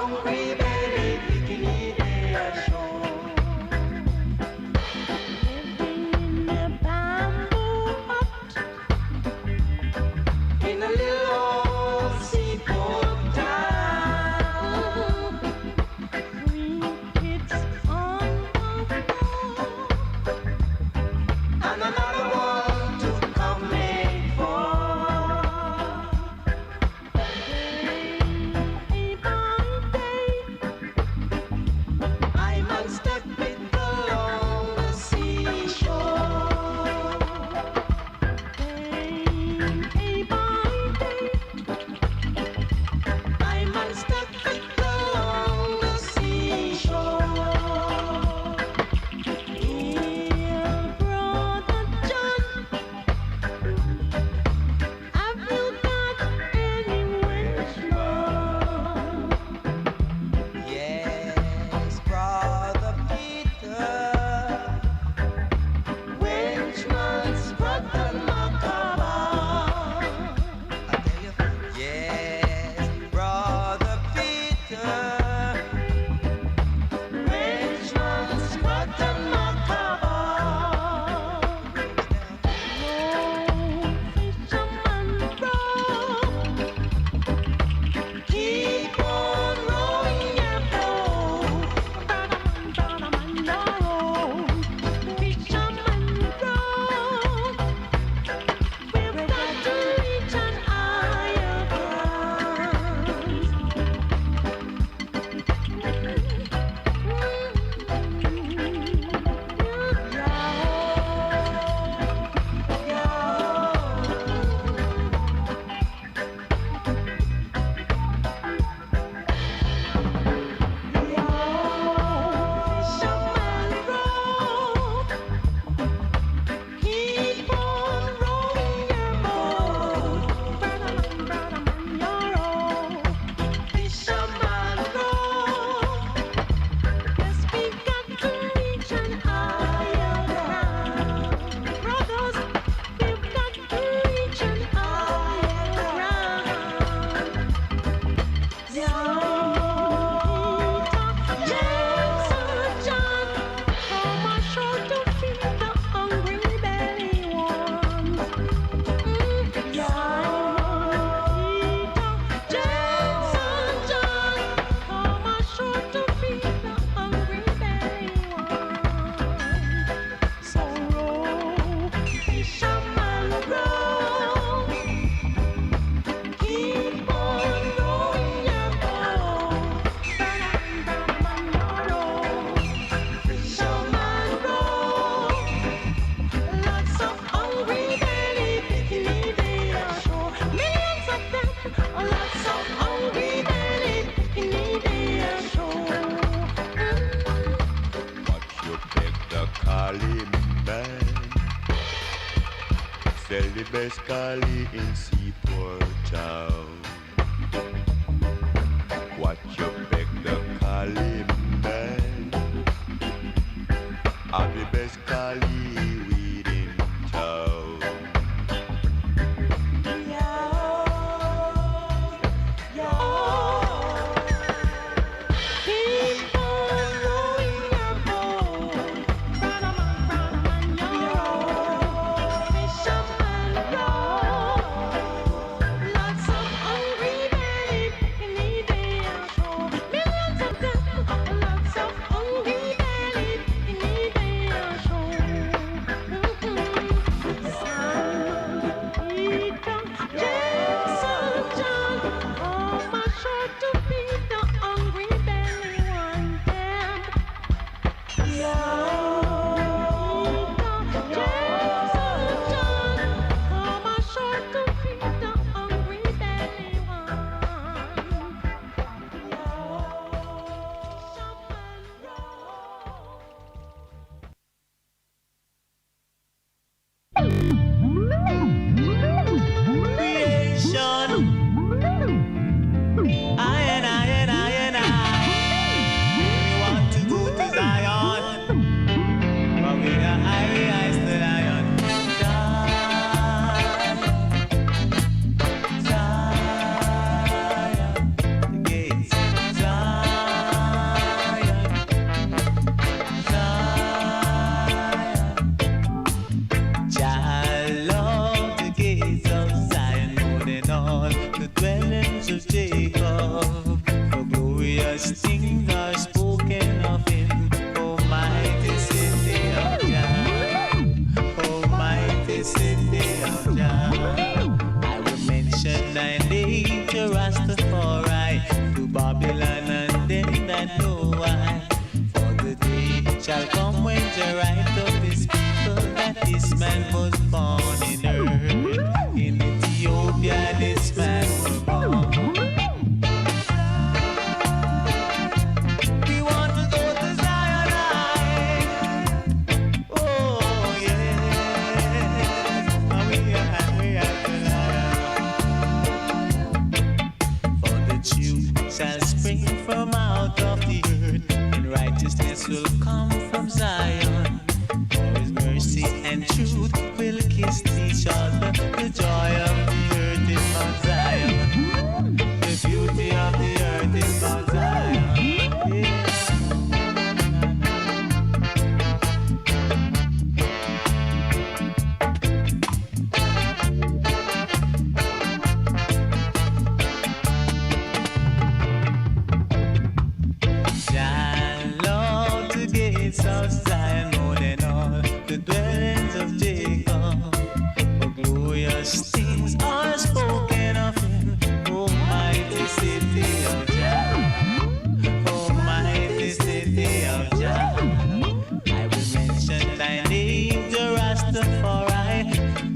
hungry belly bikini they are show. Living in a bamboo hut in a little old seaport town. Three kids on the floor and another one to come late for. Day by day, I man step it along the seashore. Day by day, I man step it along the seashore. Dear brother John, have you got any wish more? Yes, brother Peter. Wenchman's brother Macabre. I tell you, yes, brother Peter. Wenchman's brother Macabre. Keep on rowing your boat. Fisherman row. We've got to reach an higher Keep on rowing your boat. Fisherman row. Yes, we've got to reach an higher ground. Brothers, we've got to reach an higher ground. James and John, come ashore to feed the hungry belly ones. James and John, come ashore to feed the hungry belly ones. So row, fisherman row. Keep on rowing your boat. Fisherman row. Lots of hungry belly bikini they are show. Millions of them. Lots of hungry belly bikini they are show. Watch you beg the calling man. Sell the best collie in Seaport Town. Watch you beg the calling man. Have the best collie weed in town. Keep on rowing your boat. Fisherman row. Lots of hungry belly bikini they are show. Millions of them. Lots of hungry belly bikini they are show. glorious things are spoken of him. Almighty city of Jah, almighty city of Jah. I will mention thy name to Rastafari, to Babylon and them that know why. For the day shall come when the right of his people, that this man was born in earth. In Ethiopia this man was born. We want to go to Zion. Oh yes, we are to Zion. For the truth shall spring from out of the earth, and righteousness will come from Zion. For his mercy and truth will kiss each other. The joy of the earth is Mount Zion. The beauty of the earth is Mount Zion. Yeah. Shine, Lord, the gates of Zion more than all the dwellings of Jacob. For glorious things are spoken of him. Almighty city of Jah, almighty city of Jah. I will mention thy name, the Rastafari,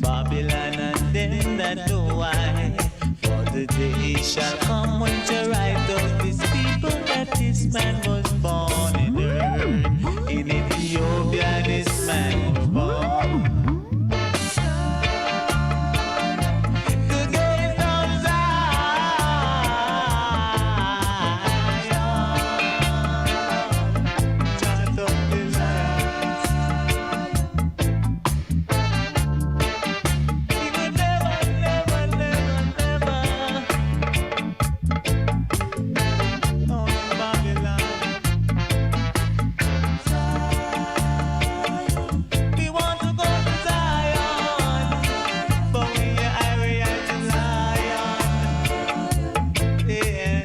Babylon and them that know why. For the day shall come when the right of his people, that this man was born in earth. In Ethiopia this man was born. The gates of Zion, child of delight. He will never, never, never, never on Babylon. We want to go to Zion, but we are real to Zion. Yeah.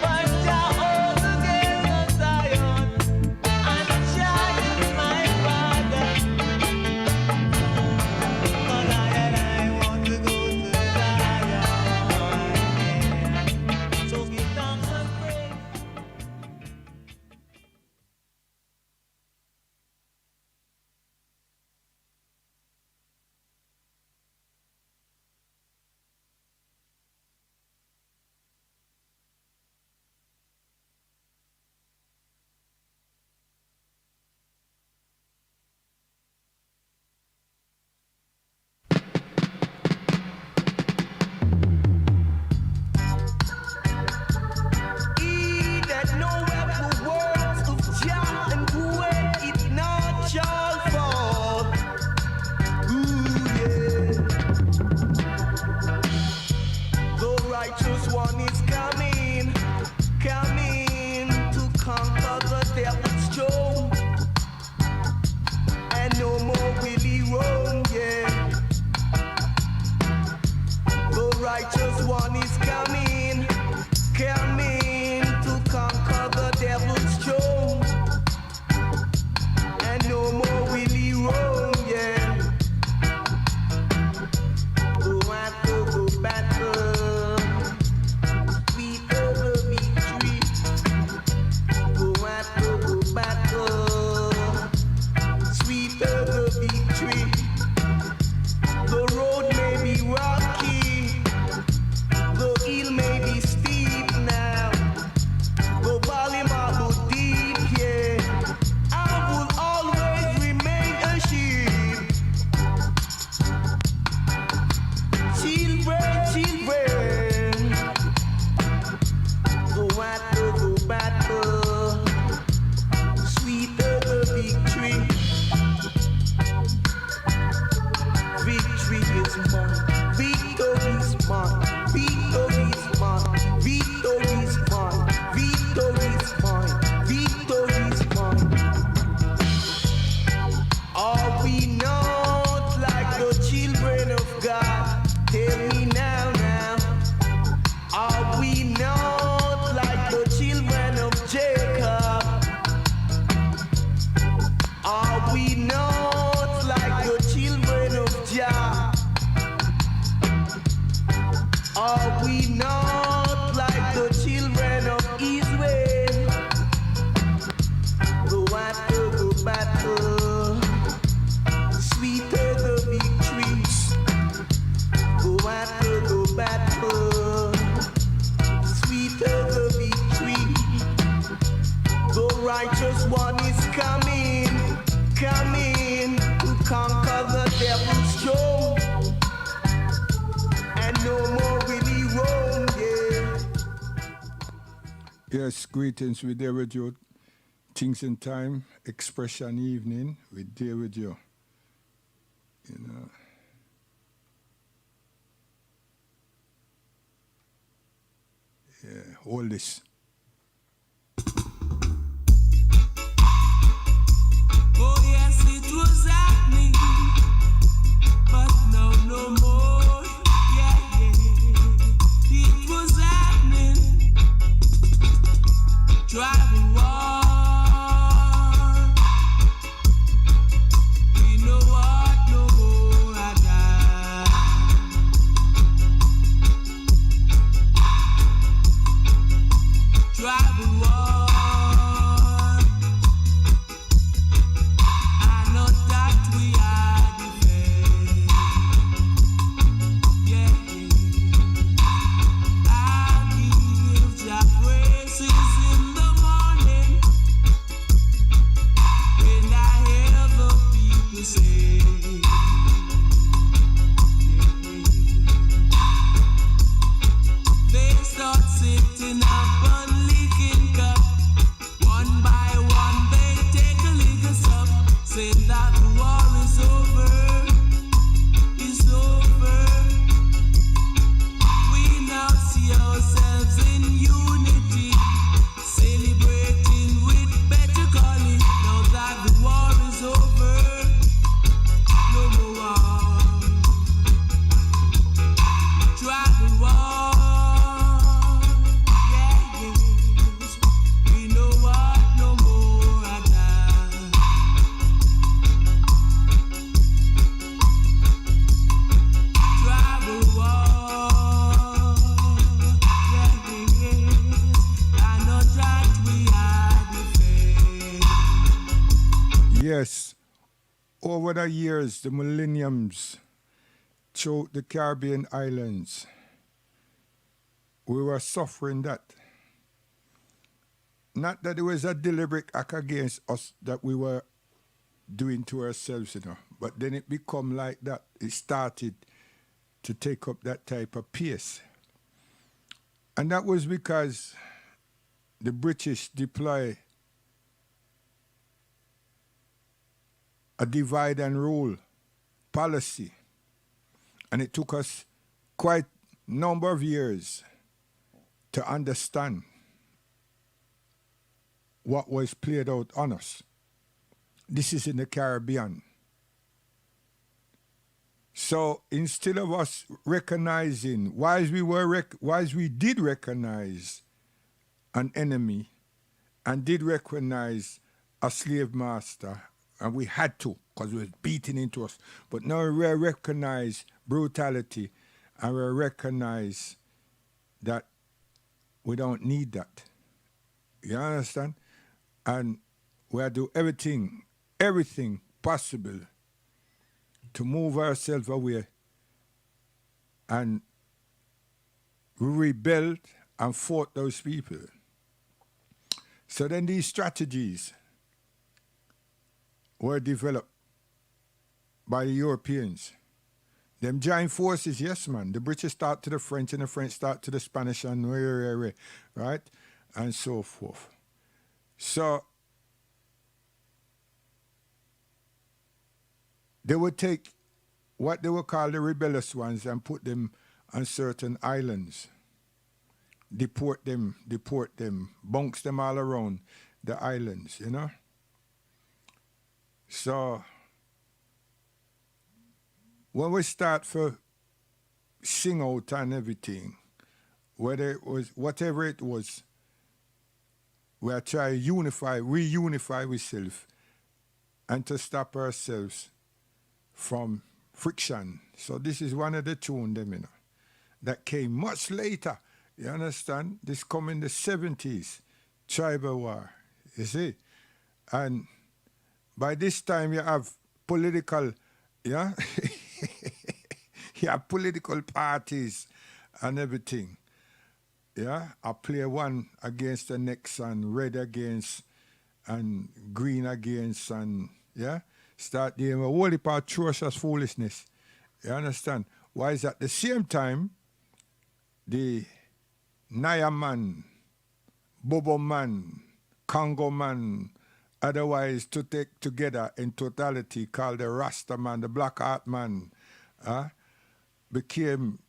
But Jah hold the gates of Zion, and shine my Father. 'Cause I want to go to Zion. Yeah. So give thanks and praise. He that knoweth the words of Jah and doeth it not shall fall. Ooh, yeah. The righteous one is coming, coming to conquer the devil's throne. And no more will he roam, yeah. The righteous one is coming, coming to conquer the devil's throne. And no more will he roam, yeah. Go after the battle, beat the victory. Go after the battle, sweet the victory. The road may be rocky, the we not like the children of Israel. Go battle, go battle, sweeter the victories. Go battle, sweeter the victory. The righteous one is coming, coming to conquer the devil's throne. And no more will he roam, yeah. Yes, greetings with David Joe. Things in Time, Expression Evening with David Joe. You know. Yeah, hold this. Oh yes, it was happening, but now no more. Yeah, yeah. It was happening. Tribal war. We know what no more I die. Tribal war. I know that we are defeated. Yeah, I give Jah praises in the morning when I hear the people say, they start sitting up and licking cup. One by one they take a lick up, saying that the war is over, it's over. We now see ourselves in unity, celebrating with better calling. Now that the war is over, no more war. Tribal war, yeah, yes. We know what no more I die. Tribal war, yeah, yes. I know that we are defeated. Yes, over the years, the millenniums, throughout the Caribbean islands, we were suffering that. Not that it was a deliberate act against us that we were doing to ourselves, you know, but then it become like that. It started to take up that type of pace. And that was because the British deploy a divide and rule policy. And it took us quite a number of years to understand what was played out on us. This is in the Caribbean. So instead of us recognizing, whilst we did recognize an enemy and did recognize a slave master, and we had to, because it was beating into us, but now we recognize brutality and we recognize that we don't need that. You understand? And we do everything possible to move ourselves away, and we rebelled and fought those people. So then these strategies were developed by the Europeans. Them joined forces, yes, man. The British start to the French, and the French start to the Spanish, and right? And so forth. So they would take what they would call the rebellious ones and put them on certain islands, deport them, bunks them all around the islands, you know? So when we start for sing out and everything, whether it was whatever it was, we are trying to reunify ourselves and to stop ourselves from friction. So this is one of the tune them, you know. that came much later. You understand? This come in the 70s, tribal war, you see? And by this time you have political, yeah? You have political parties and everything. Yeah, I play one against the next and red against and green against and yeah, start doing a whole heap of atrocious foolishness. You understand? Why is at the same time the Naya man, Bobo man, Congo man, otherwise to take together in totality called the Rasta man, the Black Heart man, became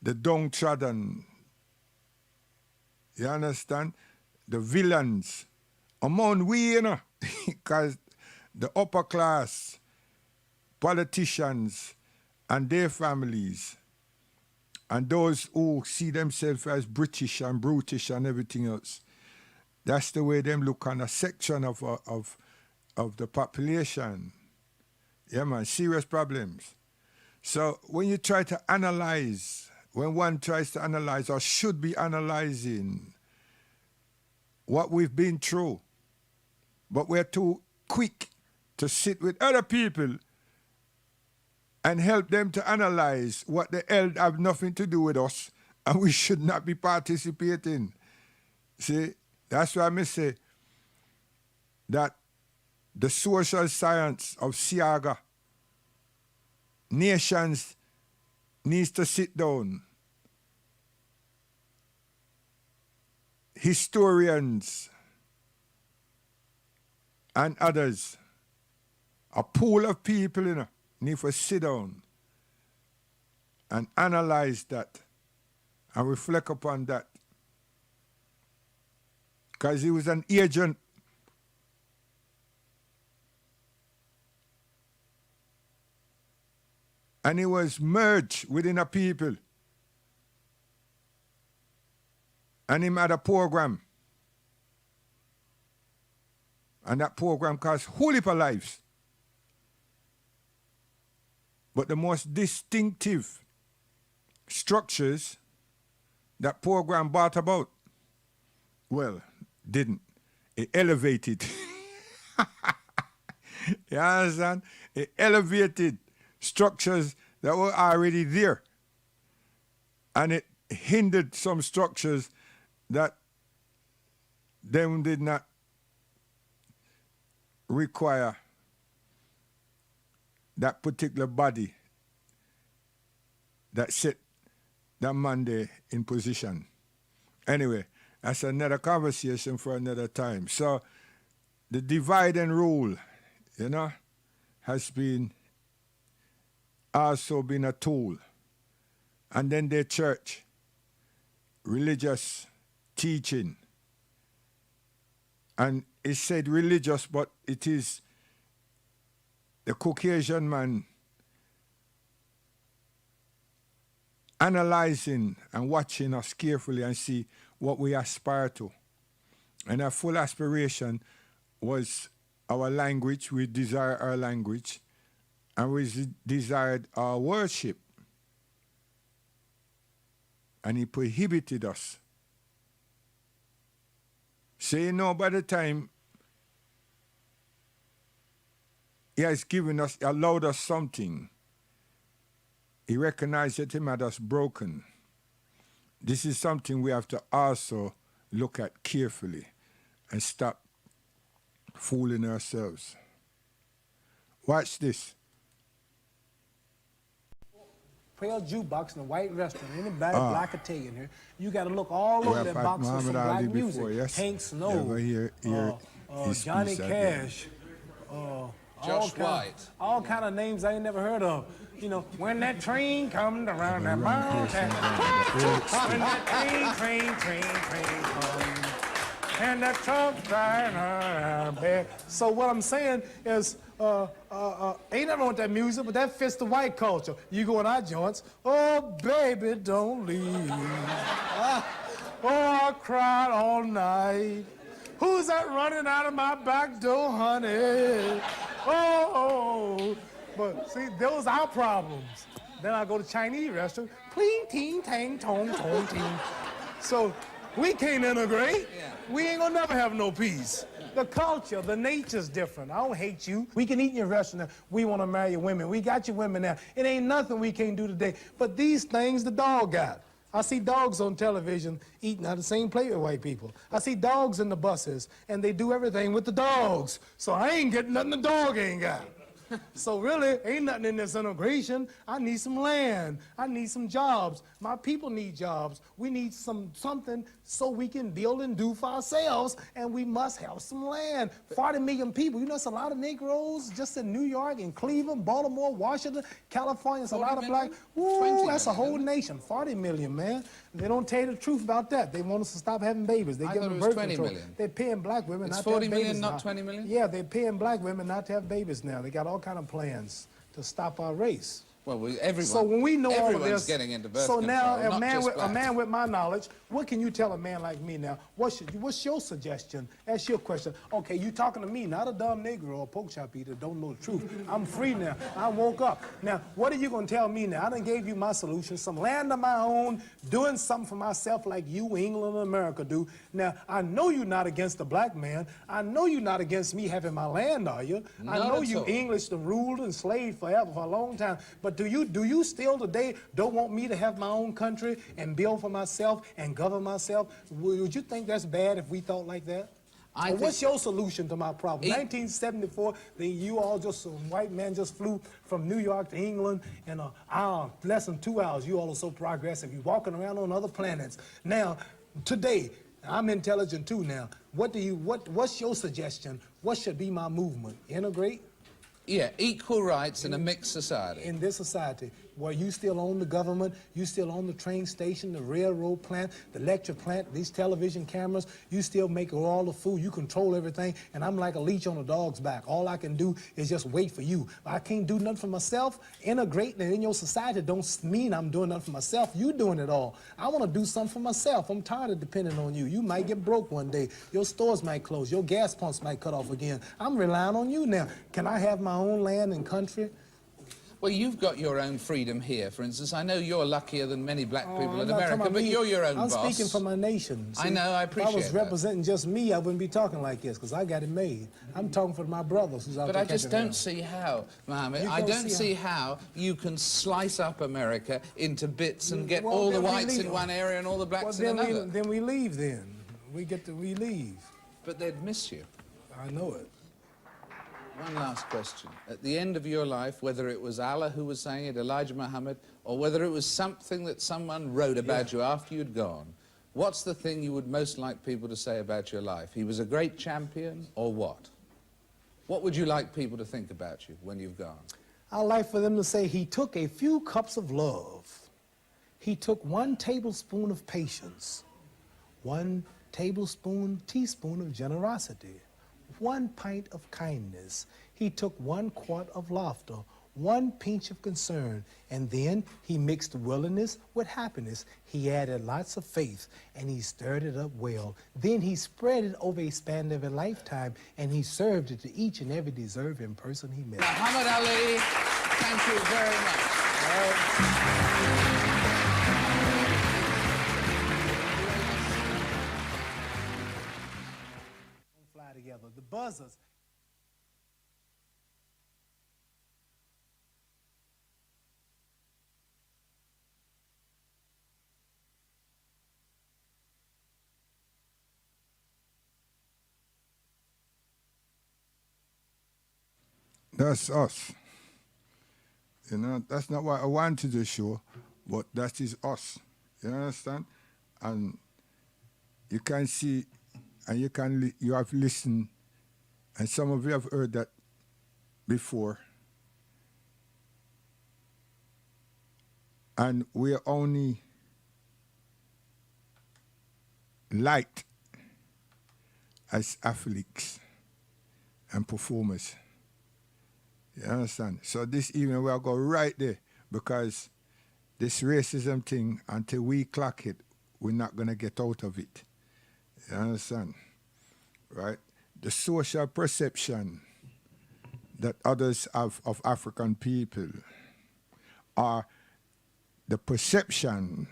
the downtrodden, you understand? The villains among we, you know, because the upper class politicians and their families and those who see themselves as British and brutish and everything else, that's the way them look on a section of the population. Yeah, man, serious problems. So when you try to analyze, when one tries to analyze or should be analyzing what we've been through, but we're too quick to sit with other people and help them to analyze what the hell have nothing to do with us and we should not be participating. See, that's why I say that the social science of Siaga, nations needs to sit down. Historians and others, a pool of people, you know, need to sit down and analyze that and reflect upon that. Because he was an agent and he was merged within a people. And he had a program. And that program cost whole heap of lives. But the most distinctive structures that program brought about, well, didn't. It elevated. You understand? It elevated structures that were already there. And it hindered some structures that them did not require that particular body that set that man there in position. Anyway, that's another conversation for another time. So the divide and rule, you know, has been also been a tool. And then the church, religious teaching. And it said religious, but it is the Caucasian man analyzing and watching us carefully and see what we aspire to. And our full aspiration was our language. We desire our language. And we desired our worship. And he prohibited us. So you know, by the time he has given us, allowed us something, he recognized that him had us broken. This is something we have to also look at carefully and stop fooling ourselves. Watch this. Play a jukebox in a white restaurant, anybody black Italian here, you got to look all over that box for some black music. Before, yes. Hank Snow, Johnny Cash, Josh White. All kind of names I ain't never heard of. You know, when that train comes around that mountain, when that train comes, and that truck driving. So what I'm saying is, ain't nothing wrong with that music, but that fits the white culture. You go in our joints, oh baby, don't leave. Oh, I cried all night. Who's that running out of my back door, honey? Oh, but see, those are our problems. Then I go to Chinese restaurant, clean, ting, tang, tong, tong, ting. So we can't integrate. Yeah. We ain't gonna never have no peace. The culture, the nature's different. I don't hate you. We can eat in your restaurant. We want to marry your women. We got your women now. It ain't nothing we can't do today. But these things the dog got. I see dogs on television eating out of the same plate with white people. I see dogs in the buses, and they do everything with the dogs. So I ain't getting nothing the dog ain't got. So really, ain't nothing in this integration. I need some land. I need some jobs. My people need jobs. We need something so we can build and do for ourselves, and we must have some land. 40 million people. You know, it's a lot of Negroes just in New York and Cleveland, Baltimore, Washington, California. It's a lot of black. Ooh, that's a whole nation. 40 million, man. They don't tell you the truth about that. They want us to stop having babies. They I give thought them it was birth 20 control. million. They're paying black women It's not 40 to have babies million, not now. 20 million? Yeah, they're paying black women not to have babies now. They got all kind of plans to stop our race. Well, everyone. So when we know all of everyone's this, getting into birth so control, now not a just man blacks. with my knowledge, what can you tell a man like me now? What's your suggestion? Ask your question. Okay, you talking to me, not a dumb Negro or pork chop eater, don't know the truth. I'm free now. I woke up. Now, what are you gonna tell me now? I done gave you my solution, some land of my own, doing something for myself like you, England, and America do. Now, I know you're not against the black man. I know you're not against me having my land, are you? I Not know at you all. English the ruled and slaved forever for a long time. But do you still today don't want me to have my own country and build for myself and govern myself? Would you think that's bad if we thought like that? I Or what's think- your solution to my problem? 1974, then you all just, some white man just flew from New York to England in an hour, less than 2 hours. You all are so progressive. You're walking around on other planets. Now, today, I'm intelligent too now. What's your suggestion? What should be my movement? Integrate? Yeah, equal rights in a mixed society. In this society where you still own the government, you still own the train station, the railroad plant, the lecture plant, these television cameras, you still make all the food, you control everything, and I'm like a leech on a dog's back. All I can do is just wait for you. I can't do nothing for myself. Integrating in your society don't mean I'm doing nothing for myself. You doing it all. I want to do something for myself. I'm tired of depending on you. You might get broke one day. Your stores might close. Your gas pumps might cut off again. I'm relying on you now. Can I have my own land and country? Well, you've got your own freedom here. For instance, I know you're luckier than many black people I'm in not talking America, about but me. you're your own I'm boss. speaking for my nation. I know, I If I appreciate was that. representing just me, I wouldn't be talking like this, because I got it made. I'm talking for my brothers who's out But there I just catching don't hell. see how, Mohammed, You I don't don't see see how you can slice up America into bits and get Well, all the then we whites in leave. one area and all the blacks Well, in another. then we leave then. We leave. But they'd miss you. I know it. One last question. At the end of your life, whether it was Allah who was saying it, Elijah Muhammad, or whether it was something that someone wrote about you after you'd gone, what's the thing you would most like people to say about your life? He was a great champion, or what? What would you like people to think about you when you've gone? I'd like for them to say he took a few cups of love. He took 1 tablespoon of patience, 1 teaspoon of generosity, 1 pint of kindness. He took 1 quart of laughter, 1 pinch of concern, and then he mixed willingness with happiness. He added lots of faith, and he stirred it up well. Then he spread it over a span of a lifetime, and he served it to each and every deserving person he met. Muhammad Ali, thank you very much. Fly together. The buzzers. That's us. You know, that's not what I wanted to show, but that is us. You understand? And you can see, and you have listened, and some of you have heard that before. And we are only light as athletes and performers. You understand? So this evening we'll go right there, because this racism thing, until we clock it, we're not going to get out of it. You understand? Right? The social perception that others have of African people, or the perception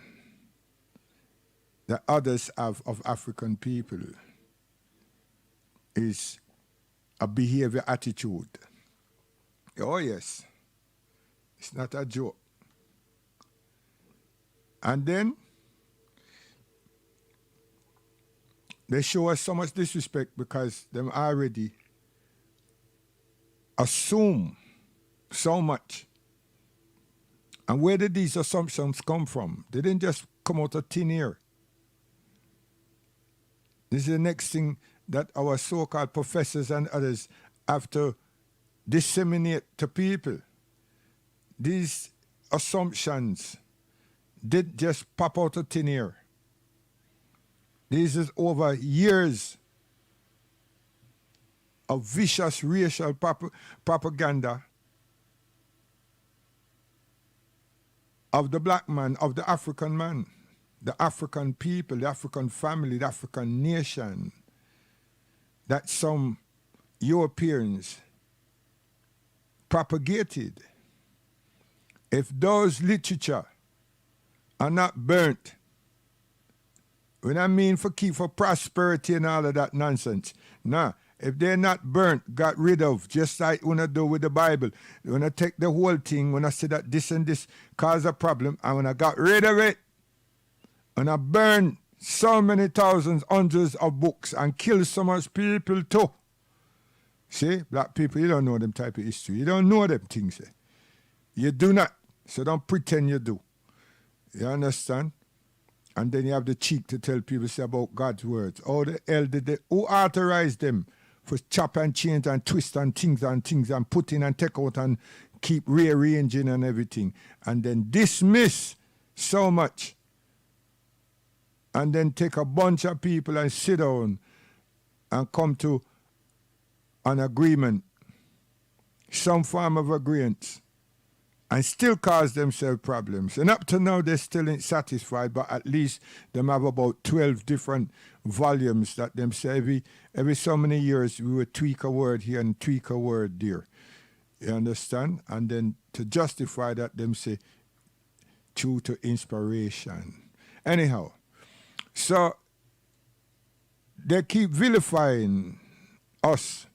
that others have of African people is a behavior attitude. Oh yes, it's not a joke. And then they show us so much disrespect because them already assume so much. And where did these assumptions come from? They didn't just come out of thin air. This is the next thing that our so-called professors and others have to disseminate to people. These assumptions did just pop out of thin air. This is over years of vicious racial propaganda of the black man, of the African man, the African people, the African family, the African nation, that some Europeans propagated. If those literature are not burnt, when I mean for prosperity and all of that nonsense, nah, if they're not burnt, got rid of, just like when I do with the Bible, when I take the whole thing, when I say that this and this cause a problem, and when I got rid of it, and I burned so many thousands, hundreds of books, and killed so much people too. See, black people, you don't know them type of history. You don't know them things. You do not. So don't pretend you do. You understand? And then you have the cheek to tell people say about God's words. How the hell did they, who authorized them for chop and change and twist and things and put in and take out and keep rearranging and everything. And then dismiss so much. And then take a bunch of people and sit down and come to an agreement, some form of agreement, and still cause themselves problems. And up to now, they still ain't satisfied, but at least them have about 12 different volumes that them say every so many years we would tweak a word here and tweak a word there. You understand? And then to justify that, them say, true to inspiration. Anyhow, so they keep vilifying us.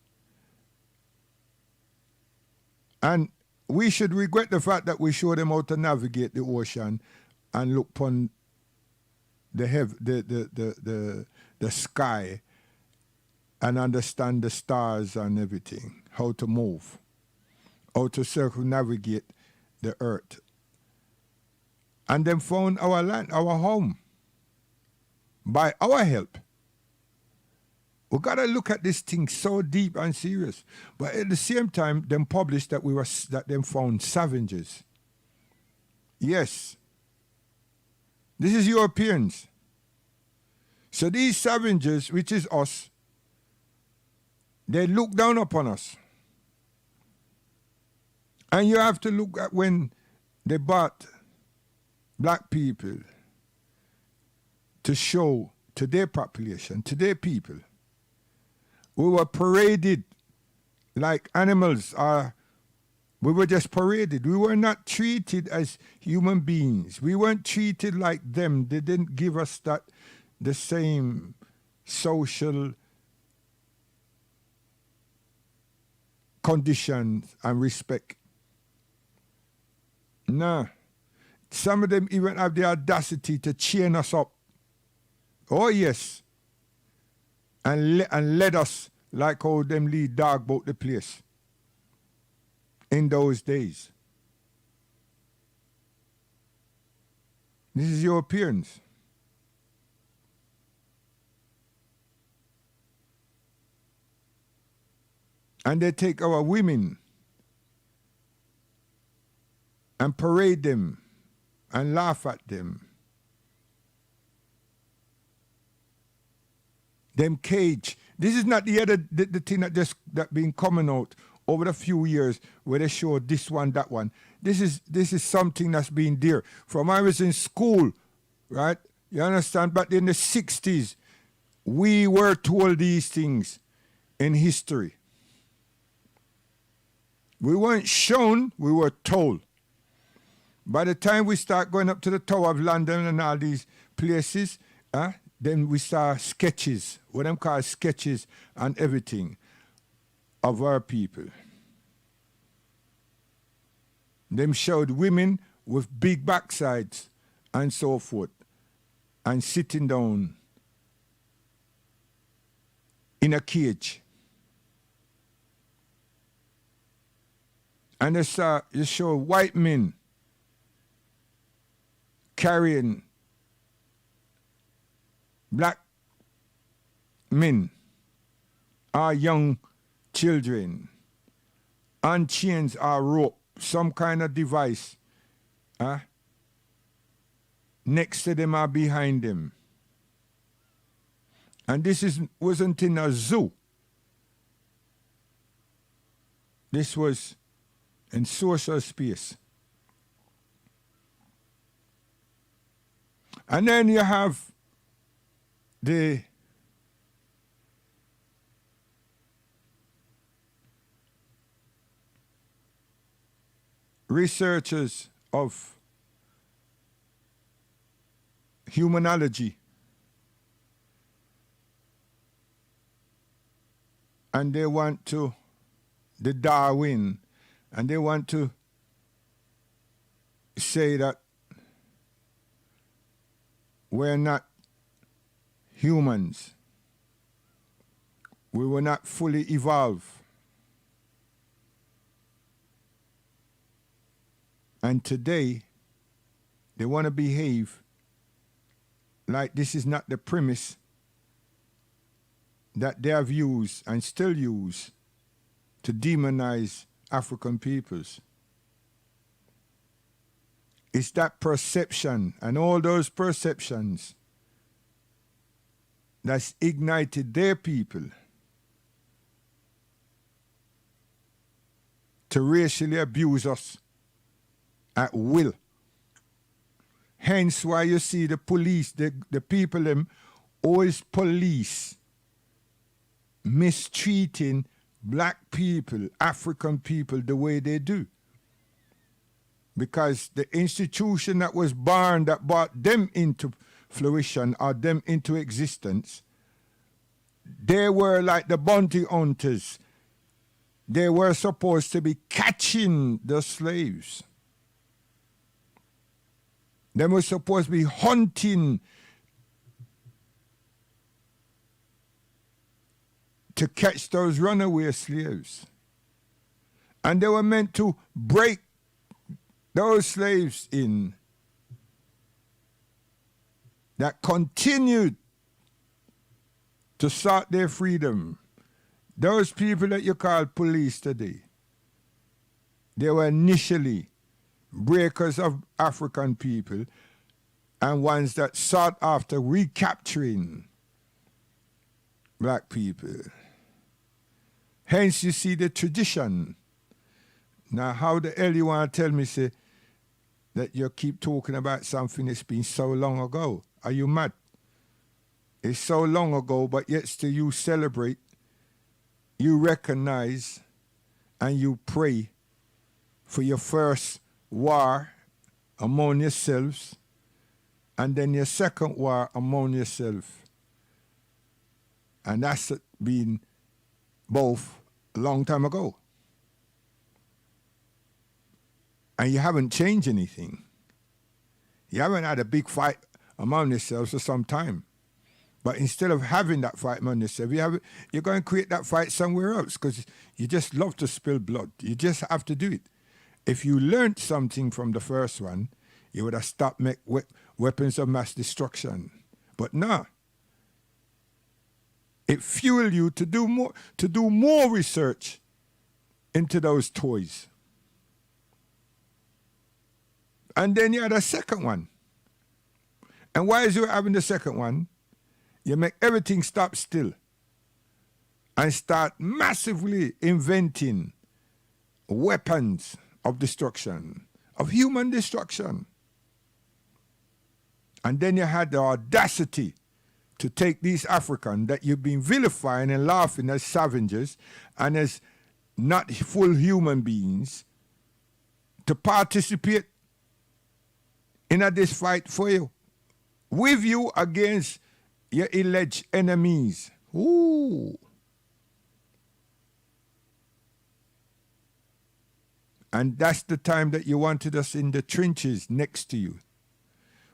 And we should regret the fact that we show them how to navigate the ocean and look upon the sky and understand the stars and everything, how to move, how to circumnavigate the earth. And then found our land, our home, by our help. We gotta look at this thing so deep and serious. But at the same time, them published that them found scavengers. Yes. This is Europeans. So these scavengers, which is us, they look down upon us. And you have to look at when they bought black people to show to their population, to their people. We were paraded like animals. We were just paraded. We were not treated as human beings. We weren't treated like them. They didn't give us the same social conditions and respect. No. Some of them even have the audacity to chain us up. Oh, yes. And led us like how them lead dog about the place in those days. This is Europeans. And they take our women and parade them and laugh at them. Them cage. This is not the thing that been coming out over the few years where they show this one, that one. This is something that's been there. From I was in school, right? You understand? But in the 60s, we were told these things in history. We weren't shown, we were told. By the time we start going up to the Tower of London and all these places, then we saw sketches, what them call sketches and everything of our people. Them showed women with big backsides and so forth, and sitting down in a cage. And they show white men carrying black men, our young children, on chains or rope, some kind of device, next to them or behind them. And this wasn't in a zoo. This was in social space. And then you have the researchers of humanology, and they want to, the Darwin, and they want to say that we're not humans. We were not fully evolved. And today, they want to behave like this is not the premise that they have used and still use to demonize African peoples. It's that perception and all those perceptions that's ignited their people to racially abuse us at will. Hence why you see the police, the people them always police mistreating black people, African people the way they do. Because the institution that was born, that brought them into fruition or them into existence, they were like the bounty hunters. They were supposed to be catching the slaves. They were supposed to be hunting to catch those runaway slaves. And they were meant to break those slaves in that continued to sought their freedom. Those people that you call police today, they were initially breakers of African people and ones that sought after recapturing black people. Hence you see the tradition. Now how the hell you want to tell me, say, that you keep talking about something that's been so long ago? Are you mad? It's so long ago, but yet still you celebrate, you recognize, and you pray for your first war among yourselves, and then your second war among yourself. And that's been both a long time ago. And you haven't changed anything. You haven't had a big fight among yourselves for some time. But instead of having that fight among yourselves, you're going to create that fight somewhere else because you just love to spill blood. You just have to do it. If you learned something from the first one, you would have stopped weapons of mass destruction. But no. It fueled you to do more research into those toys. And then you had a second one. And why is you having the second one? You make everything stop still and start massively inventing weapons of destruction, of human destruction. And then you had the audacity to take these Africans that you've been vilifying and laughing as savages and as not full human beings to participate in this fight for you. With you against your alleged enemies. Ooh. And that's the time that you wanted us in the trenches next to you.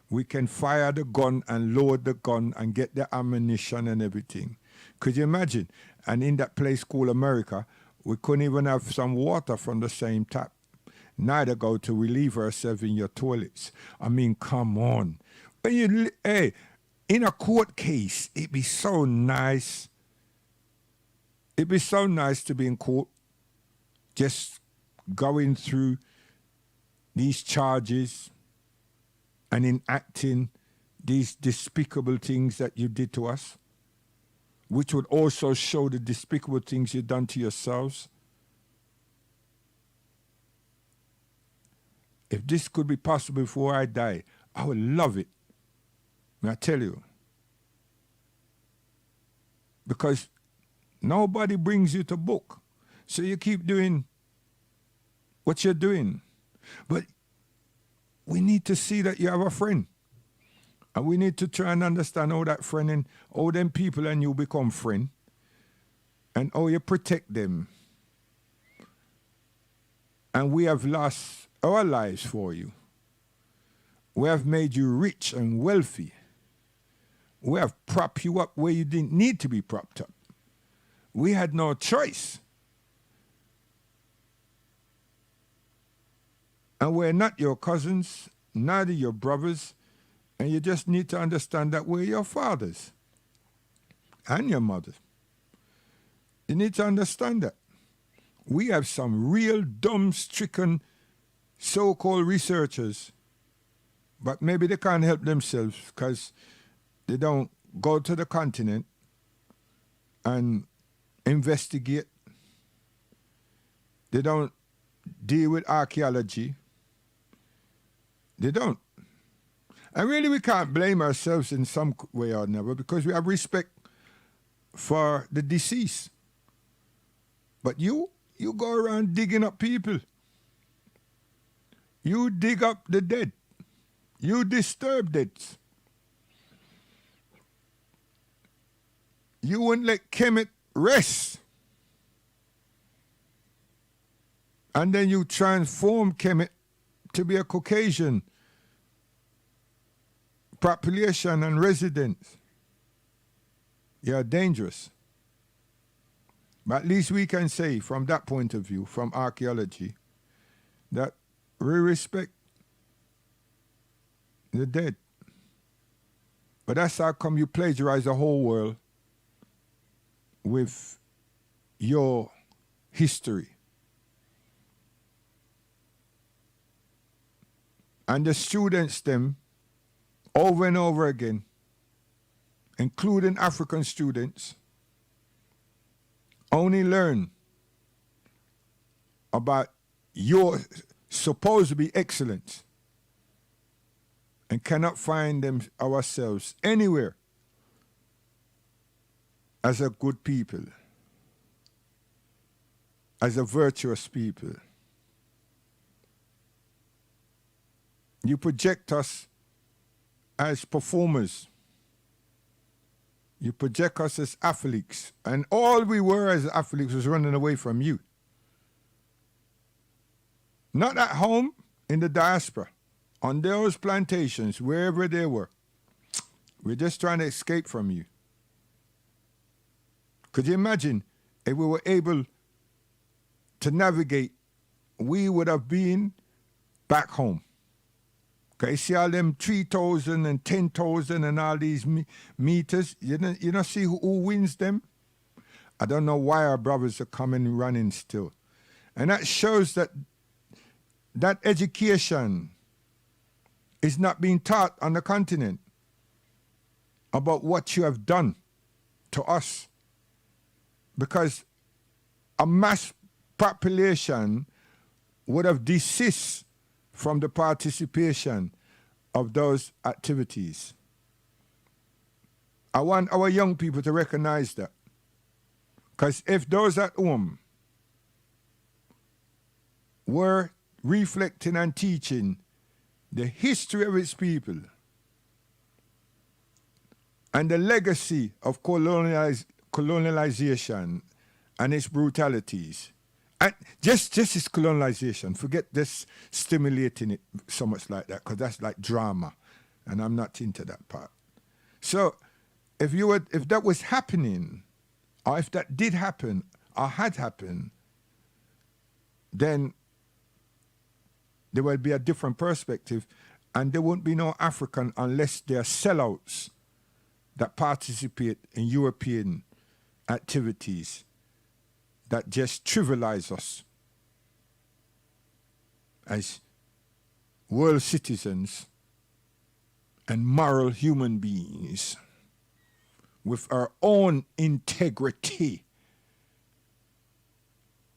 We can fire the gun and load the gun and get the ammunition and everything. Could you imagine? And in that place called America, we couldn't even have some water from the same tap. Neither go to relieve ourselves in your toilets. I mean, come on. When you, hey, in a court case, it'd be so nice. It'd be so nice to be in court, just going through these charges and enacting these despicable things that you did to us, which would also show the despicable things you've done to yourselves. If this could be possible before I die, I would love it. May I tell you? Because nobody brings you to book. So you keep doing what you're doing. But we need to see that you have a friend. And we need to try and understand how that friend and how them people and you become friend. And how you protect them. And we have lost our lives for you. We have made you rich and wealthy. We have propped you up where you didn't need to be propped up. We had no choice. And we're not your cousins, neither your brothers, and you just need to understand that we're your fathers and your mothers. You need to understand that. We have some real dumb-stricken so-called researchers, but maybe they can't help themselves because they don't go to the continent and investigate. They don't deal with archaeology. They don't. And really we can't blame ourselves in some way or another because we have respect for the deceased. But you go around digging up people. You dig up the dead. You disturb dead. You wouldn't let Kemet rest. And then you transform Kemet to be a Caucasian population and residents. You're dangerous. But at least we can say from that point of view, from archaeology, that we respect the dead. But that's how come you plagiarize the whole world with your history. And the students, them, over and over again, including African students, only learn about your supposed to be excellence and cannot find them ourselves anywhere as a good people, as a virtuous people. You project us as performers. You project us as athletes. And all we were as athletes was running away from you. Not at home, in the diaspora, on those plantations, wherever they were. We're just trying to escape from you. Could you imagine if we were able to navigate, we would have been back home. Okay, see all them 3,000 and 10,000 and all these meters? You don't see who wins them? I don't know why our brothers are coming running still. And that shows that that education is not being taught on the continent about what you have done to us. Because a mass population would have desist from the participation of those activities. I want our young people to recognize that. Because if those at home were reflecting and teaching the history of its people, and the legacy of colonialization and its brutalities. And just its colonization. Forget this stimulating it so much like that, because that's like drama, and I'm not into that part. So if that was happening, or if that did happen or had happened, then there will be a different perspective, and there won't be no African unless they are sellouts that participate in European activities that just trivialize us as world citizens and moral human beings with our own integrity,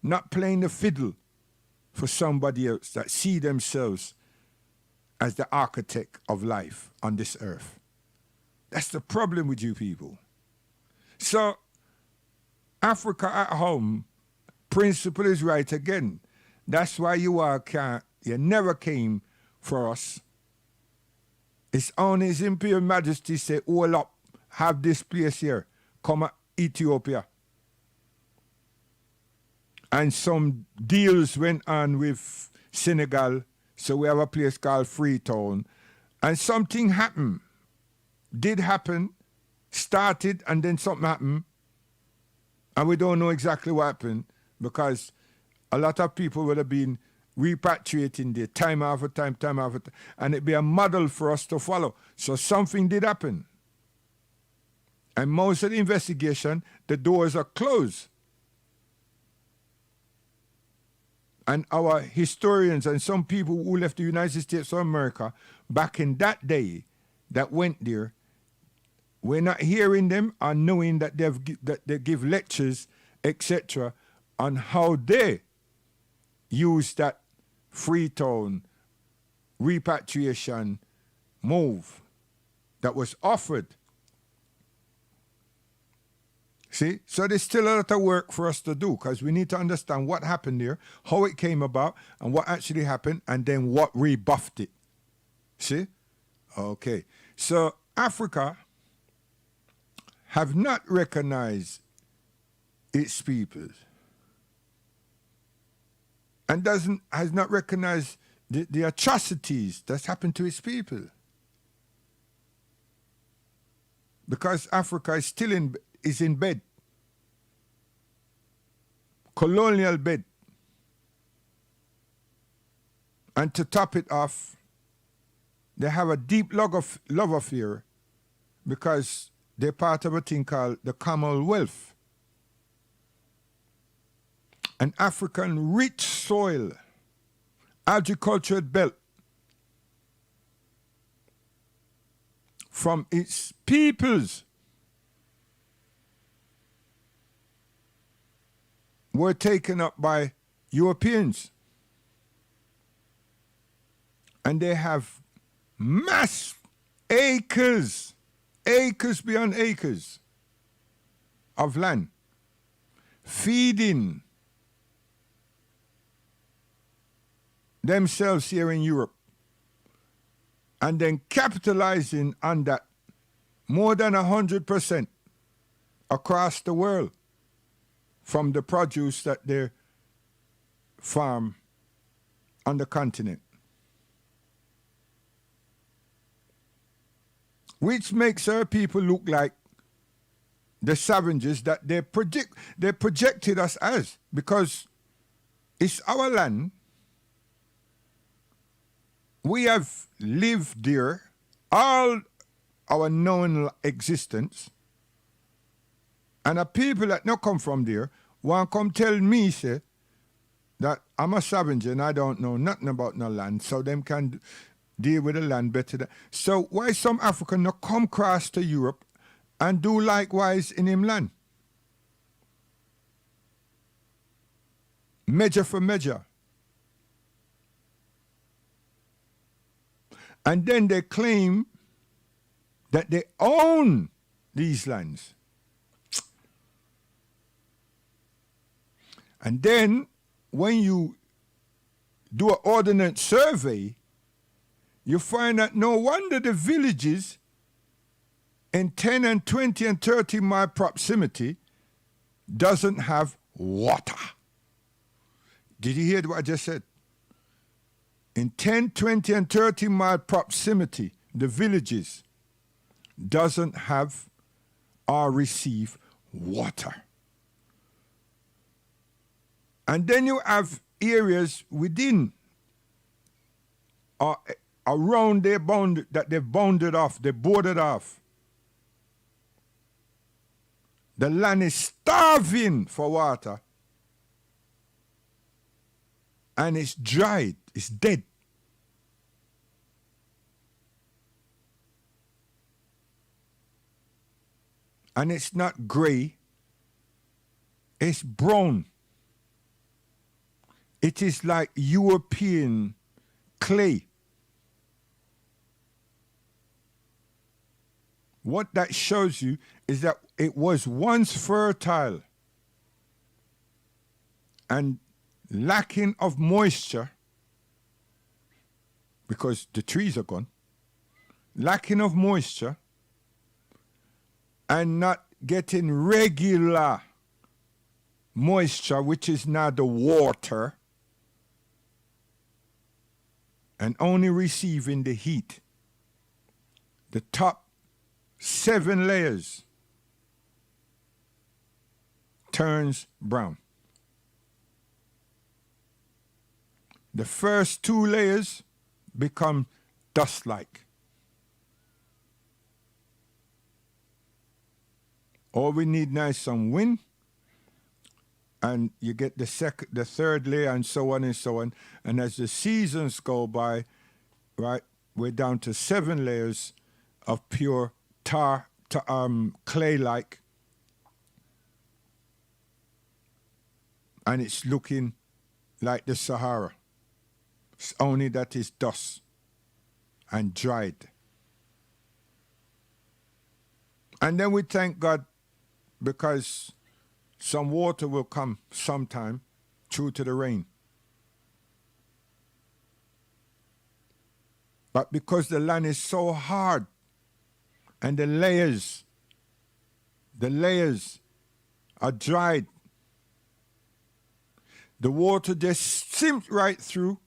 not playing the fiddle for somebody else that see themselves as the architect of life on this earth. That's the problem with you people. So Africa at home, principle is right again. That's why you never came for us. It's only His Imperial Majesty say, all up, have this place here, come Ethiopia. And some deals went on with Senegal, so we have a place called Freetown. And something happened, did happen, started, and then something happened. And we don't know exactly what happened, because a lot of people would have been repatriating there time after time, and it'd be a model for us to follow. So something did happen. And most of the investigation, the doors are closed. And our historians and some people who left the United States of America back in that day that went there, we're not hearing them or knowing that they give lectures, etc., on how they use that Freetown repatriation move that was offered. See? So there's still a lot of work for us to do, because we need to understand what happened there, how it came about, and what actually happened, and then what rebuffed it. See? Okay. So Africa have not recognized its people, and has not recognized the atrocities that's happened to its people. Because Africa is still in bed. Colonial bed. And to top it off, they have a deep love affair, because they're part of a thing called the Commonwealth. An African rich soil, agricultural belt, from its peoples were taken up by Europeans. And they have mass acres beyond acres of land, feeding themselves here in Europe, and then capitalizing on that more than 100% across the world from the produce that they farm on the continent. Which makes our people look like the savages that they projected us as, because it's our land. We have lived there all our known existence, and the people that not come from there want to come tell me, say, that I'm a savage and I don't know nothing about no land, so them can deal with the land better. So why some African not come across to Europe and do likewise in him land? Measure for measure. And then they claim that they own these lands. And then when you do an ordnance survey, you find that no wonder the villages in 10 and 20 and 30 mile proximity doesn't have water. Did you hear what I just said? In 10, 20 and 30 mile proximity, the villages doesn't have or receive water. And then you have areas within or around their bound that they've bounded off, they boarded off. The land is starving for water. And it's dried, it's dead. And it's not gray, it's brown. It is like European clay. What that shows you is that it was once fertile and lacking of moisture, because the trees are gone, lacking of moisture and not getting regular moisture, which is now the water, and only receiving the heat. The top 7 layers turns brown. The first 2 layers become dust-like. All we need now is some wind, and you get the 3rd layer, and so on and so on. And as the seasons go by, right, we're down to 7 layers of pure clay-like, and it's looking like the Sahara. It's only that it's dust and dried. And then we thank God because some water will come sometime due to the rain. But because the land is so hard and the layers are dried, the water just seeps right through.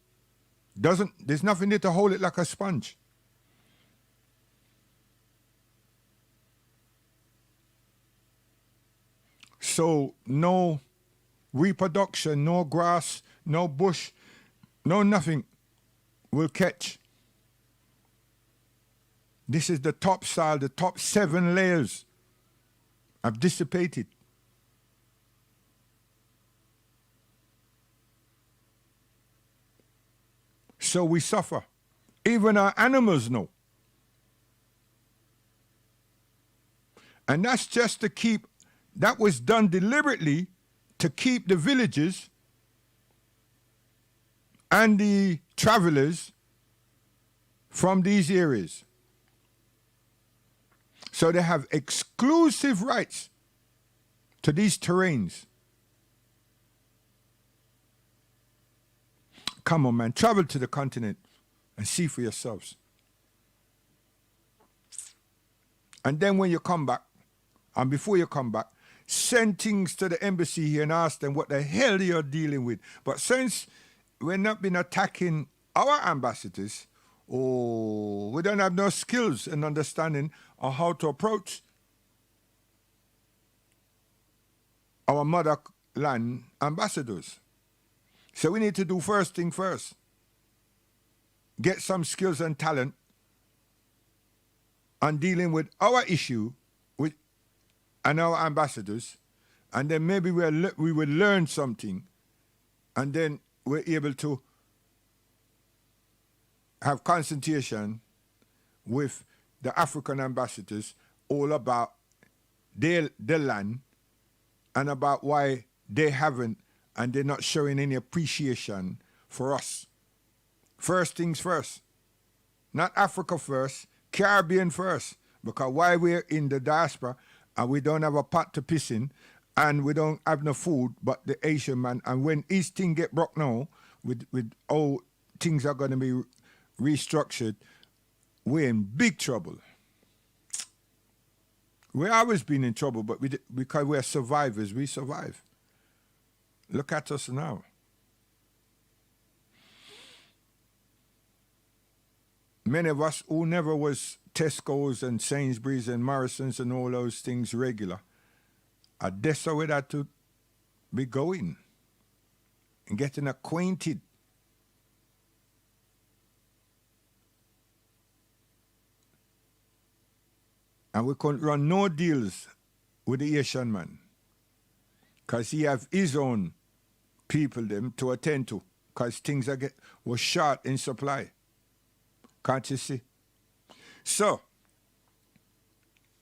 There's nothing there to hold it like a sponge. So no reproduction, no grass, no bush, no nothing will catch. This is the topsoil, the top 7 layers have dissipated. So we suffer. Even our animals know. And that's just to keep, that was done deliberately to keep the villages and the travelers from these areas. So they have exclusive rights to these terrains. Come on, man, travel to the continent and see for yourselves. And then when you come back, and before you come back, send things to the embassy here and ask them what the hell you're dealing with. But since we've not been attacking our ambassadors, we don't have no skills and understanding on how to approach our motherland ambassadors. So we need to do first thing first. Get some skills and talent on dealing with our issue and our ambassadors, and then maybe we will learn something, and then we're able to have consultation with the African ambassadors all about their land and about why they haven't and they're not showing any appreciation for us. First things first. Not Africa first, Caribbean first. Because while we're in the diaspora and we don't have a pot to piss in and we don't have no food but the Asian man, and when his thing get broke now with how things are going to be restructured, we're in big trouble. We've always been in trouble, but because we're survivors, we survive. Look at us now. Many of us who never was Tesco's and Sainsbury's and Morrison's and all those things regular, are that's how we had to be going and getting acquainted. And we couldn't run no deals with the Asian man, because he have his own people them to attend to, because things was short in supply. Can't you see? So,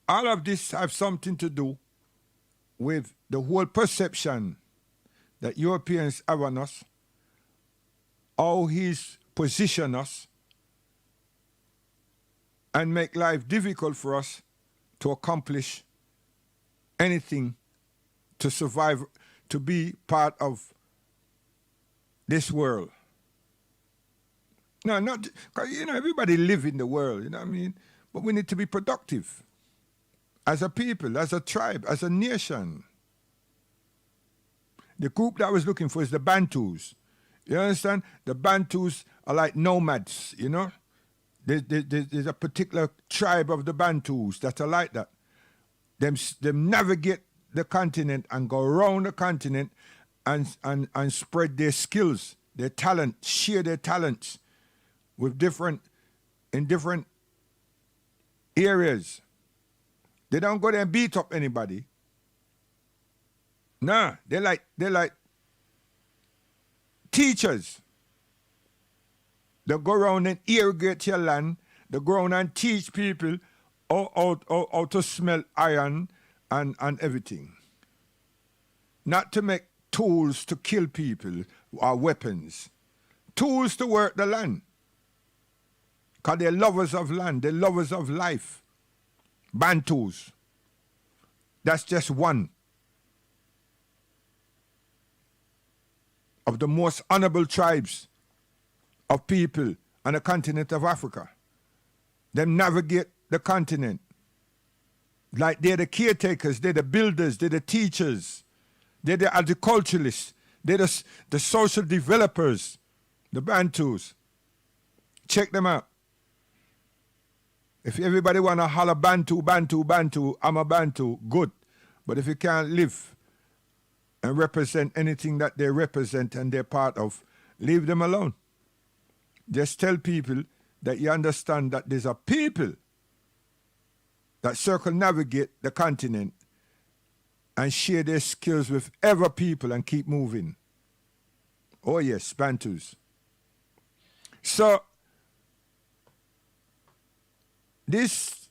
all of this have something to do with the whole perception that Europeans have on us, how he's positioned us, and make life difficult for us to accomplish anything, to survive, to be part of this world. No, not, cause, everybody live in the world, you know what I mean? But we need to be productive as a people, as a tribe, as a nation. The group that I was looking for is the Bantus. You understand? The Bantus are like nomads, you know? There's a particular tribe of the Bantus that are like that. Them navigate the continent and go around the continent and spread their skills, their talent, share their talents with in different areas. They don't go there and beat up anybody. Nah, they're like teachers. They go around and irrigate your land. They go around and teach people how to smell iron and everything. Not to make tools to kill people or weapons. Tools to work the land. Because they're lovers of land. They're lovers of life. Bantus. That's just one of the most honorable tribes of people on the continent of Africa. Them navigate the continent. Like they're the caretakers, they're the builders, they're the teachers, they're the agriculturalists, they're the social developers, the Bantus. Check them out. If everybody want to holler Bantu, Bantu, Bantu, I'm a Bantu, good. But if you can't live and represent anything that they represent and they're part of, leave them alone. Just tell people that you understand that there's a people that circumnavigate the continent and share their skills with other people and keep moving. Oh yes, Bantus. So, this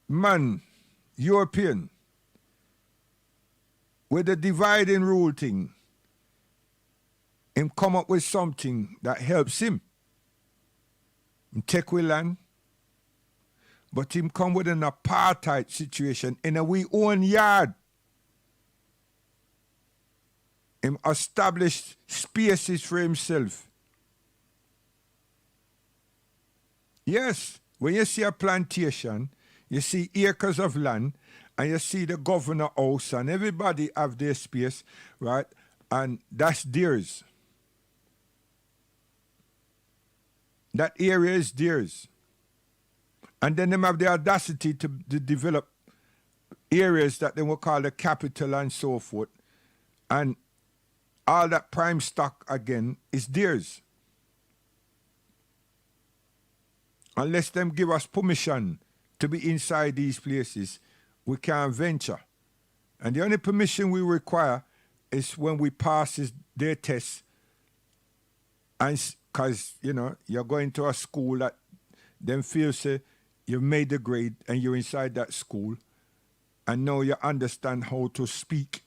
man, European, with the divide and rule thing, him come up with something that helps him. Him take we land, but him come with an apartheid situation in a we own yard. Him establish spaces for himself. Yes, when you see a plantation, you see acres of land, and you see the governor house, and everybody have their space, right? And that's theirs. That area is theirs. And then they have the audacity to develop areas that they will call the capital and so forth. And all that prime stock, again, is theirs. Unless them give us permission to be inside these places, we can't venture. And the only permission we require is when we pass their tests. And because, you're going to a school that them feel say you've made the grade and you're inside that school, and now you understand how to speak,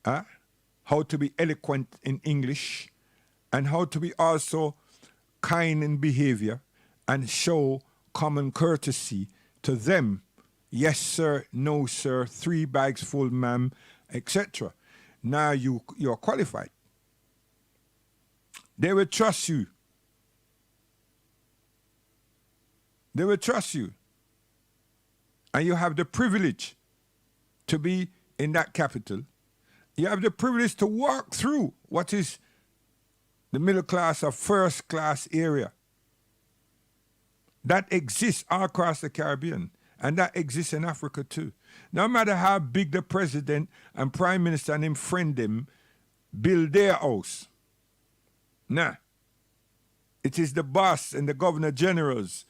how to be eloquent in English, and how to be also kind in behavior and show common courtesy to them. Yes, sir, no, sir, 3 bags full, ma'am, etc. Now you're qualified. They will trust you They will trust you. And you have the privilege to be in that capital. You have the privilege to walk through what is the middle class or first class area. That exists all across the Caribbean. And that exists in Africa too. No matter how big the president and prime minister and him friend them build their house. Nah. It is the boss and the governor generals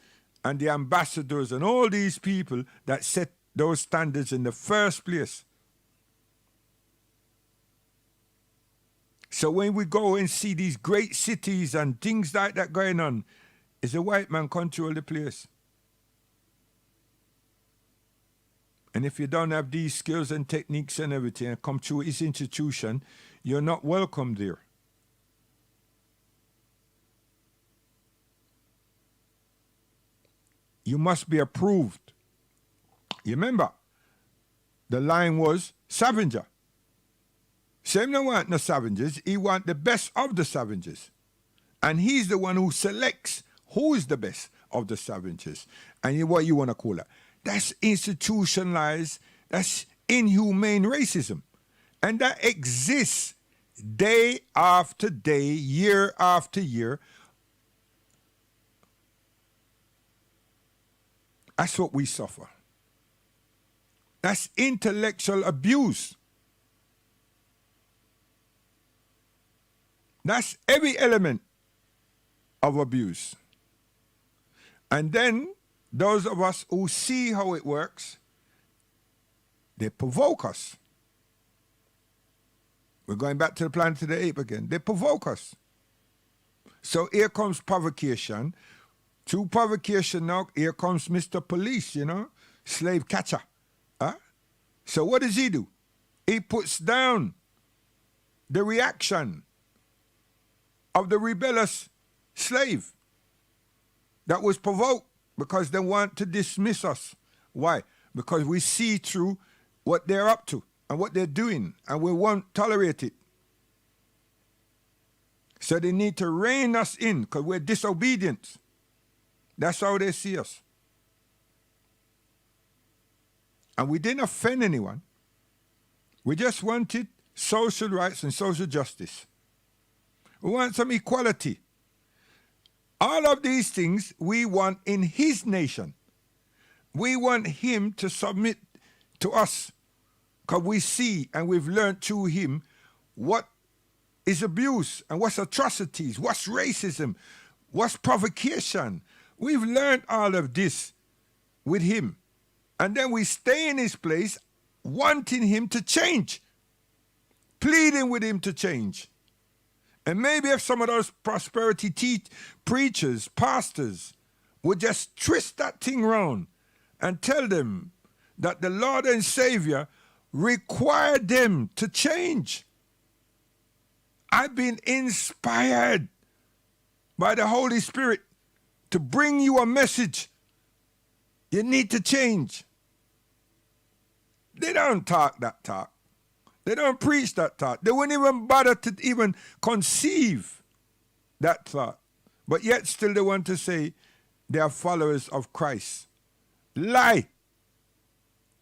and the ambassadors and all these people that set those standards in the first place. So when we go and see these great cities and things like that going on, it's a white man control the place. And if you don't have these skills and techniques and everything and come through his institution, you're not welcome there. You must be approved. You remember, the line was scavenger. Same don't want no scavengers, he want the best of the scavengers. And he's the one who selects who is the best of the scavengers. And what you want to call it. That's institutionalized, that's inhumane racism. And that exists day after day, year after year. That's what we suffer. That's intellectual abuse. That's every element of abuse. And then those of us who see how it works, they provoke us. We're going back to the Planet of the Apes again. They provoke us. So here comes provocation. Through provocation now, here comes Mr. Police, you know, slave catcher. Huh? So what does he do? He puts down the reaction of the rebellious slave that was provoked because they want to dismiss us. Why? Because we see through what they're up to and what they're doing, and we won't tolerate it. So they need to rein us in because we're disobedient. That's how they see us. And we didn't offend anyone. We just wanted social rights and social justice. We want some equality. All of these things we want in his nation. We want him to submit to us because we see and we've learned through him what is abuse and what's atrocities, what's racism, what's provocation. We've learned all of this with him. And then we stay in his place wanting him to change, pleading with him to change. And maybe if some of those prosperity preachers, pastors, would just twist that thing round and tell them that the Lord and Savior required them to change. I've been inspired by the Holy Spirit to bring you a message. You need to change. They don't talk that talk. They don't preach that thought. They wouldn't even bother to even conceive that thought. But yet still they want to say they are followers of Christ. Lie.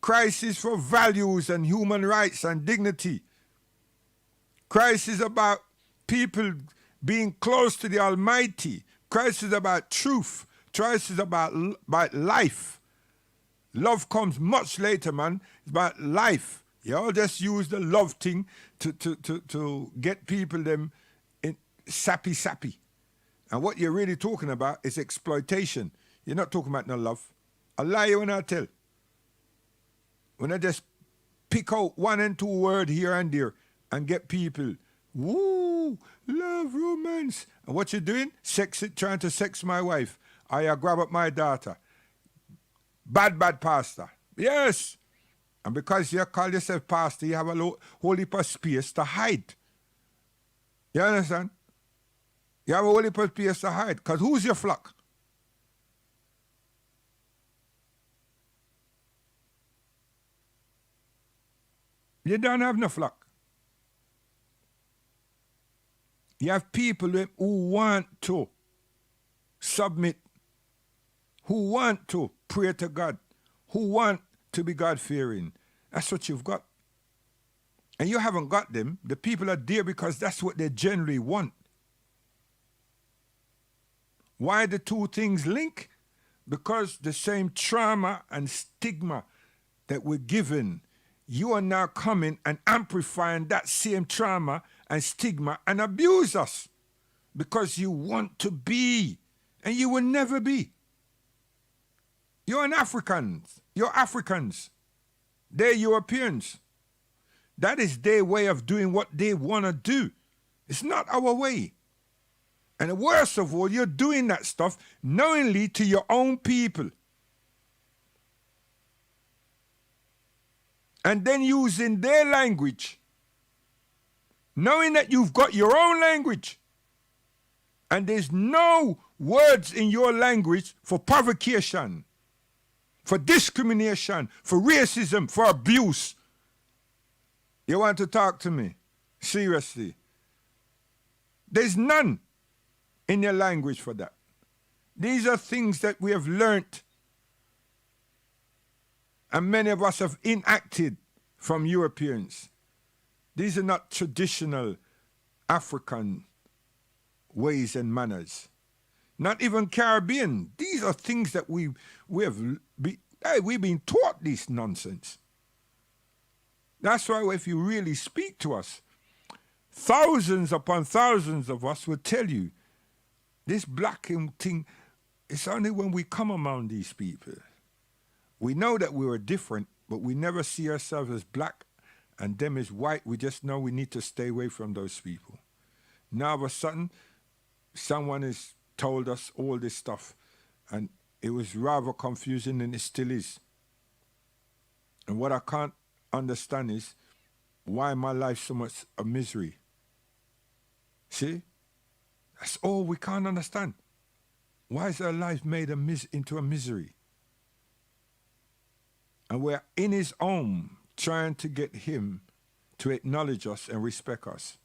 Christ is for values and human rights and dignity. Christ is about people being close to the Almighty. Christ is about truth. Christ is about life. Love comes much later, man. It's about life. You all just use the love thing to get people them in sappy. And what you're really talking about is exploitation. You're not talking about no love. I lie you when I tell. When I just pick out one and two words here and there and get people, woo, love, romance. And what you're doing? Trying to sex my wife. I grab up my daughter. Bad pastor. Yes. And because you call yourself pastor, you have a whole heap of space to hide. You understand? You have a whole heap of space to hide. Because who's your flock? You don't have no flock. You have people who want to submit, who want to pray to God, who want to be God-fearing. That's what you've got. And you haven't got them. The people are there because that's what they generally want. Why the two things link? Because the same trauma and stigma that we're given, you are now coming and amplifying that same trauma and stigma and abuse us because you want to be, and you will never be. You're an African. You're Africans. They're Europeans. That is their way of doing what they want to do. It's not our way. And the worst of all, you're doing that stuff knowingly to your own people. And then using their language, knowing that you've got your own language. And there's no words in your language for provocation, for discrimination, for racism, for abuse. You want to talk to me? Seriously. There's none in your language for that. These are things that we have learnt, and many of us have enacted from Europeans. These are not traditional African ways and manners. Not even Caribbean. These are things that we've been taught this nonsense. That's why if you really speak to us, thousands upon thousands of us will tell you this black thing, it's only when we come among these people. We know that we are different, but we never see ourselves as black and them as white. We just know we need to stay away from those people. Now all of a sudden, someone has told us all this stuff, and it was rather confusing, and it still is. And what I can't understand is why my life so much a misery. See? That's all we can't understand. Why is our life made into a misery? And we're in his home trying to get him to acknowledge us and respect us.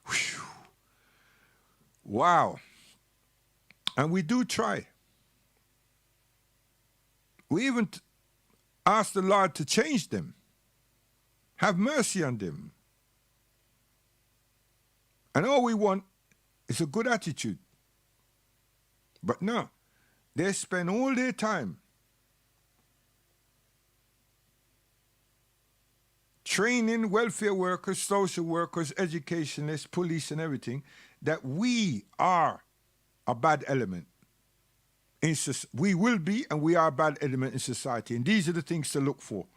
Whew. Wow. And we do try. We even ask the Lord to change them. Have mercy on them. And all we want is a good attitude. But no, they spend all their time training welfare workers, social workers, educationists, police and everything, that we are a bad element. We will be, and we are a bad element in society. And these are the things to look for.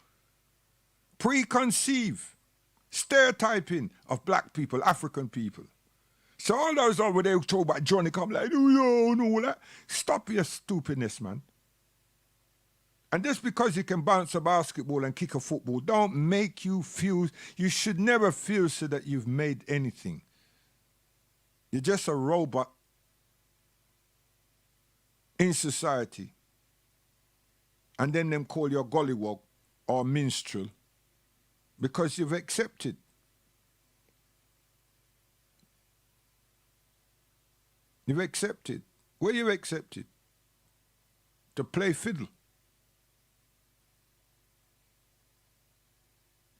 Preconceive, stereotyping of black people, African people. So all those over there who talk about Johnny come like, oh, you know that. Stop your stupidness, man. And just because you can bounce a basketball and kick a football, don't make you feel, you should never feel so that you've made anything. You're just a robot in society. And then them call you a gollywog or minstrel because you've accepted. You've accepted. Well, you've accepted to play fiddle.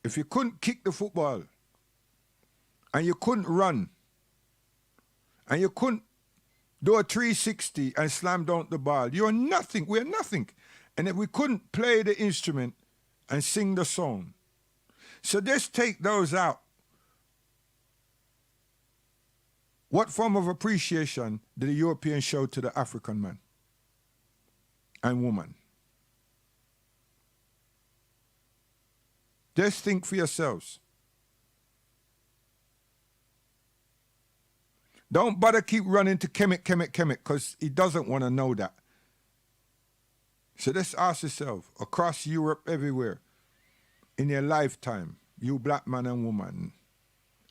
If you couldn't kick the football, and you couldn't run, and you couldn't do a 360 and slam dunk the ball, you're nothing. We're nothing. And if we couldn't play the instrument and sing the song, so just take those out. What form of appreciation did the European show to the African man and woman? Just think for yourselves. Don't bother keep running to Kemet, because he doesn't want to know that. So just ask yourself, across Europe, everywhere, in your lifetime, you black man and woman,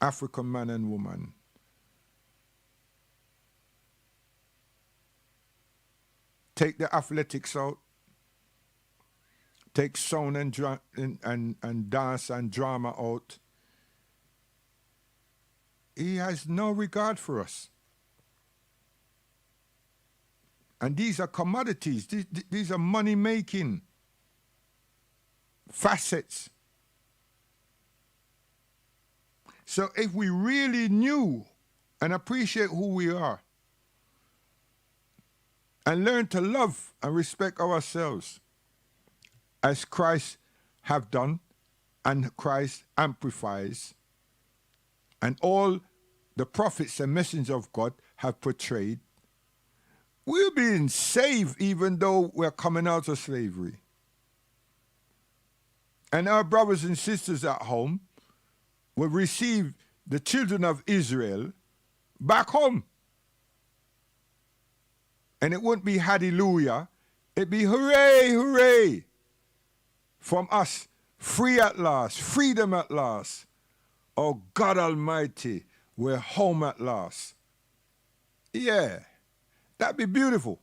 African man and woman, take the athletics out, take sound and dance and drama out. He has no regard for us. And these are commodities. These are money-making facets. So if we really knew and appreciate who we are and learn to love and respect ourselves as Christ have done and Christ amplifies and all the prophets and messengers of God have portrayed, we're being saved even though we're coming out of slavery. And our brothers and sisters at home will receive the children of Israel back home. And it wouldn't be hallelujah, it'd be hooray, hooray from us, free at last, freedom at last. Oh God Almighty, we're home at last. Yeah, that'd be beautiful.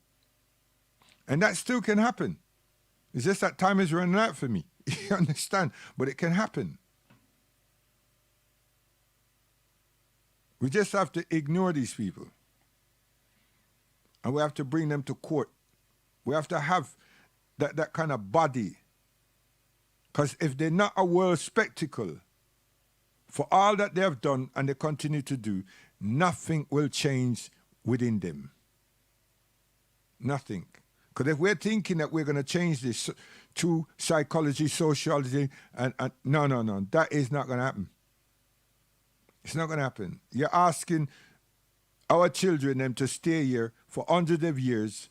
And that still can happen. It's just that time is running out for me. You understand? But it can happen. We just have to ignore these people. And we have to bring them to court. We have to have that kind of body. Because if they're not a world spectacle for all that they have done and they continue to do, nothing will change within them. Nothing. Because if we're thinking that we're going to change this through psychology, sociology, and no, that is not going to happen. It's not going to happen. You're asking our children them to stay here for hundreds of years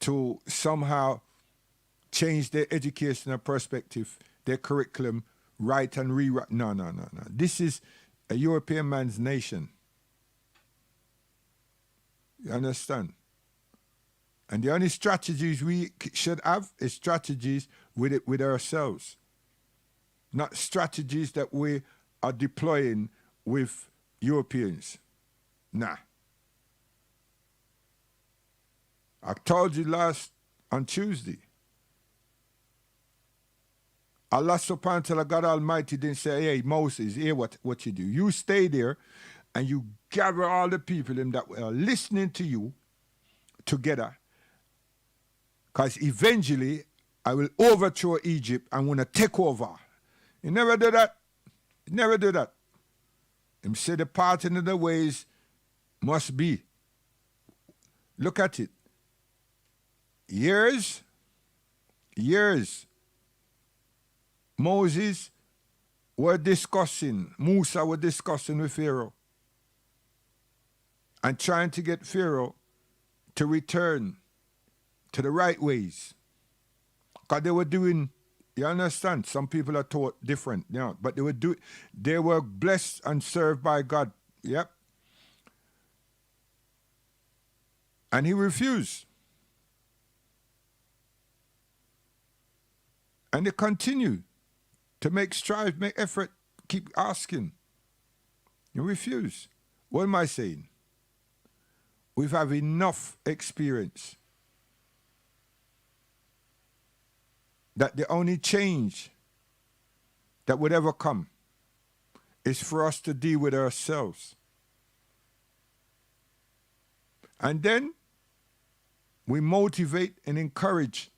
to somehow change their educational perspective, their curriculum, write and rewrite. No. This is a European man's nation. You understand? And the only strategies we should have is strategies with ourselves, not strategies that we are deploying with Europeans. Nah. I told you on Tuesday, Allah subhanahu wa ta'ala, God Almighty, didn't say, hey, Moses, hear what you do. You stay there and you gather all the people that are listening to you together, because eventually I will overthrow Egypt and want to take over. He never did that. He never did that. Him say the parting of the ways must be. Look at it. Years, Musa were discussing with Pharaoh and trying to get Pharaoh to return to the right ways. Because they were doing, you understand, some people are taught different, but they were blessed and served by God. Yep. And he refused. And they continue to make strive, make effort, keep asking. You refuse. What am I saying? We've had enough experience that the only change that would ever come is for us to deal with ourselves. And then we motivate and encourage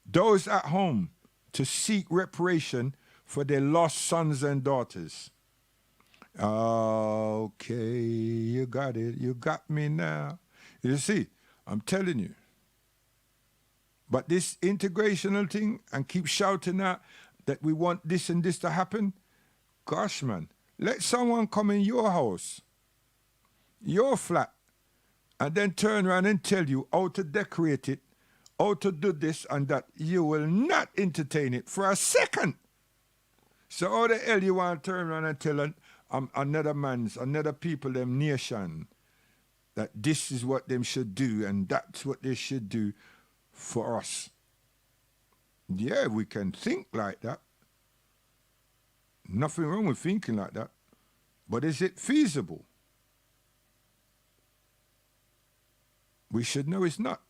those at home to seek reparation for their lost sons and daughters. Okay, you got it. You got me now. You see, I'm telling you. But this integrational thing and keep shouting out that we want this and this to happen, gosh, man, let someone come in your house, your flat, and then turn around and tell you how to decorate it, how to do this and that. You will not entertain it for a second. So how the hell you want to turn around and tell another people, them nation, that this is what them should do and that's what they should do for us? Yeah, we can think like that. Nothing wrong with thinking like that. But is it feasible? We should know it's not.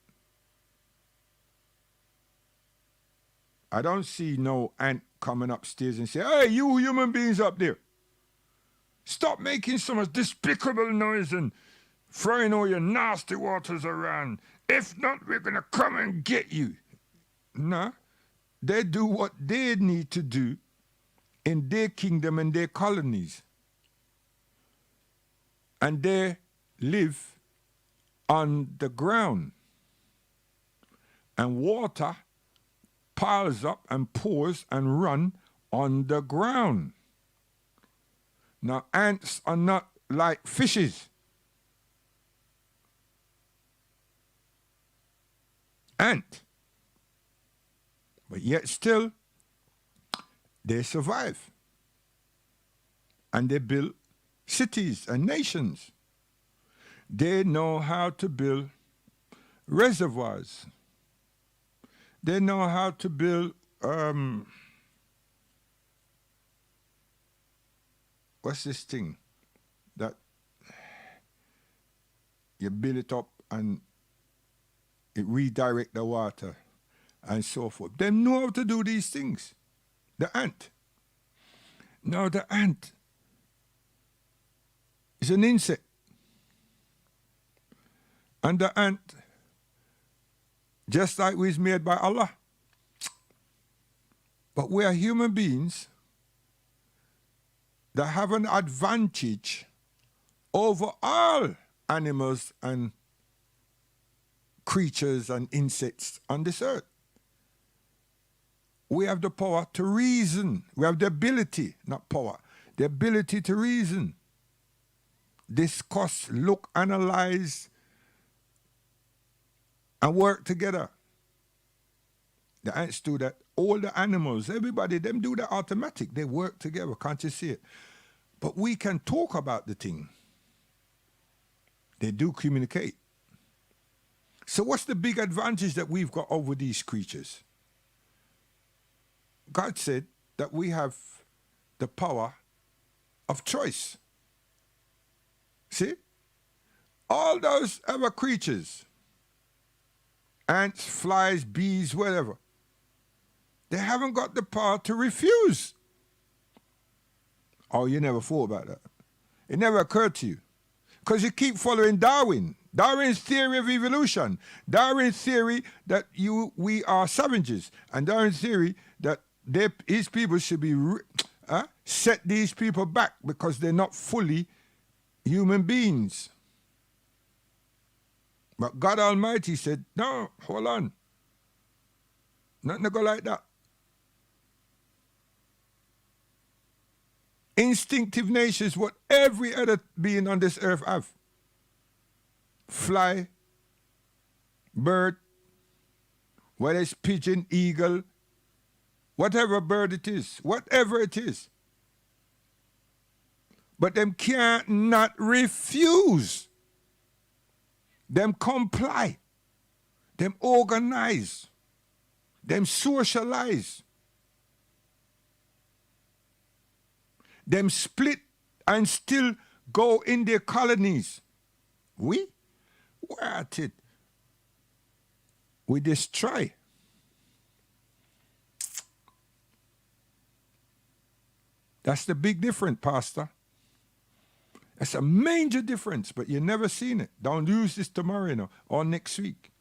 I don't see no ant coming upstairs and say, hey, you human beings up there, stop making so much despicable noise and throwing all your nasty waters around If not, we're going to come and get you. No. They do what they need to do in their kingdom and their colonies. And they live on the ground. And water piles up and pours and run on the ground. Now, ants are not like fishes. Ant. But yet still, they survive. And they build cities and nations. They know how to build reservoirs. They know how to build, what's this thing that you build it up and it redirect the water and so forth. They know how to do these things. The ant. Now the ant is an insect. And the ant, just like we is made by Allah. But we are human beings that have an advantage over all animals and creatures and insects on this earth. We have the power to reason. We have the ability, not power, the ability to reason, discuss, look, analyze, and work together. The ants do that. All the animals, everybody, them do that automatic. They work together. Can't you see it? But we can talk about the thing. They do communicate. So what's the big advantage that we've got over these creatures? God said that we have the power of choice. See? All those other creatures, ants, flies, bees, whatever, they haven't got the power to refuse. Oh, you never thought about that. It never occurred to you. Because you keep following Darwin. Darwin's theory of evolution. Darwin's theory that we are savages. And Darwin's theory that his people should be set these people back because they're not fully human beings. But God Almighty said, no, hold on. Nothing to go like that. Instinctive nature is what every other being on this earth have. Fly, bird, whether it's pigeon, eagle, whatever bird it is, whatever it is. But them can't not refuse. Them comply. Them organize. Them socialize. Them split and still go in their colonies. We're at it. We destroy. That's the big difference, Pastor. That's a major difference, but you never seen it. Don't use this tomorrow, you know, or next week.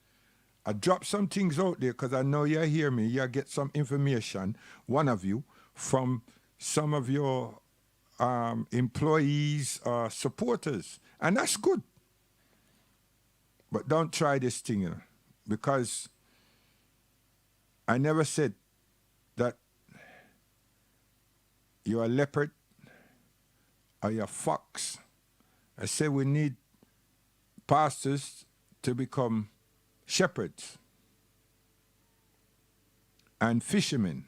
I drop some things out there because I know you hear me. You get some information, one of you, from some of your employees, supporters, and that's good. But don't try this thing, you know, because I never said that you're a leopard or you're a fox. I said we need pastors to become shepherds and fishermen.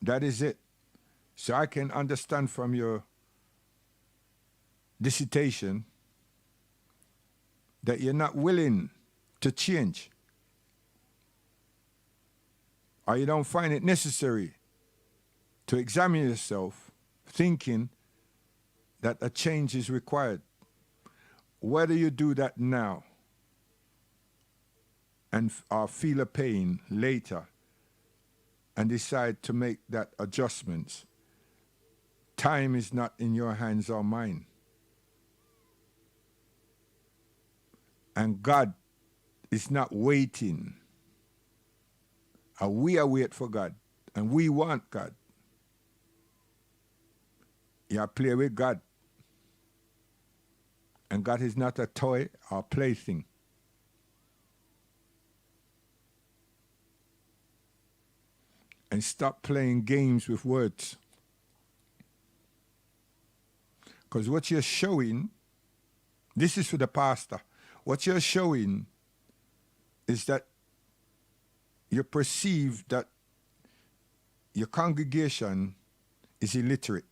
That is it. So I can understand from your dissertation that you're not willing to change, or you don't find it necessary to examine yourself, thinking that a change is required. Whether you do that now and feel a pain later and decide to make that adjustments, time is not in your hands or mine. And God is not waiting. And we are wait for God. And we want God. You play with God. And God is not a toy or plaything. And stop playing games with words. Because what you're showing, this is for the pastor, what you're showing is that you perceive that your congregation is illiterate.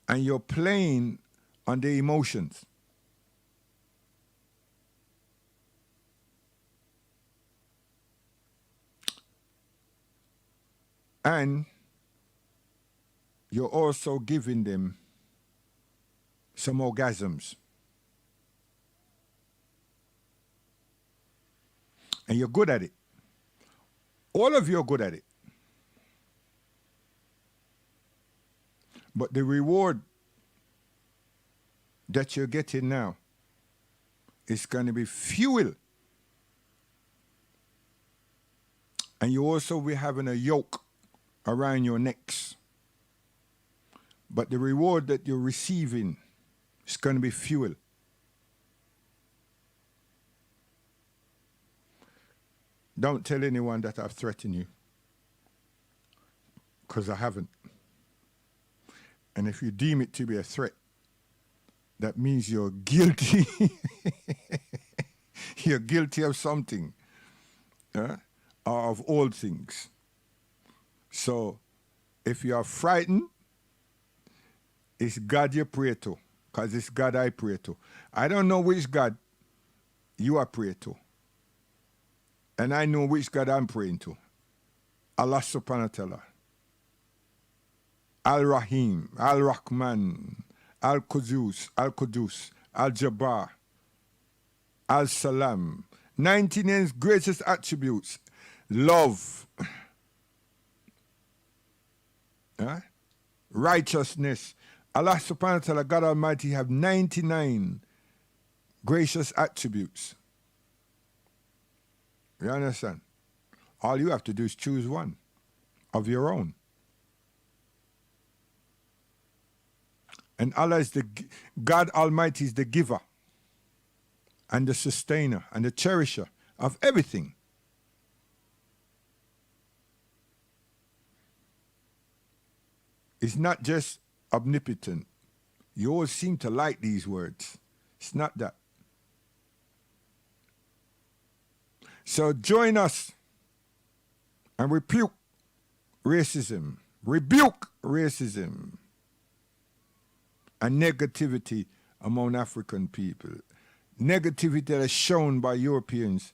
And you're playing on their emotions. And you're also giving them some orgasms. And you're good at it. All of you are good at it. But the reward that you're getting now is going to be fuel. And you also will be having a yoke around your necks. But the reward that you're receiving is going to be fuel. Don't tell anyone that I've threatened you, because I haven't. And if you deem it to be a threat, that means you're guilty. You're guilty of something, or of all things. So if you are frightened, it's God you pray to, because it's God I pray to. I don't know which God you are praying to. And I know which God I'm praying to. Allah subhanahu wa ta'ala. Al-Rahim, Al-Rahman, Al-Qudus, Al-Qudus, Al-Jabbar, Al-Salam. 19 greatest attributes. Love. Righteousness. Allah subhanahu wa ta'ala, God Almighty, have 99 gracious attributes. You understand? All you have to do is choose one of your own. And Allah is God Almighty is the giver and the sustainer and the cherisher of everything. It's not just omnipotent. You all seem to like these words. It's not that. So join us and rebuke racism. Rebuke racism and negativity among African people. Negativity that is shown by Europeans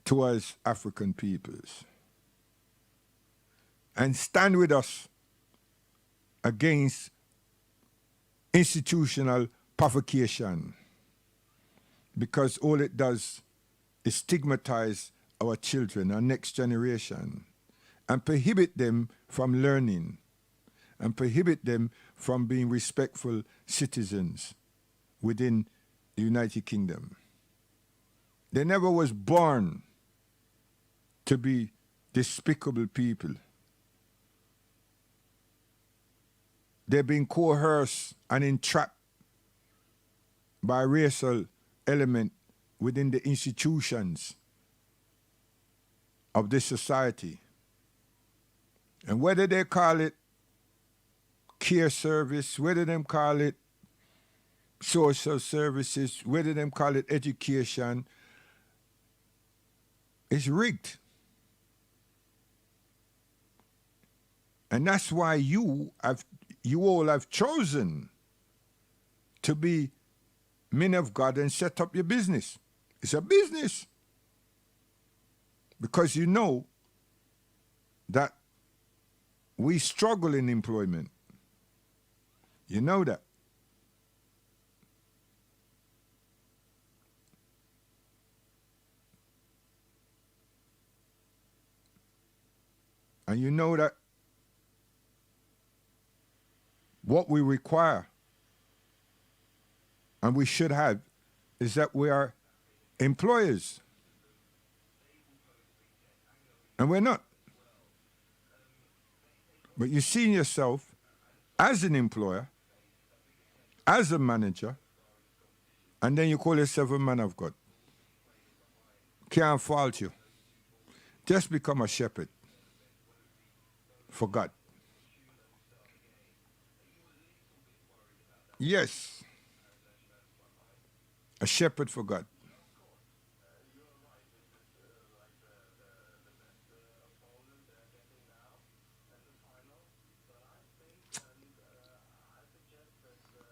towards African peoples. And stand with us against institutional provocation, because all it does is stigmatize our children, our next generation, and prohibit them from learning, and prohibit them from being respectful citizens within the United Kingdom. They never was born to be despicable people. They've been coerced and entrapped by racial element within the institutions of this society. And whether they call it care service, whether they call it social services, whether they call it education, it's rigged. And that's why you all have chosen to be men of God and set up your business. It's a business. Because you know that we struggle in employment. You know that. And you know that what we require and we should have, is that we are employers. And we're not. But you see yourself as an employer, as a manager, and then you call yourself a man of God. Can't fault you. Just become a shepherd for God. Yes. A shepherd for God.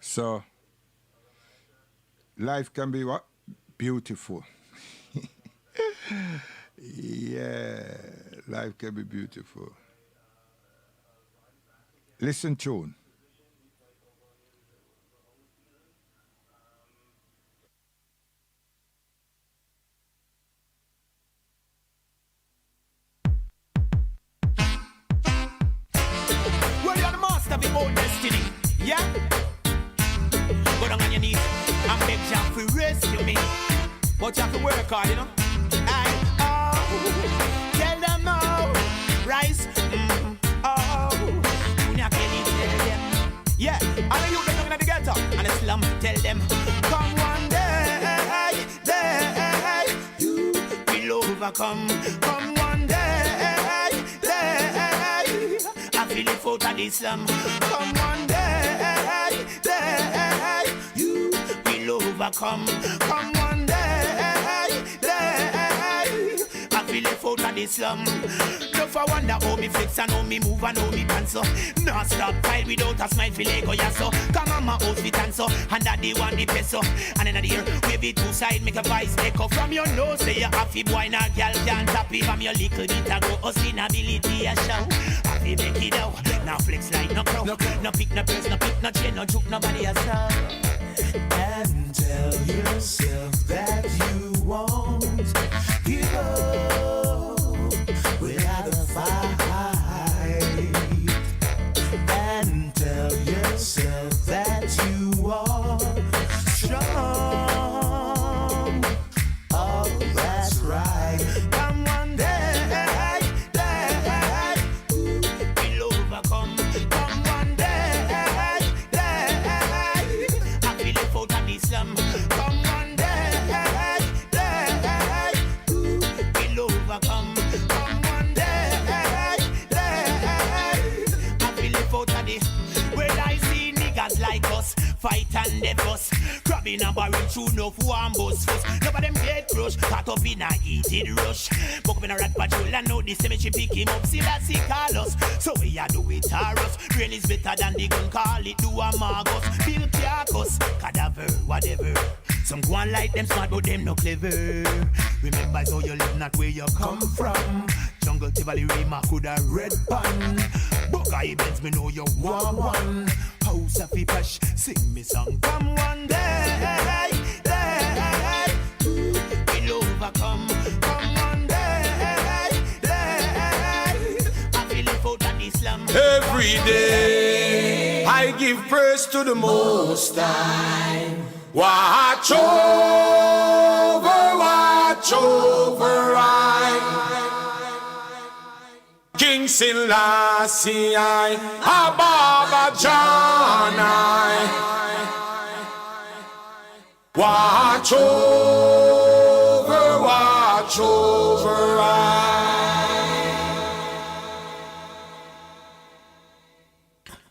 So, life can be what? Beautiful. Yeah, life can be beautiful. Listen tune. Well, you're the master of your own destiny, yeah? Go down on your knees and beg Jah to rescue me. But you have to work hard, you know? Tell them no, rise. Yeah, all of you that come in the ghetto and the slum, tell them, come one day, you will overcome. Come one day, I feel it out of the slum. Come one day, you will overcome. Come one day, I feel it out of the slum. I wonder how me flex and how me move and how me dance so. Not stop tight without a smile feel like yeah so. Come on my house fit and so. And that they want the peso. And in the ear wave it two side make a voice echo. From your nose say you happy boy now girl can't tap it. From your little bit ago sustainability a show. Happy make it out. Now flex like no crow. No pick no purse, no pick no chain, no juke nobody a stop. And tell yourself that you won't give up. Without a fight, and tell yourself that you are strong. Oh, that's right. Come one day, we'll overcome. Come one day, I feel it out of the slum. Come one day, we'll overcome. Well, I see niggas like us fight and they fuss. Grabbing a barrel through no one bus fuss. None of them get crushed, caught up in a heated rush. Buck up in a rat patrol and know the cemetery pick him up. See that's he call us. So we a do it Taurus. Rain is better than the gun, call it do a Margus. Bill Carcass, cadaver, whatever. Some go on like them smart but them no clever. Remember how you live, not where you come from. Jungle Tivoli Rima coulda red pan. Buckeye Benz, me know you want one. House of Fipash, sing me song. Come one day, we'll overcome. Come one day, I feel it out of the slum. Every day I give praise to the Most High. Watch over I. King Selassie I, Ababa John I. Watch over I.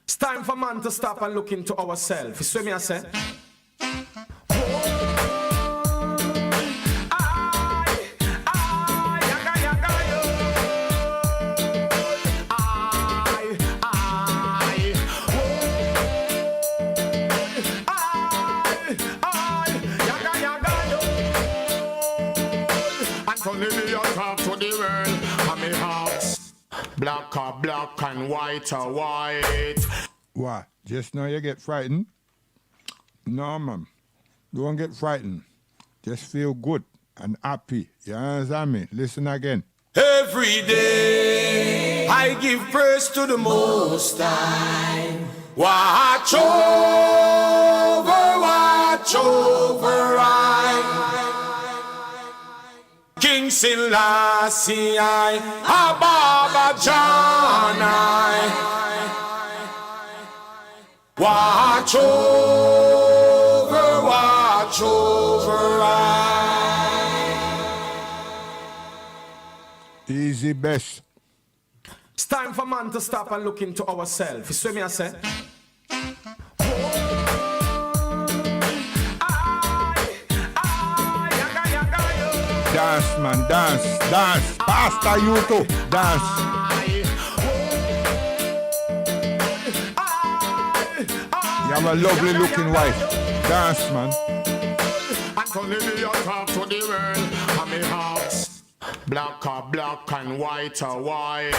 It's time for man to stop and look into ourselves. You see me I say? Talk to the world, and me hearts black or black and white or white. What? Just now you get frightened? No, man. Don't get frightened. Just feel good and happy. You understand me? Listen again. Every day I give praise to the Most High. Watch watch over I. King Selassie I, Ababa John I. Watch over I. Easy best. It's time for man to stop and look into ourselves. You see me I say? Dance, man, dance, dance. Faster, you too. Dance. You have a lovely looking wife. Dance, man. Anthony, you talk to the world. And me hearts black are black and white are white.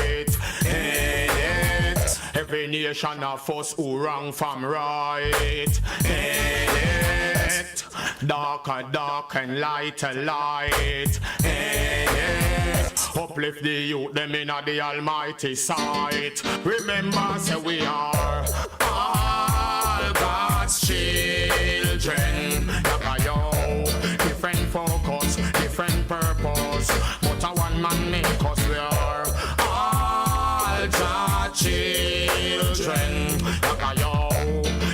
In it, every nation of us who wrong from right. In it, dark are dark and light are light. In it, uplift the youth, them in the almighty sight. Remember, say we are all God's children. Different focus, different purpose, but a one man make us. We are all God's children.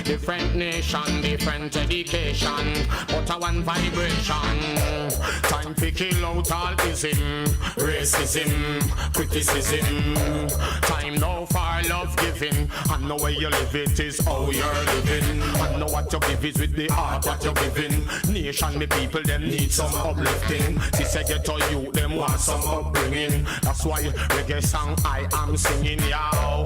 Different nation, different education, but a one vibration. Time to kill out all ism, racism, criticism. Time now for love giving, and know where you live it is how you're living. And know what you give is with the heart what you're giving. Nation, me people, them need some uplifting. Sister get to you, them want some upbringing. That's why reggae song I am singing, yow.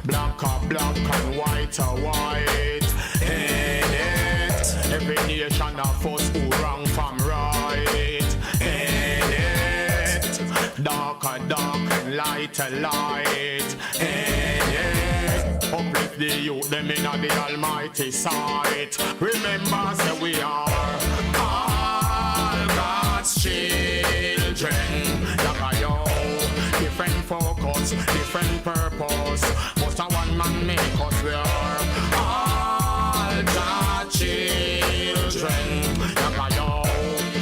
Black are black and white are white. In it, every nation of us who wrong from right. In it, dark and dark and light and light. In it, uplift the youth, them in the almighty sight. Remember, say we are all God's children. Different focus, different purpose, but a one man make us. We are all God's children.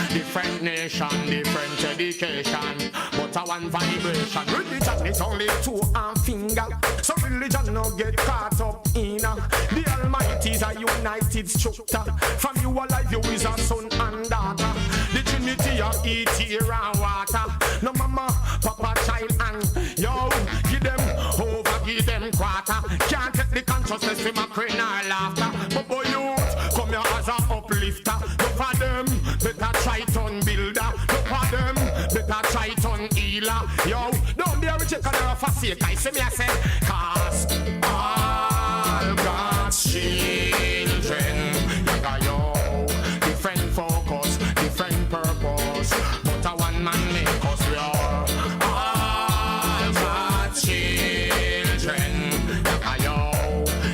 Different nation, different education, but a one vibration. Religion is only two and finger, so religion no get caught up in. The Almighty is a united structure. From you alive, you is a son and daughter. The Trinity of eat, air and water. No mama, papa, child and yo, give them over, give them quarter. Can't take the consciousness from a crane or laughter. But boy, youth, come here as a uplifter. Look for them, better try turn builder. Look for them, better try turn healer. Yo, don't be a rejecter or a forsaker. I see me, I say, cause all God's children. Yo, different focus, different purpose, but a one man make us. We are all God's children. Yo,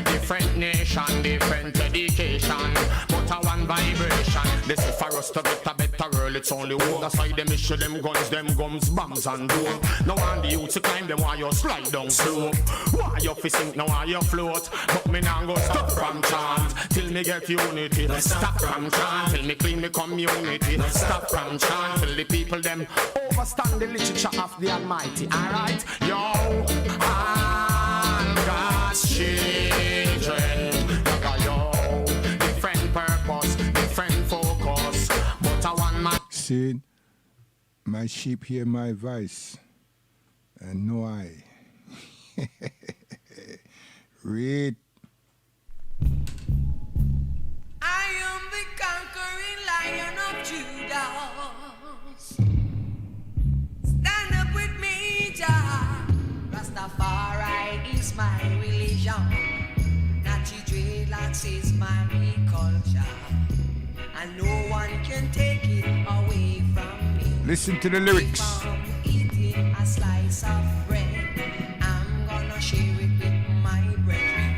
different nation, different education, but a one vibration. This is for us to get a better world. It's only one side them issue, them guns, them gums, bombs and dope. No one the youth to climb them while you slide down slope. Why you fi sink, now why you float? But me now go stop from chant till me get unity. Stop from chant till me clean me community. Stop from chant till the people them overstand the literature of the Almighty. Alright, yo, all God's children. Yo, different purpose, different focus, but a one man. See, my sheep hear my voice, and no I. Read. I am the conquering Lion of Judah. Stand up with me, Jah. Rastafari is my religion. Natty dreadlocks is my culture. And no one can take it away from me. Listen to the lyrics. If I'm eating a slice of bread, I'm gonna share it with my brethren.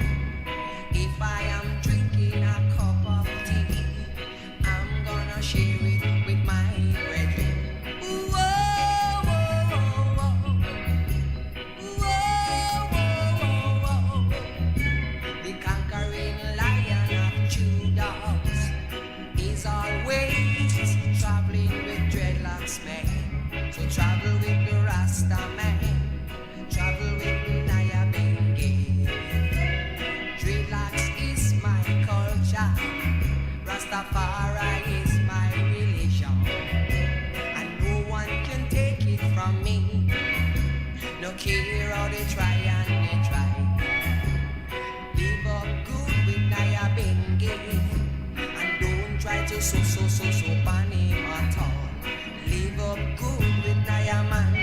If I am drinking a cup of tea, I'm gonna share it with my brethren. Whoa, whoa, whoa, whoa, whoa, whoa. The conquering Lion of Judah Travel with the Rasta man, travel with Naya Bengi. Dreadlocks is my culture, Rastafari is my religion, and no one can take it from me. No care how they try and they try. Live up good with Naya Bengi, and don't try to so pan him at all. Live up good with Naya man,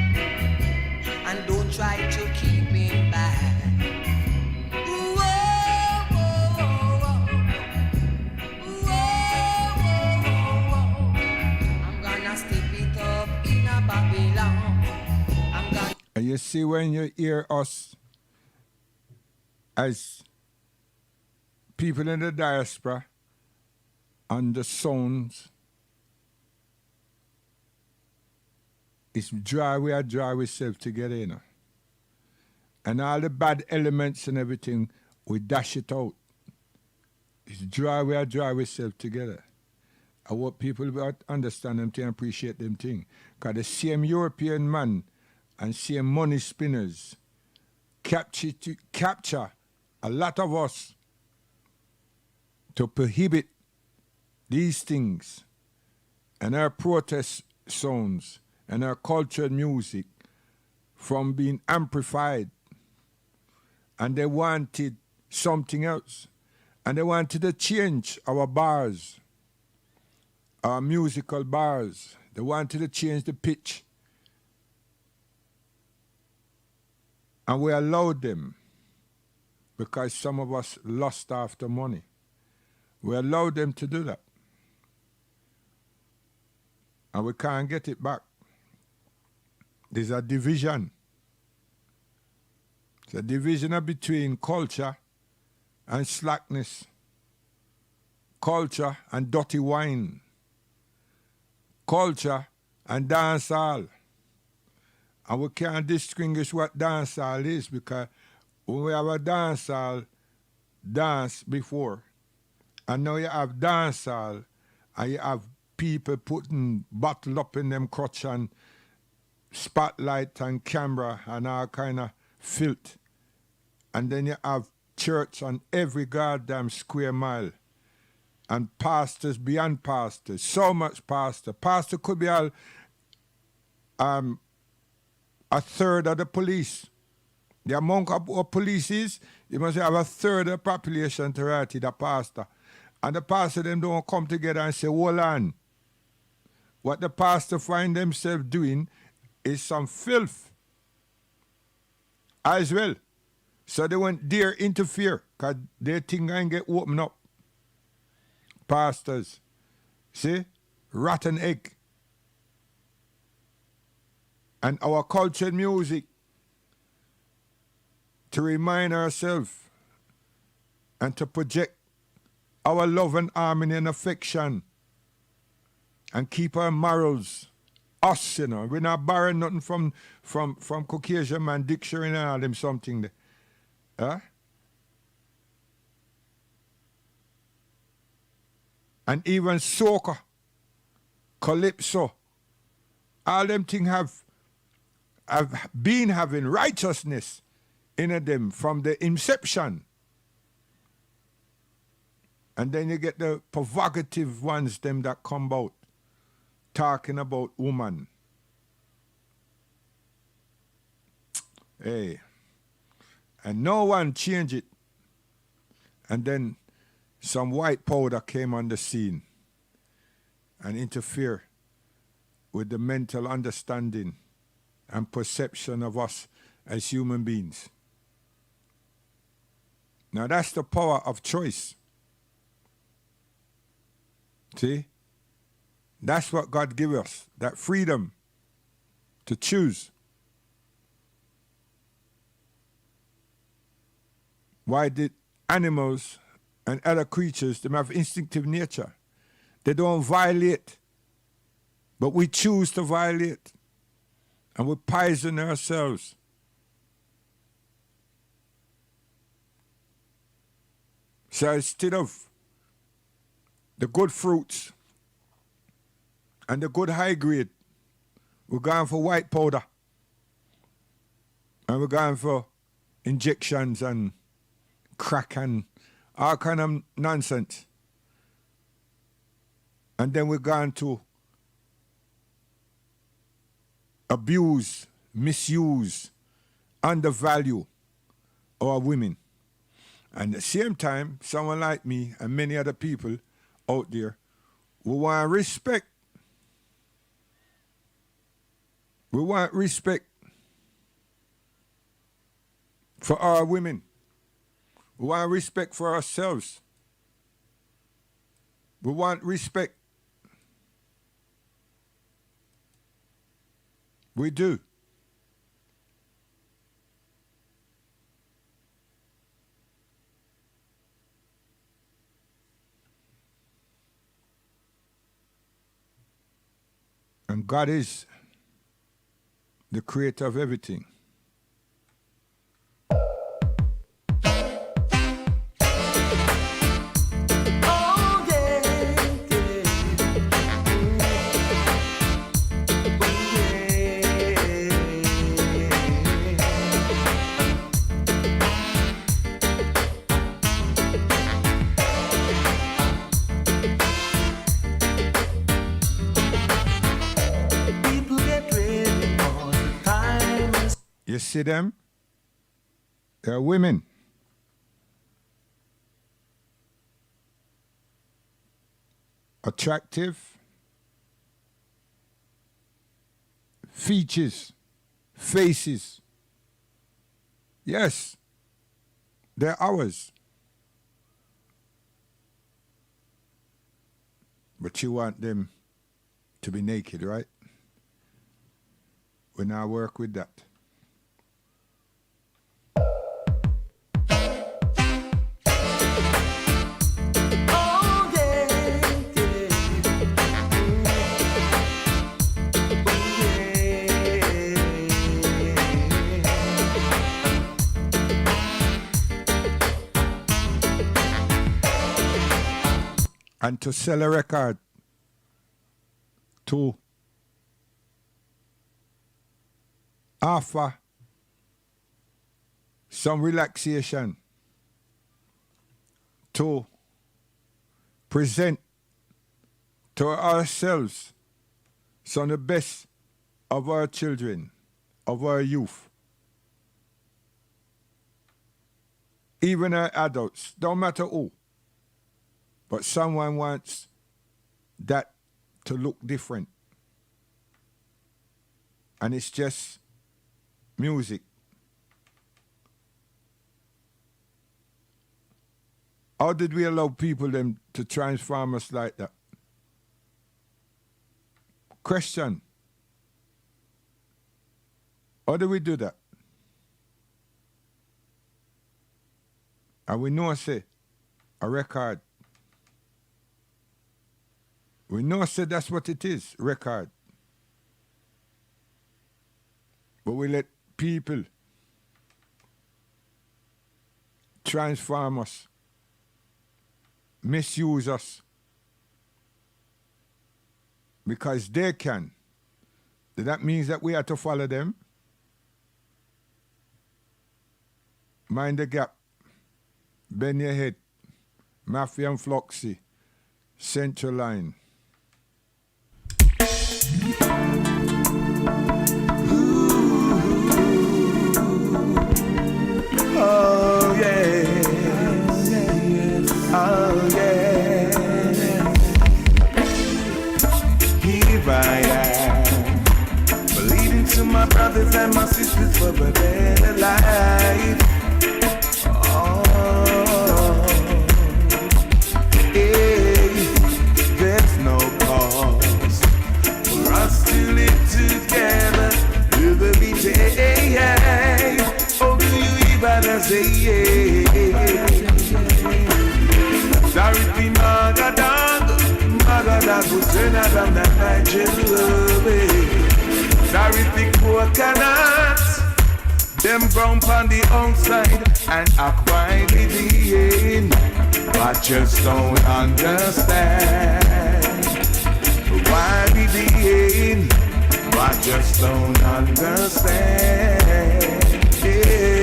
and don't try to keep him back. Whoa, whoa, whoa, whoa. I'm gonna step it up in a Babylon. I'm gonna. And you see, when you hear us as people in the diaspora and the sounds, it's dry, we are dry ourselves together, you know. And all the bad elements and everything, we dash it out. It's dry, we are dry ourselves together. I want people to understand them thing and appreciate them thing. Because the same European man and same money spinners capture a lot of us to prohibit these things and our protest songs and our cultural music from being amplified. And they wanted something else. And they wanted to change our bars, our musical bars. They wanted to change the pitch. And we allowed them because some of us lost after money. We allowed them to do that. And we can't get it back. There's a division. It's a division between culture and slackness, culture and dirty wine, culture and dancehall. And we can't distinguish what dancehall is because when we have a dancehall dance before, and now you have dancehall, and you have people putting bottle up in them crotch and spotlight and camera and all kind of filth. And then you have church on every goddamn square mile. And pastors beyond pastors. So much pastor. Pastor could be all a third of the police. The amount of police is, you must have a third of the population to write it, the pastor. And the pastor them don't come together and say, hold on. What the pastor find themselves doing is some filth as well. So they won't dare interfere because they think I can get opened up. Pastors, see, rotten egg. And our cultured music to remind ourselves and to project our love and harmony and affection and keep our morals us, you know. We're not borrowing nothing from Caucasian man, dictionary and all them something there. Huh? And even soca, calypso, all them things have been having righteousness in them from the inception. And then you get the provocative ones, them that come out, talking about woman. Hey. And no one changed it. And then some white powder came on the scene and interfered with the mental understanding and perception of us as human beings. Now that's the power of choice. See? That's what God gives us, that freedom to choose. Why did animals and other creatures, they have instinctive nature. They don't violate, but we choose to violate. And we poison ourselves. So instead of the good fruits and the good high grade, We're going for white powder. And we're going for injections and crack and all kind of nonsense. And then we're going to abuse, misuse, undervalue our women. And at the same time, someone like me and many other people out there who want respect. We want respect for our women. We want respect for ourselves. We want respect. We do. And God is the creator of everything. You see them? They're women. Attractive. Features. Faces. Yes. They're ours. But you want them to be naked, right? We now work with that. And to sell a record to offer some relaxation, to present to ourselves some of the best of our children, of our youth, even our adults, don't matter who. But someone wants that to look different. And it's just music. How did we allow people them to transform us like that? Question. How do we do that? And we know, say, a record. We know, say, that's what it is, record. But we let people transform us, misuse us, because they can. That means that we have to follow them. Mind the gap. Bend your head. Mafia and Floxy. Central Line. Oh yeah, oh yeah. Here I am, believing to my brothers and my sisters for a better life. Oh, yeah, there's no cause for us to live together every day. Oh, do you better say yeah. Sorry, be Magadag, Sena down that Nigeria. Sorry, be coconuts, them brown on the outside and a white within. But just don't understand why within. I just don't understand. Hey,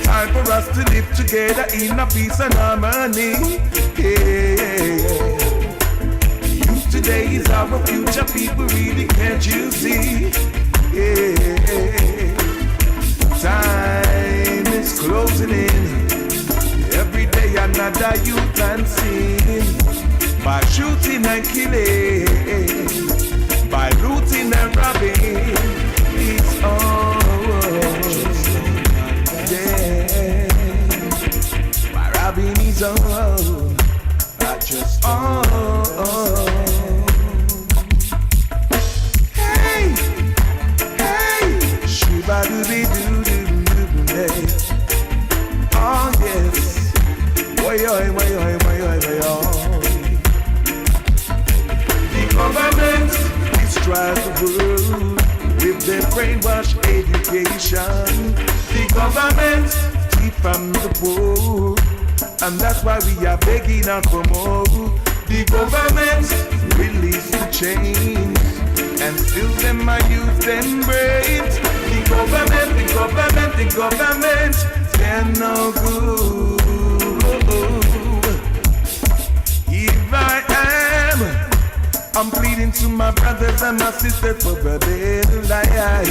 time for us to live together in a peace and harmony. Hey, youth today is our future, people, really, can't you see? Hey, time is closing in. Every day another youth dancing. By shooting and killing, by looting and robbing, it's all, yeah. By robbing is all, I just Hey, hey, shoo-ba-doo-be-doo-doo-doo-doo-day. Oh yes, way, way, way, way, way, way, way, oh. Government destroys the world with their brainwash education. The government keep from the poor, and that's why we are begging out for more. The government release the chains, and still them are use them brains. The government, the government, the government, they're no good. If I am, I'm pleading to my brothers and my sisters for a better life.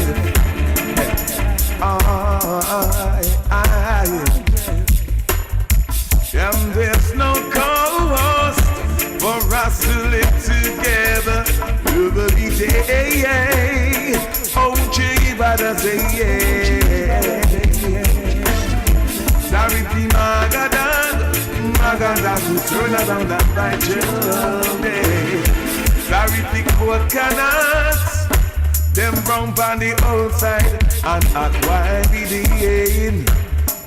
And there's no cost for us to live together every day. Oh, gee, but I say, yeah. Sorry, Magada, who turn around that right journey. Sorry, the coconuts, them brown on the outside and hot white within.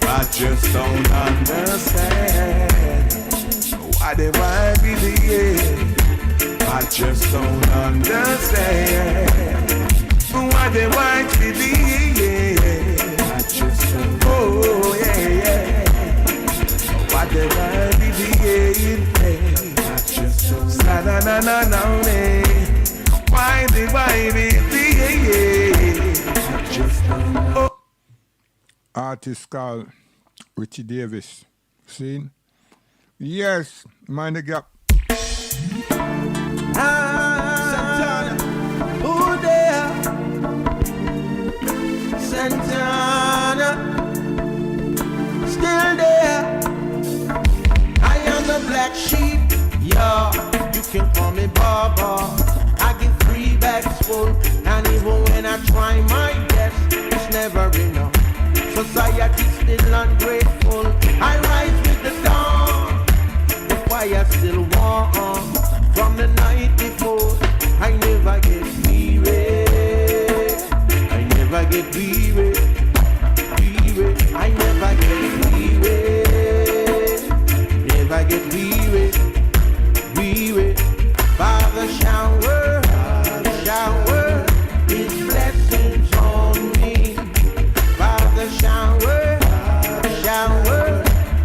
I just don't understand why they white within. I just don't understand why they white within. I just don't. Oh yeah, yeah. Why they white within? I just don't. Na na na na, why they just oh. Artist called Richie Davis. Seen? Yes, mind the gap. Santana, who there? Santana, still there. I am the black sheep, yeah. You can call me Baba. I get 3 bags full, and even when I try my best, it's never enough. Society still ungrateful. I rise with the dawn, the fire still warm. From the night before, I never get weary. I never get weary. I never get weary. Never get weary. Father shower His blessings on me. Father shower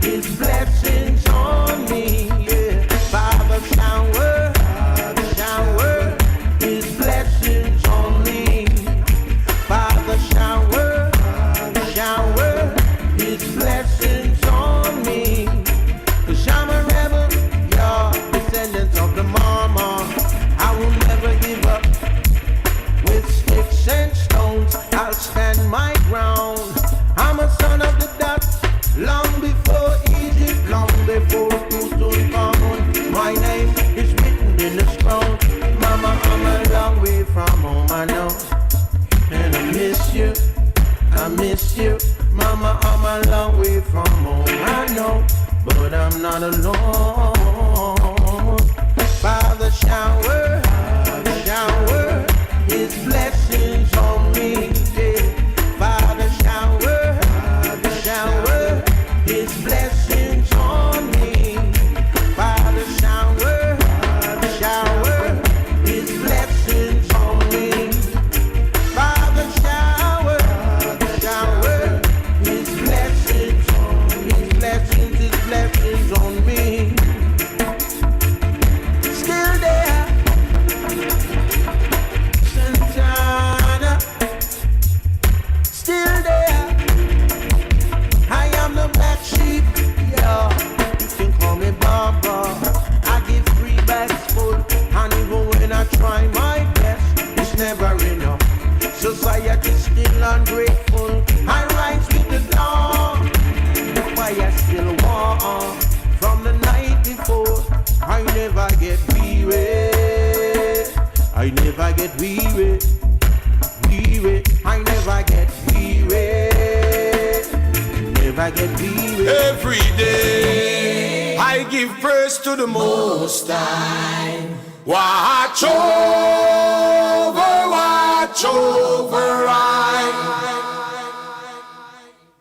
His blessings on me. Yeah. Father shower His blessings on me. Father shower His blessings on me. 'Cause I'm a rebel, yeah, descendants of the mama. I will never give up. With sticks and stones, I'll stand my ground. I'm a son of the dust, long before Egypt, long before Tutankhamun. My name is written in the stone. Mama, I'm a long way from home, I know. And I miss you. Mama, I'm a long way from home, I know. But I'm not alone. Father shower His blessings on me. Yeah. Father shower His blessings on me. Father shower His blessings on me. Father shower His blessings on me. His blessings on me. Still there. quiet is still ungrateful. I rise with the dawn. The fire still warm from the night before. I never get weary. I never get weary. Weary. I never get weary. Never get weary. Every day I give praise to the Most High. Watch over I.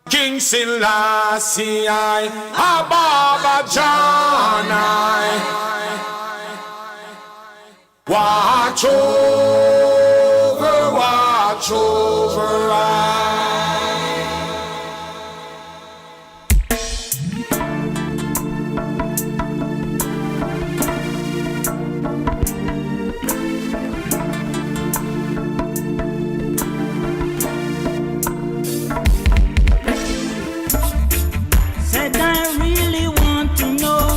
King Selassie I, Ababa John I. Watch over I. Said I really want to know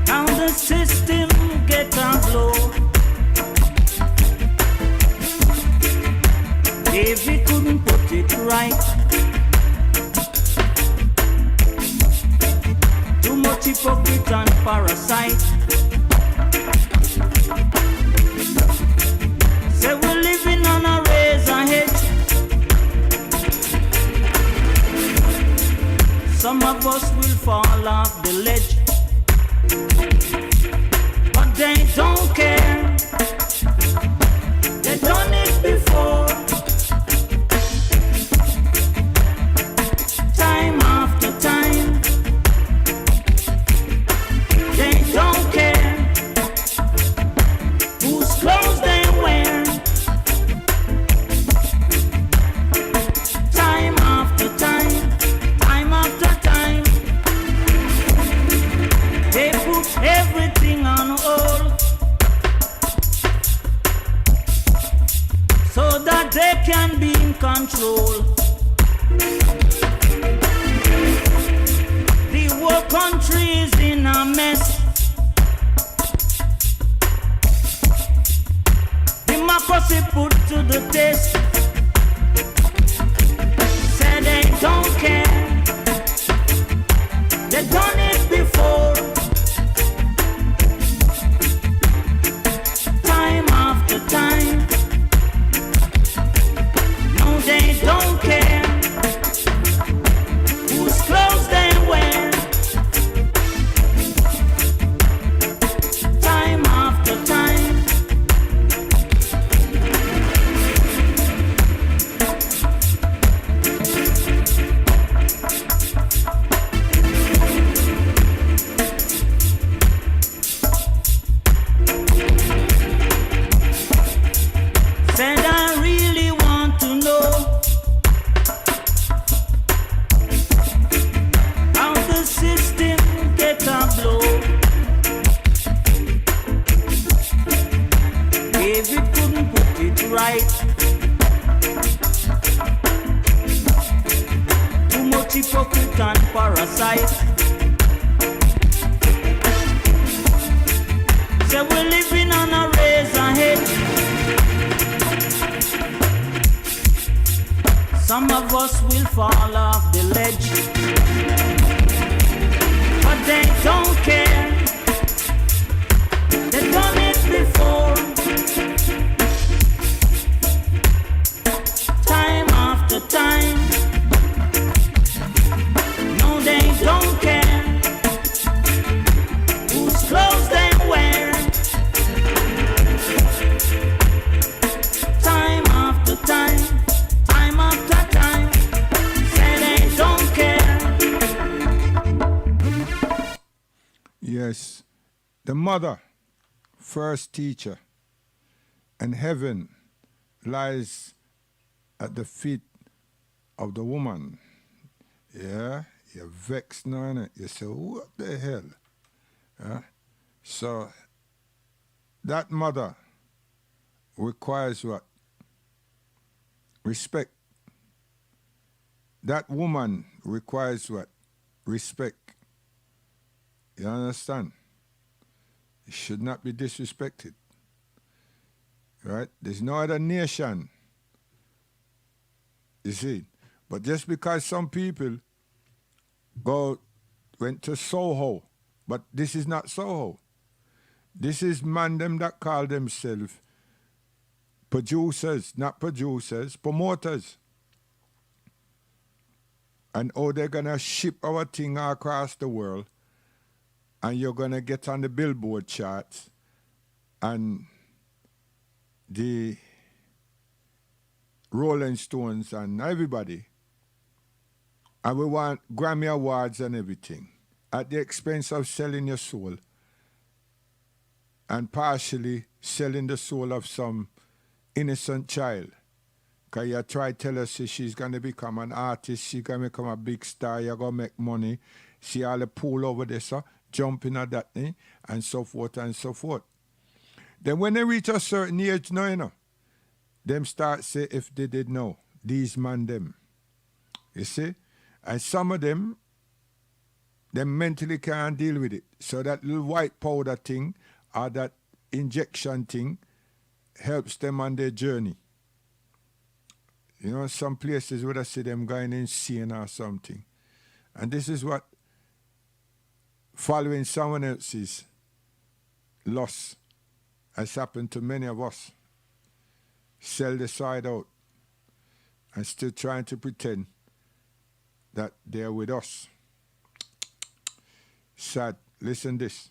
how the system get a blow. If he couldn't put it right, too much hypocrite and parasite. Say we're living on a razor edge. Some of us will fall off the ledge, but they don't care. They done it before. Time after time. They don't care whose clothes they wear. Time after time. Time after time. They put everything on hold so that they can be in control. The whole country is in a mess. Democracy put to the test. Say they don't care. They done it before. Time after time. No, they don't care whose clothes they wear. Time after time. Said I really want to know how the system get a blow. If you couldn't put it right, too much hypocrite and parasite. Say we're living on a razor edge. Some of us will fall off the ledge, but they don't care. They've done it before. Time after time. No, they don't care whose clothes they wear. Time after time. Time after time. Say they don't care. Yes, the mother, first teacher, and heaven lies at the feet of the woman. Yeah, you're vexed now, innit? You say, what the hell? Yeah? So, that mother requires what? Respect. That woman requires what? Respect. You understand? It should not be disrespected. right? There's no other nation. You see? But just because some people went to Soho, but this is not Soho. This is man them that call themselves producers, not producers, promoters. And how they're gonna ship our thing across the world, and you're gonna get on the Billboard charts, and the Rolling Stones and everybody, and we want Grammy Awards and everything at the expense of selling your soul and partially selling the soul of some innocent child. Because you try to tell her she's going to become an artist, she's going to become a big star, you're going to make money. See all the pool over there, so jumping at that thing, and so forth and so forth. Then when they reach a certain age now, you know, them start say if they did know, these man them. You see? And some of them mentally can't deal with it. So that little white powder thing or that injection thing helps them on their journey. You know, some places where I see them going insane or something. And this is what following someone else's loss has happened to many of us. Sell the side out and still trying to pretend that they're with us. Sad. Listen this.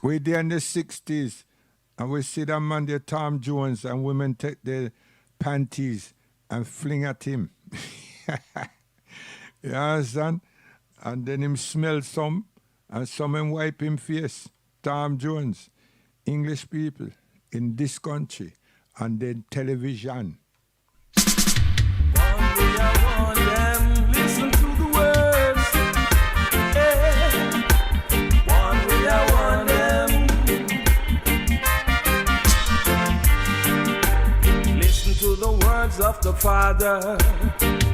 We there in the 60s, and we see that man there, Tom Jones, and women take their panties and fling at him. You understand? And then him smell some, and some him wipe him face. Tom Jones, English people in this country, and then television. Listen to the words. One way I want them. Listen to the words of the Father.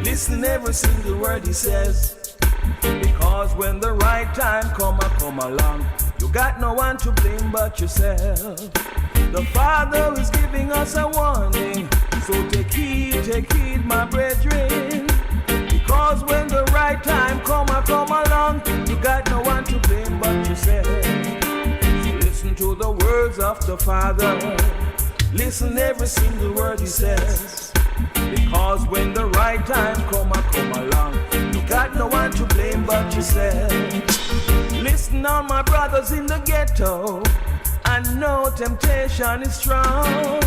Listen every single word he says. Because when the right time come along, you got no one to blame but yourself. The Father is giving us a warning. So take heed, my brethren. Because when the right time come along, you got no one to blame but yourself. So listen to the words of the Father. Listen every single word he says. Because when the right time come along, you got no one to blame but yourself. Listen on my brothers in the ghetto. I know temptation is strong,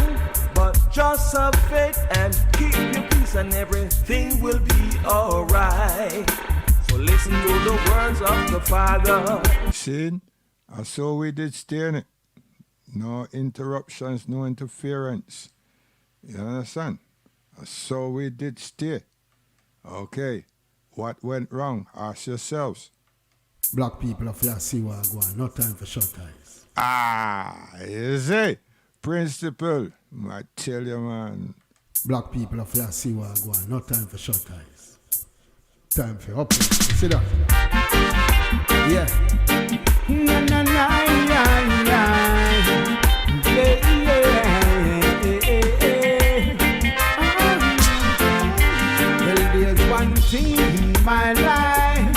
but just have faith and keep your peace and everything will be alright. So listen to the words of the Father. See, and so we did stay in it. No interruptions, no interference. You understand? So we did stay. Okay, what went wrong? Ask yourselves. Black people of Yasiwa Agua, no time for short eyes. Ah, you see? Principle, I tell you, man. Black people of Yasiwa Agua, no time for short eyes. Time for up. See that? Yeah. Na na na na na. Well, there's one thing in my life.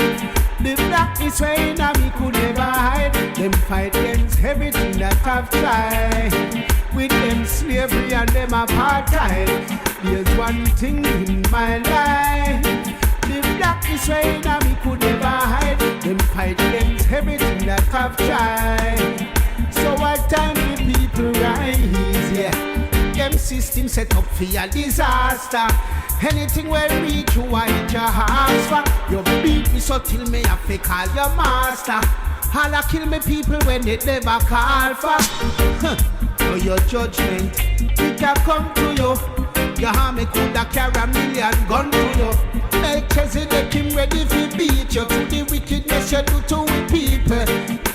The blackness way now me could never hide. Them fight against everything that I've tried. With them slavery and them apartheid. There's one one thing in my life. The blackness way that me could never hide. Them fight against everything that I've tried. So what time the people rise, yeah. Them system set up for a disaster. Anything where reach you, I hit your ass for. You beat me so till me have to call your master. All I kill me people when they never call for. So your judgment, it can come to you. Your army coulda carry a million gun to you. Melchizedek him ready to beat you to the wickedness you do to we people.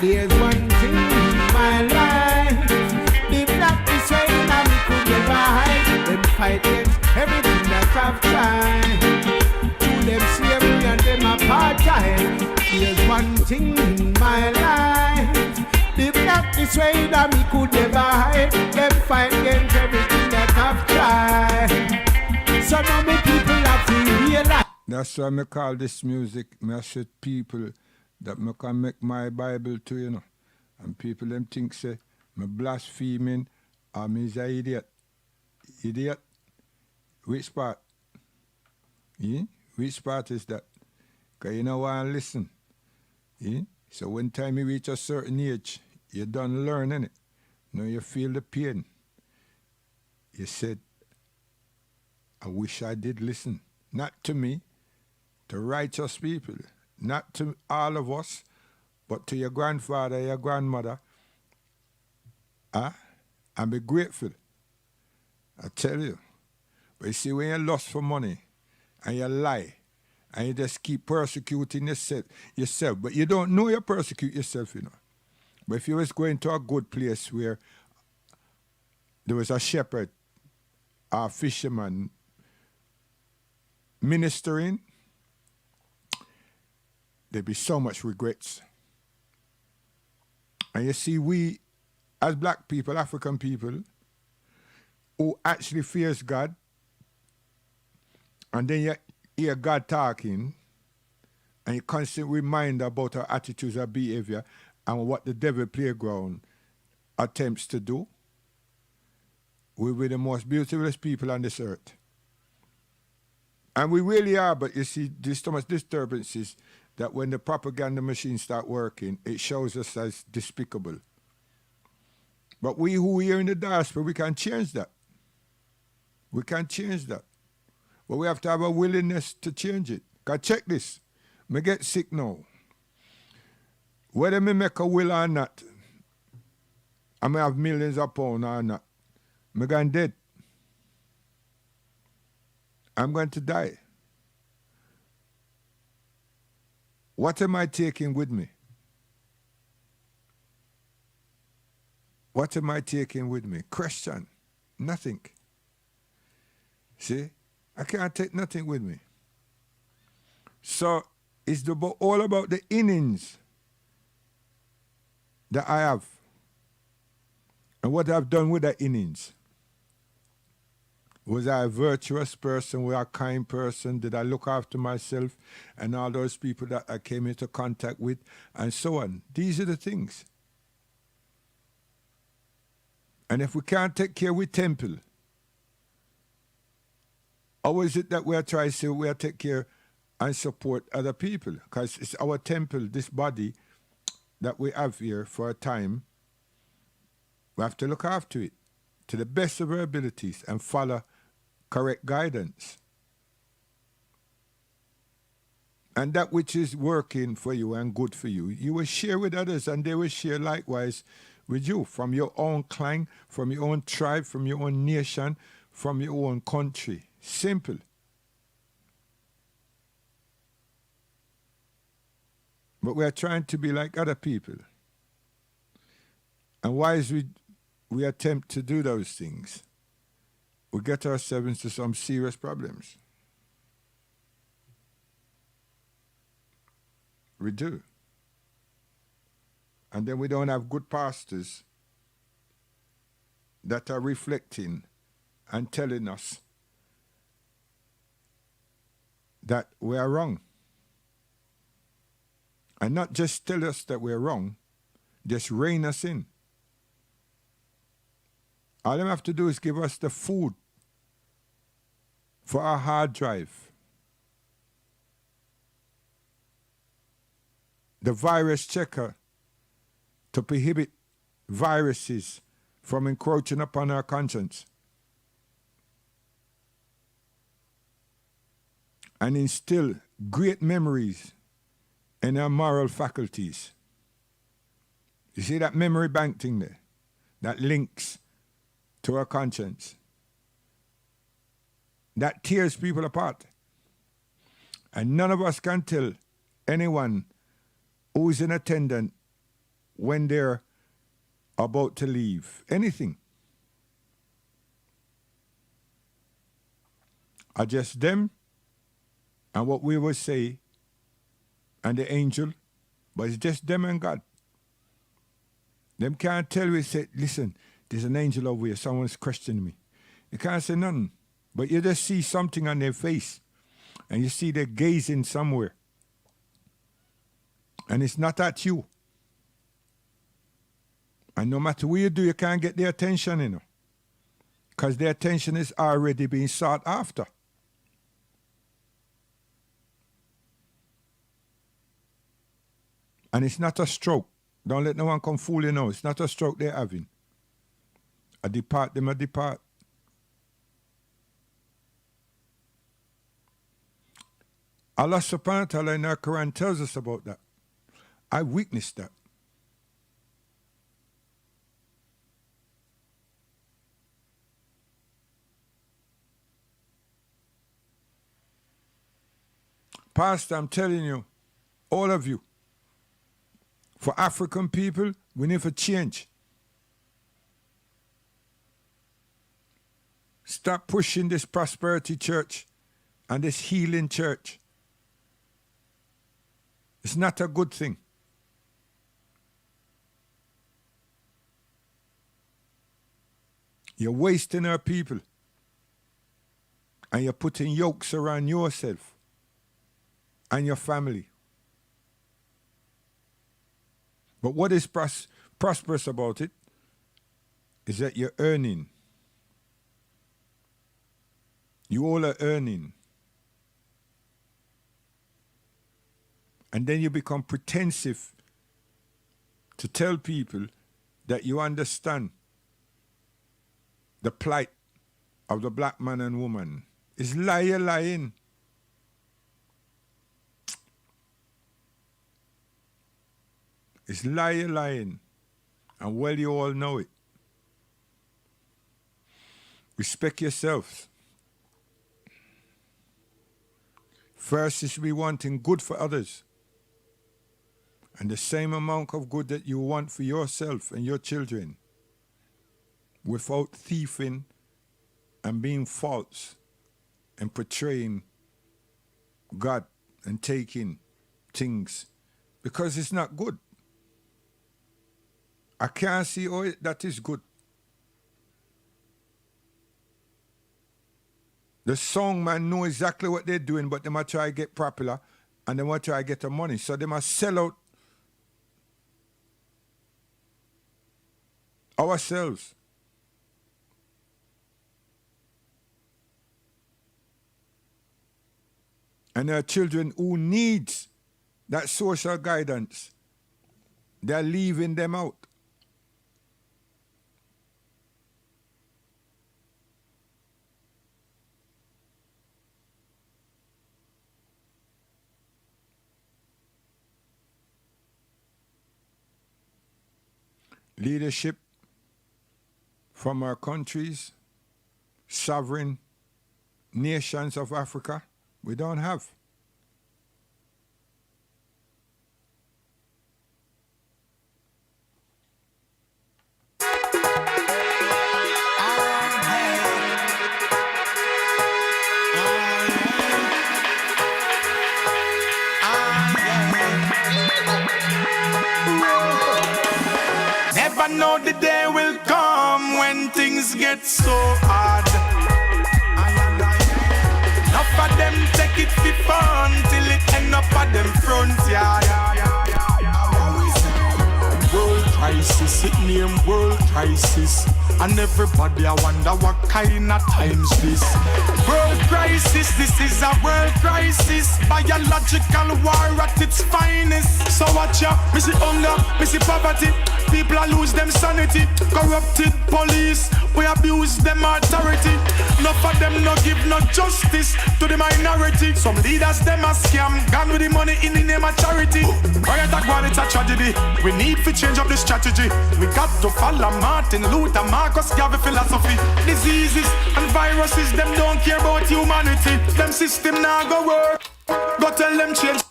There's one thing in my life. The blackness way that we could never hide. Them fight against everything that I've tried. To them slavery and them apartheid. There's one thing in my life. The blackness way that we could never hide. Them fight against everything that I've tried. So now me people have to realize. That's why I call this music, I said people that I can make my Bible to, you know. And people them think say, me blaspheming or me is an idiot. Idiot? Which part? Yeah? Which part is that? Because you know why I listen. Yeah? So when time you reach a certain age, you done learn, innit? Now you feel the pain. You said, I wish I did listen. Not to me, to righteous people. Not to all of us, but to your grandfather, your grandmother. And be grateful. I tell you. But you see, when you lust for money, and you lie, and you just keep persecuting yourself, but you don't know you persecute yourself, you know. But if you was going to a good place where there was a shepherd, a fisherman ministering, there'd be so much regrets. And you see, we, as black people, African people, who actually fears God, and then you hear God talking, and you constantly remind about our attitudes, our behavior, and what the devil playground attempts to do, we were the most beautiful people on this earth. And we really are, but you see, there's so much disturbances that when the propaganda machines start working, it shows us as despicable. But we who are here in the diaspora, we can change that. We can change that. But we have to have a willingness to change it. Because check this. Me get sick now. Whether me make a will or not, I may have millions of pounds or not, me going dead. I'm going to die. What am I taking with me? What am I taking with me? Question. Nothing. See? I can't take nothing with me. So it's all about the innings that I have and what I've done with the innings. Was I a virtuous person? Was I a kind person? Did I look after myself and all those people that I came into contact with and so on? These are the things. And if we can't take care of temple, how is it that we are trying to say we are take care and support other people? Because it's our temple, this body that we have here for a time. We have to look after it to the best of our abilities and follow correct guidance. And that which is working for you and good for you, you will share with others and they will share likewise with you from your own clan, from your own tribe, from your own nation, from your own country. Simple. But we are trying to be like other people. And why is we attempt to do those things? We get ourselves into some serious problems. We do. And then we don't have good pastors that are reflecting and telling us that we are wrong. And not just tell us that we're wrong, just rein us in. All they have to do is give us the food for a hard drive. The virus checker to prohibit viruses from encroaching upon our conscience and instill great memories in our moral faculties. You see that memory bank thing there? That links to our conscience. That tears people apart. And none of us can tell anyone who's in attendance when they're about to leave. Anything. Are just them and what we will say and the angel, but it's just them and God. Them can't tell you, say, listen, there's an angel over here, someone's questioning me. You can't say nothing, but you just see something on their face and you see they're gazing somewhere. And it's not at you. And no matter what you do, you can't get their attention, you know, because their attention is already being sought after. And it's not a stroke. Don't let no one come fool you now. It's not a stroke they're having. A depart, them a depart. Allah subhanahu wa ta'ala in our Quran tells us about that. I witnessed that. Pastor, I'm telling you, all of you, for African people, we need to change. Stop pushing this prosperity church and this healing church. It's not a good thing. You're wasting our people. And you're putting yokes around yourself and your family. But what is prosperous about it is that you're earning. You all are earning. And then you become pretensive to tell people that you understand the plight of the black man and woman. It's lying. It's lying. And well, you all know it. Respect yourselves. First is we wanting good for others. And the same amount of good that you want for yourself and your children. Without thieving and being false and portraying God and taking things. Because it's not good. I can't see how that is good. The song man know exactly what they're doing, but they might try to get popular and they might try to get the money. So they must sell out ourselves. And there are children who needs that social guidance. They're leaving them out. Leadership from our countries, sovereign nations of Africa, we don't have. Never know the day will come when things get so hard. Enough of them take it for fun till it end up at them front yard. World crisis, it name world crisis. And everybody I wonder what kind of times this. World crisis. is a world crisis, biological war at its finest. So watch out, me see hunger, me see poverty. People are lose them sanity. Corrupted police, we abuse them authority. Enough of them no give no justice to the minority. Some leaders them a scam, gone with the money in the name of charity. Riot a one, it's a tragedy. We need to change up the strategy. We got to follow Martin Luther, Marcus Garvey philosophy. Diseases and viruses, them don't care about humanity. Them system now go work. Go tell them change.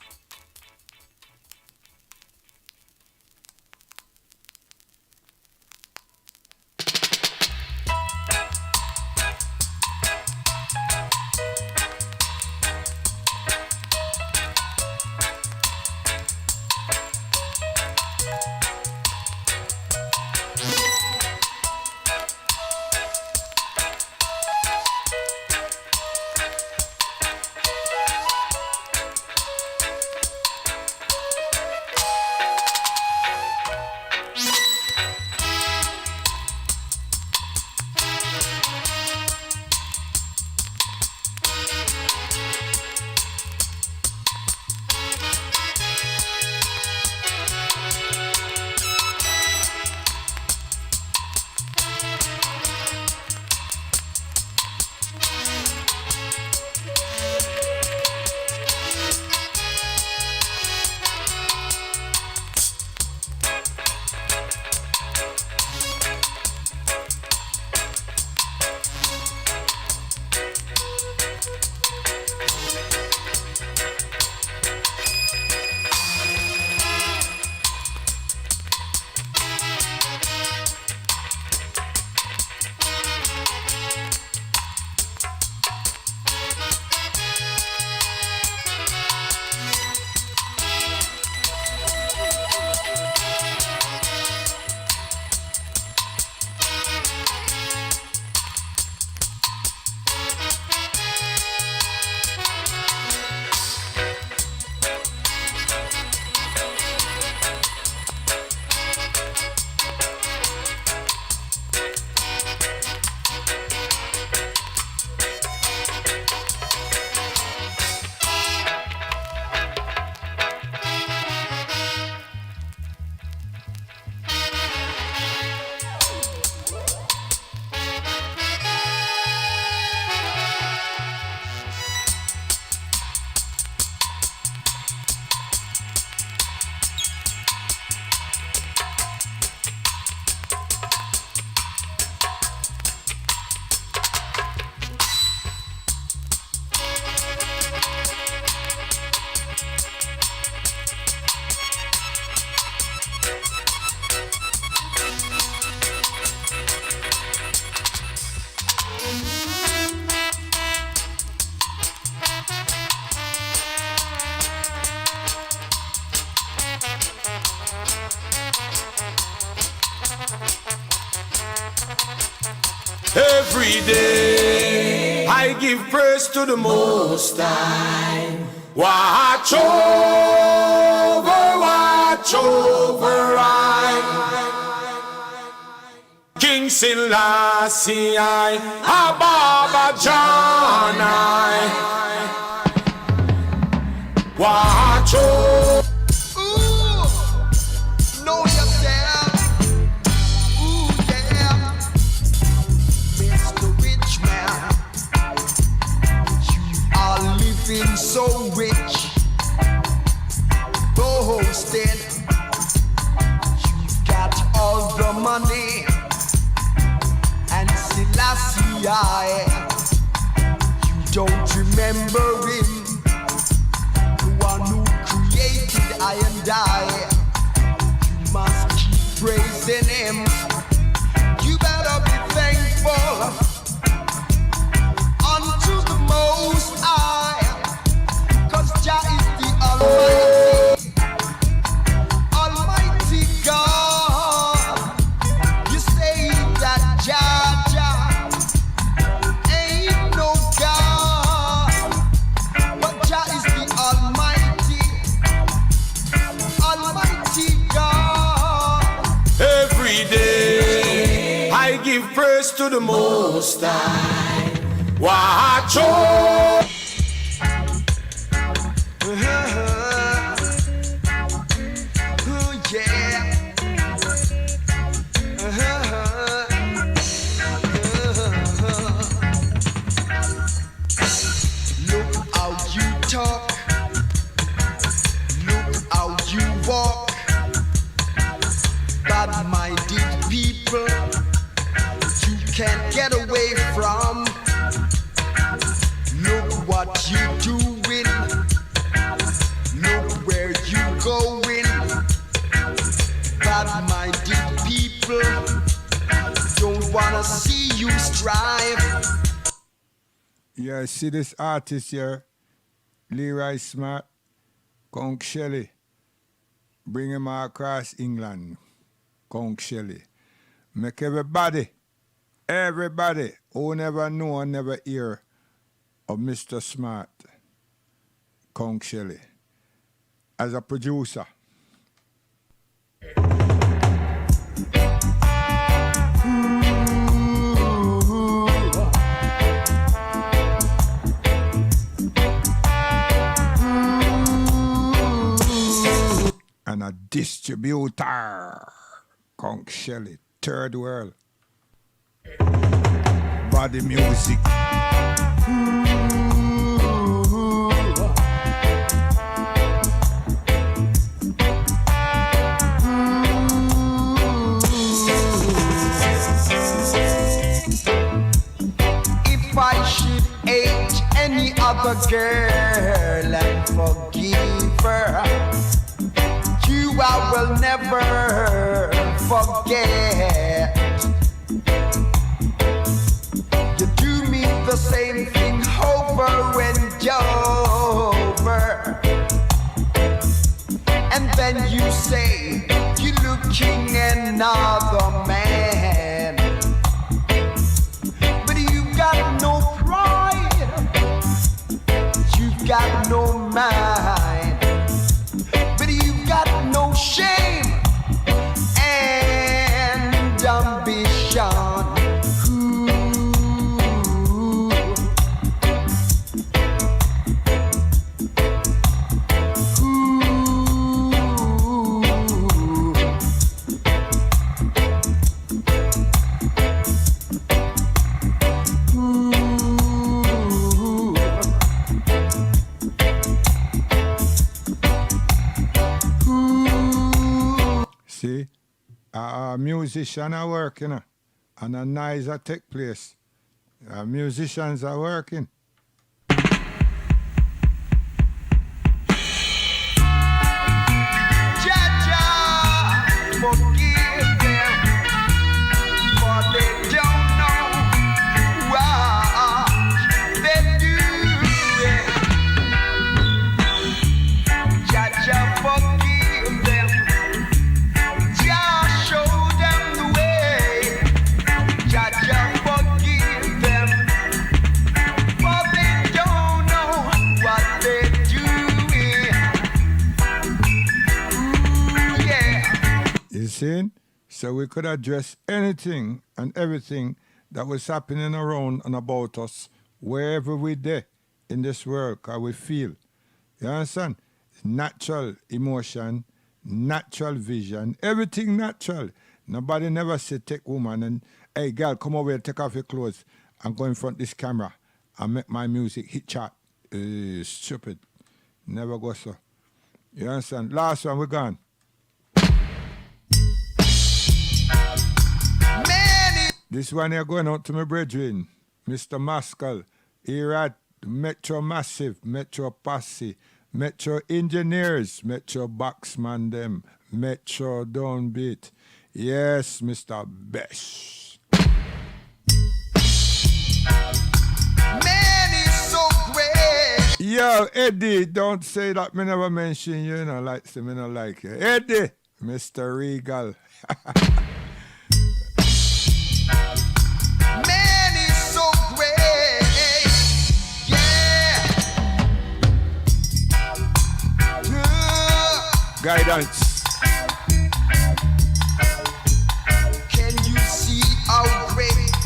Every day I give praise to the Most High. Watch over I. King Selassie I, Ababa John I. Watch over. Know yourself. Ooh, yeah. Mr. Rich Man, you are living so rich. Boasting, you got all the money. And Selassie, you don't remember him. The one who created I and I. You must keep praising him. You better be thankful unto the Most High, 'cause Jah is the Almighty God. You say that Jah ain't no God, but Jah is the Almighty God. Every day I give praise to the Most High. Watch over. talk, look how you walk. Bad-minded people, you can't get away from. Look what you're doing, look where you going. Bad-minded people don't wanna see you strive. Yeah, see this artist here, Leroy Smart, Conk Shelley. Bring him across England, Conk Shelley. Make everybody who never know and never hear of Mr. Smart, Conk Shelley, as a producer. And a distributor, Conk Shelley, Third World. Body music. If I should hate any other girl and forgive her, you I will never forget. You do me the same thing over and over, and then you say you're looking another man, but you got no pride, you got no mind, but you got no shame and ambition. See, a musician are working, and a noise a take place. Musicians are working. Forgive them, for they don't know what they do. Jaja, forgive them. Jah, show them the way. Jaja, forgive them, for they don't know what they're doing. Ooh, yeah. You see? So we could address anything and everything that was happening around and about us, wherever we're there in this world, because we feel. You understand? Natural emotion, natural vision, everything natural. Nobody never said take woman and, hey girl, come over here, take off your clothes and go in front of this camera and make my music hit chart. Stupid. Never go so. You understand? Last one, we're gone. This one here going out to my brethren, Mr. Maskell, here at Metro Massive, Metro Posse, Metro Engineers, Metro Boxman them, Metro Downbeat. Yes, Mr. Besh. Man is so great. Yo, Eddie, don't say that me never mention you, like say me not like you. Eddie, Mr. Regal. Man is so great. Yeah. Guidance. Can you see how great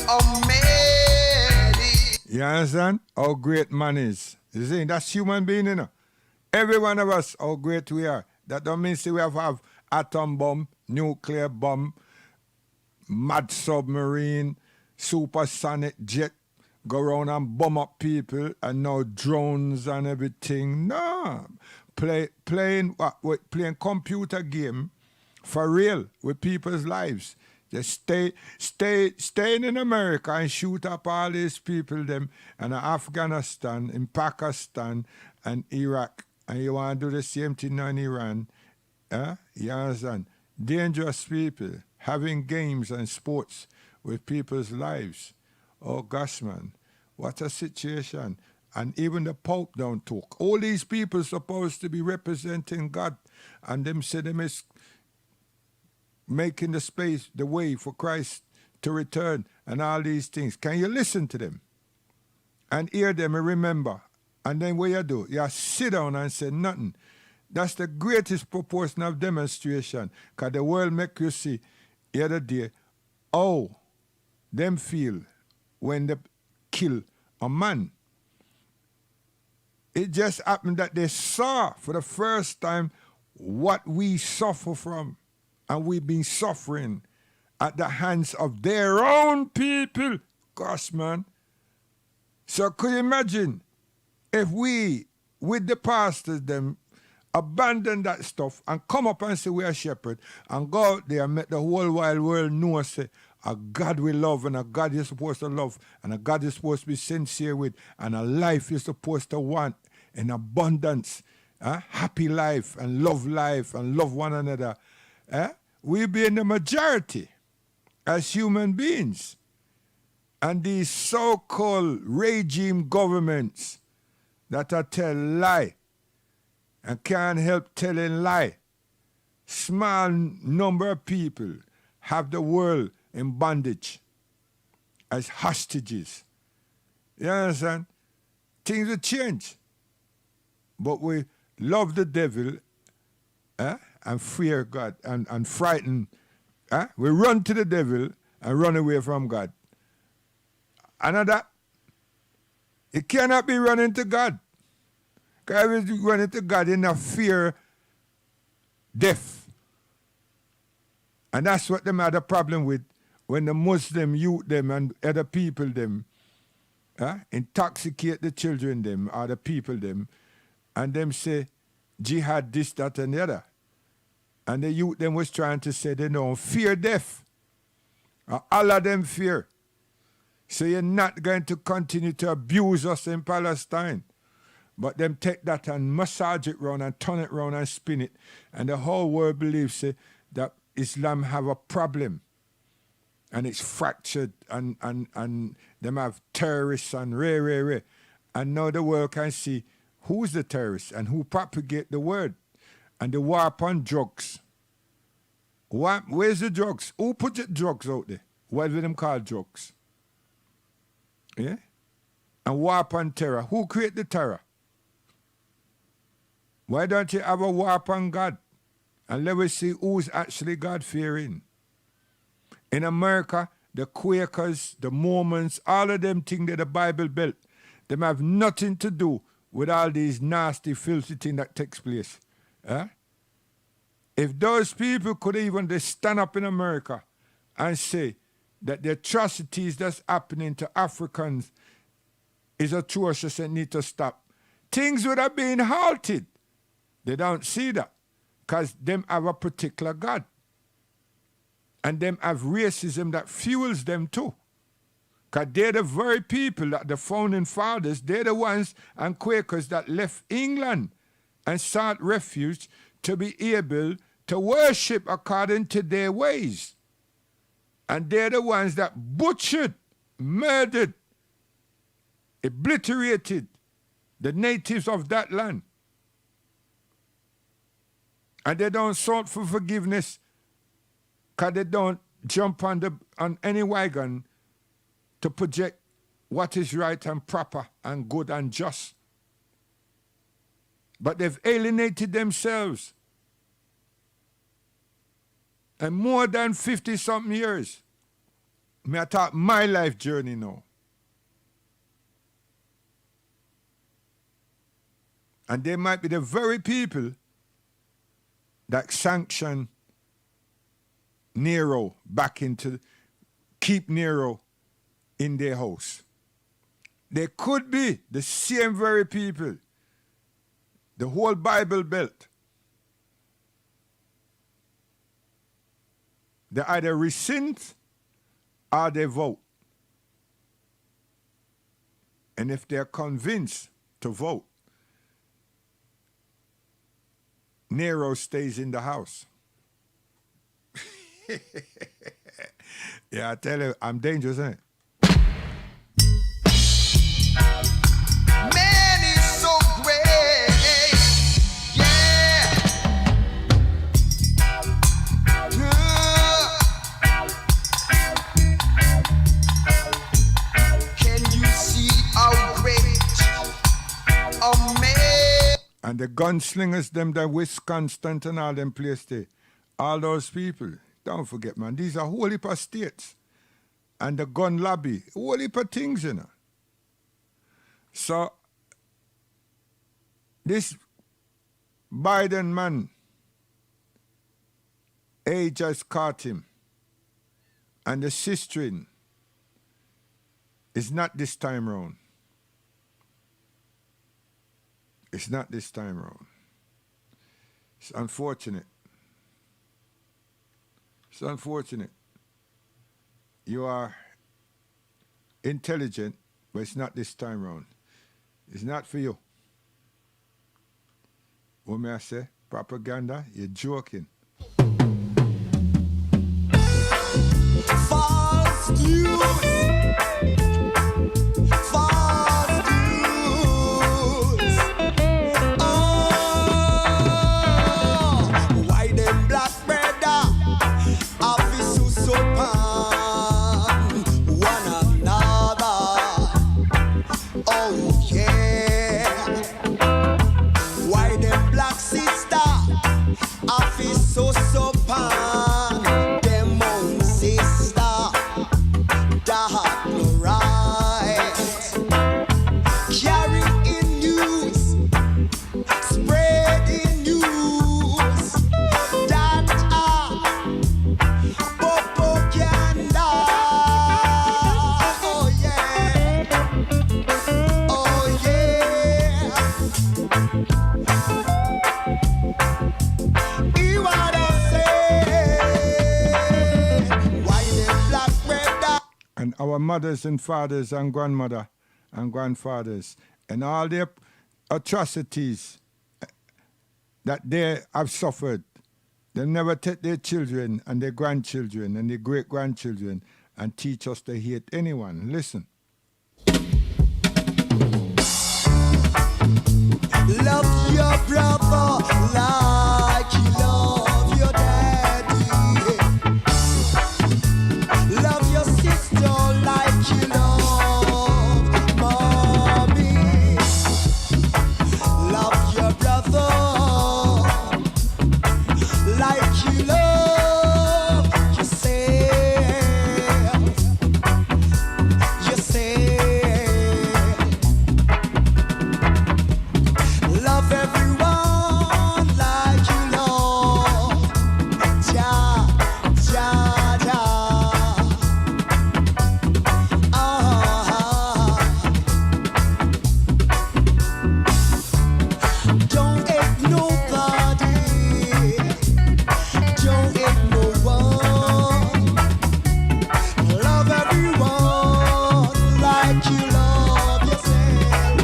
a man is? You understand? How great man is. You see, that's human being, Every one of us, how great we are. That don't mean say we have atom bomb, nuclear bomb, mad submarine, supersonic jet, go around and bomb up people and now drones and everything. No. Playing computer game for real with people's lives. Just staying in America and shoot up all these people them in Afghanistan, in Pakistan and Iraq. And you want to do the same thing now in Iran. You understand? Dangerous people having games and sports with people's lives. Oh gosh, man, what a situation. And even the Pope don't talk. All these people supposed to be representing God, and them say them is making the space, the way for Christ to return and all these things. Can you listen to them and hear them and remember? And then what you do? You sit down and say nothing. That's the greatest proportion of demonstration, because the world make you see the other day how them feel when they kill a man. It just happened that they saw for the first time what we suffer from, and we've been suffering at the hands of their own people. Gosh, man. So could you imagine if we, with the pastors, them, abandon that stuff and come up and say we are shepherd and go out there and make the whole wide world know, say, a God we love and a God you're supposed to love and a God you're supposed to be sincere with and a life you're supposed to want in abundance, happy life and love one another. We'll be in the majority as human beings. And these so-called regime governments that are tell lie and can't help telling lie. Small number of people have the world in bondage as hostages. You understand? Things will change. But we love the devil and fear God and frighten. We run to the devil and run away from God. Another, it cannot be running to God. Because if you run into God, you not fear death. And that's what them had a problem with when the Muslim youth them and other people them intoxicate the children them or the people them and them say jihad this, that and the other. And the youth them was trying to say they don't fear death. All of them fear. So you're not going to continue to abuse us in Palestine. But them take that and massage it round and turn it round and spin it. And the whole world believes that Islam have a problem. And it's fractured and them have terrorists and rare. And now the world can see who's the terrorist and who propagate the word. And the war upon drugs. Where's the drugs? Who put the drugs out there? What do them call drugs? Yeah? And war upon terror. Who create the terror? Why don't you have a war upon God? And let us see who's actually God-fearing. In America, the Quakers, the Mormons, all of them think that the Bible Belt, them have nothing to do with all these nasty, filthy things that takes place. If those people could even just stand up in America and say that the atrocities that's happening to Africans is atrocious and need to stop, things would have been halted. They don't see that because them have a particular God. And them have racism that fuels them too. Because they're the very people that the founding fathers, they're the ones and Quakers that left England and sought refuge to be able to worship according to their ways. And they're the ones that butchered, murdered, obliterated the natives of that land. And they don't sought for forgiveness because they don't jump on any wagon to project what is right and proper and good and just. But they've alienated themselves. And more than 50-something years. I talk my life journey now. And they might be the very people that sanction Nero back into, keep Nero in their house. They could be the same very people. The whole Bible Belt. They either rescind or they vote. And if they're convinced to vote, Nero stays in the house. Yeah, I tell you, I'm dangerous, ain't it? Man is so great, yeah. Can you see how great a man? And the gunslingers, them that Wisconsin and all them places there, all those people, don't forget, man, these are whole heap of states. And the gun lobby, whole heap of things, you know. So, this Biden man, age has caught him. And the sistering is not this time round. It's not this time round. It's unfortunate. It's unfortunate. You are intelligent, but it's not this time round. It's not for you. What may I say? Propaganda? You're joking. False news. False news. Oh, why them black brother officers so pan one another? Oh yeah. Why them black sister officers so pan them own sister? That no right. Carrying news, spreading news that are propaganda. Oh yeah, oh yeah. Hear what I say. Why them black brother? And our mothers and fathers and grandmother and grandfathers and all their atrocities that they have suffered, they never take their children and their grandchildren and their great-grandchildren and teach us to hate anyone. Listen. Love your brother like you love your daddy. Love your sister like you love mommy. Love your brother like you love yourself. Love everyone like you love Jah, Jah, Jah. Don't hate nobody. Don't hate no one. Love everyone like you love yourself.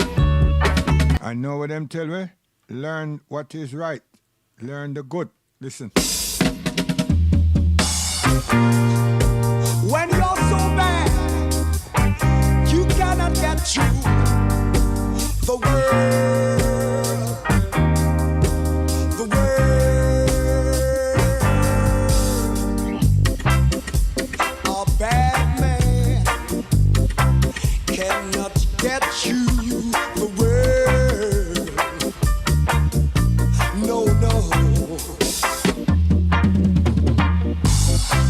I know what them tell me. Learn what is right. Learn the good. Listen. When you're so bad, you cannot get through the world. The world. A bad man cannot get through the world. No, no.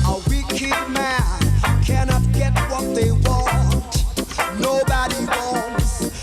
A wicked man cannot get what they want. Nobody wants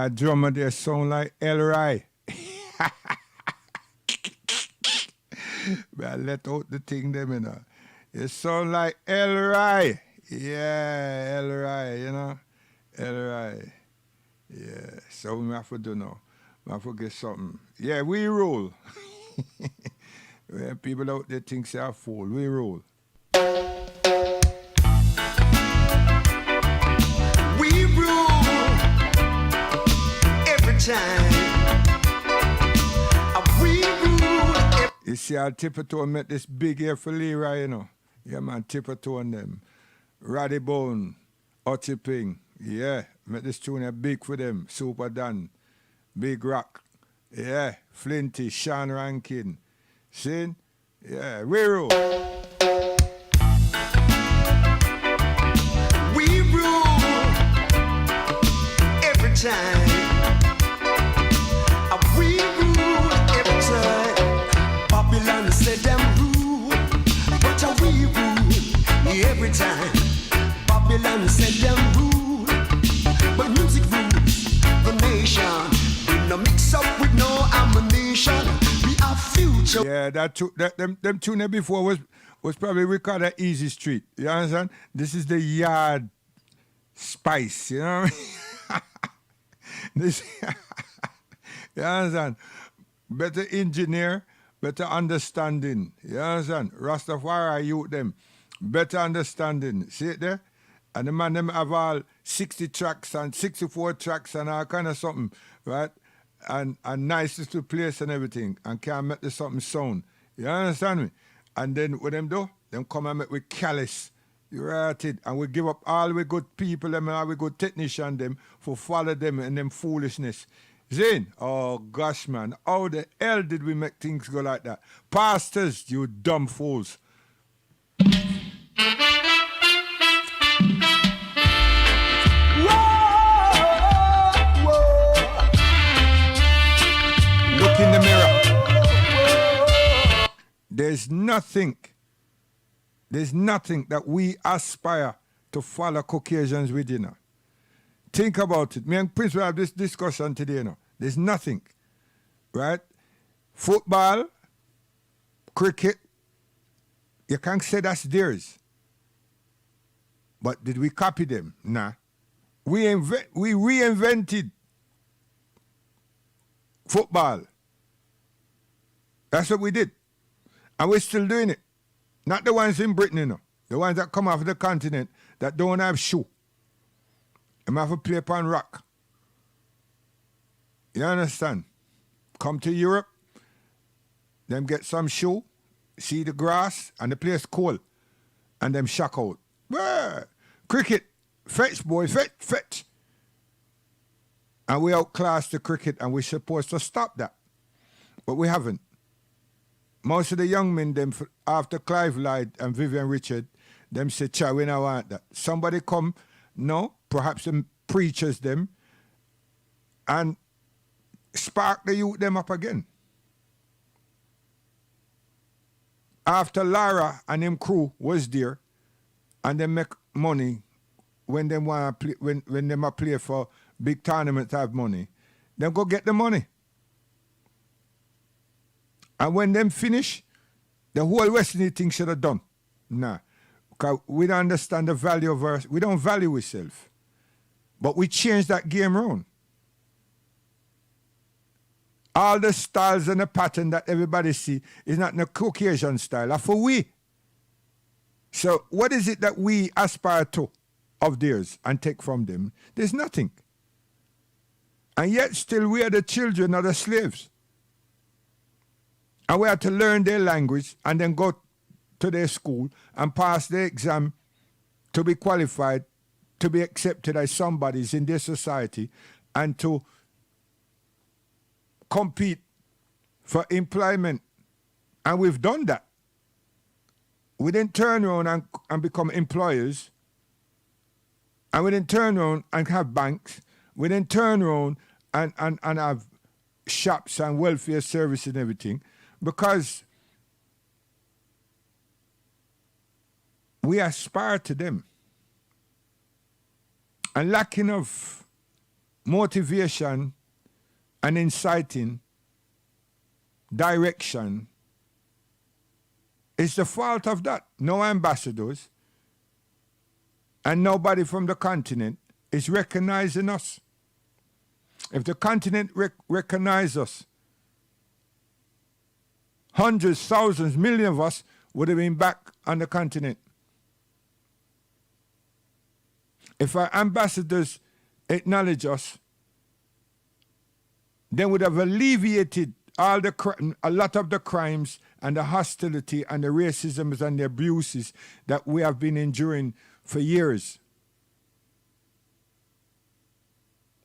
That drummer there sound like Elroy. But I let out the thing them, you know. It sound like Elroy. Yeah, Elroy, you know. Elroy. Yeah, so we have to do now. We have to get something. Yeah, we rule. When people out there think they're fool, we rule. We rule every time. We rule every You see how Tippertone met this big here for Leroy, you know. Yeah, man, Tippertone them. Roddy Bone, Otty Ping. Yeah, met this tune here big for them. Super Dan, Big Rock. Yeah, Flinty, Sean Rankin. See? Yeah, we rule. We rule every time. We rule every time. Babylon said them rule, but we rule every time. Babylon said them rule, but music rules the nation. We no mix up with no ammunition. We are future. Yeah, them tune there before was probably recorded at Easy Street. You understand? This is the yard spice, you know what I mean? This, you understand? Better engineer, better understanding. You understand? Rastafari youth them. Better understanding. See it there? And the man them have all 60 tracks and 64 tracks and all kind of something, right? And nice little place and everything, and can make the something sound. You understand me? And then what them do? Them come and make with callous. You right it. And we give up all we good people them and all we good technician them for follow them and them foolishness. Zane, oh gosh man, how the hell did we make things go like that? Pastors, you dumb fools. Look in the mirror. There's nothing that we aspire to follow Caucasians with, you know. Think about it. Me and Prince will have this discussion today, you know. There's nothing, right? Football, cricket, you can't say that's theirs. But did we copy them? Nah. We reinvented football. That's what we did. And we're still doing it. Not the ones in Britain, you know. The ones that come off the continent that don't have shoe. They have to play upon rock. You understand? Come to Europe, them get some shoe, see the grass, and the place cold. And them shock out. Bah! Cricket, fetch boy, fetch. And we outclass the cricket and we're supposed to stop that. But we haven't. Most of the young men, them after Clive Lloyd and Vivian Richard, them say, "Cha, we don't want that." Somebody come, no, perhaps some preachers them, and spark the youth them up again. After Lara and them crew was there, and they make money when they want to play, when they might play for big tournaments, have money, them go get the money. And when them finish, the whole West Indies thing should have done. Nah. Because we don't understand the value of our, we don't value ourselves. But we change that game around. All the styles and the pattern that everybody see is not the Caucasian style, that's for we. So what is it that we aspire to of theirs and take from them? There's nothing. And yet still we are the children of the slaves. And we have to learn their language and then go to their school and pass the exam to be qualified, to be accepted as somebodies in their society and to compete for employment. And we've done that. We didn't turn around and become employers. And we didn't turn around and have banks. We didn't turn around and have shops and welfare service and everything. Because we aspire to them. And lacking of motivation and inciting direction is the fault of that. No ambassadors and nobody from the continent is recognizing us. If the continent recognized us, hundreds, thousands, millions of us would have been back on the continent. If our ambassadors acknowledge us, they would have alleviated a lot of the crimes and the hostility and the racism and the abuses that we have been enduring for years.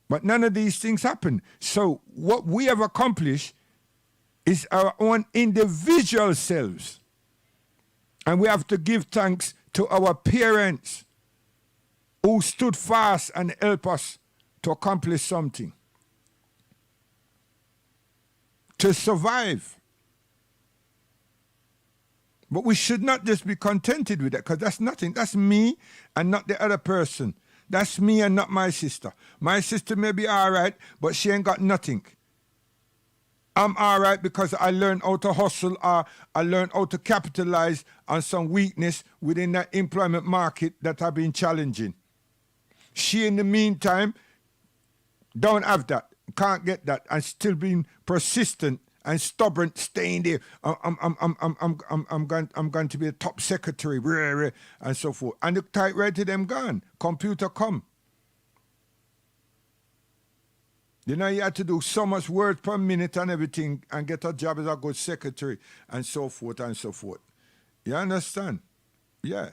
But none of these things happen. So what we have accomplished is our own individual selves. And we have to give thanks to our parents who stood fast and helped us to accomplish something. To survive. But we should not just be contented with that, because that's nothing. That's me and not the other person. That's me and not my sister. My sister may be all right, but she ain't got nothing. I'm all right because I learned how to hustle, or I learned how to capitalize on some weakness within that employment market that I've been challenging. She, in the meantime, don't have that, can't get that, and still being persistent and stubborn, staying there. I'm going to be a top secretary, and so forth. And the typewriter them gone. Computer come. You know, you had to do so much words per minute and everything and get a job as a good secretary and so forth and so forth. You understand? Yeah.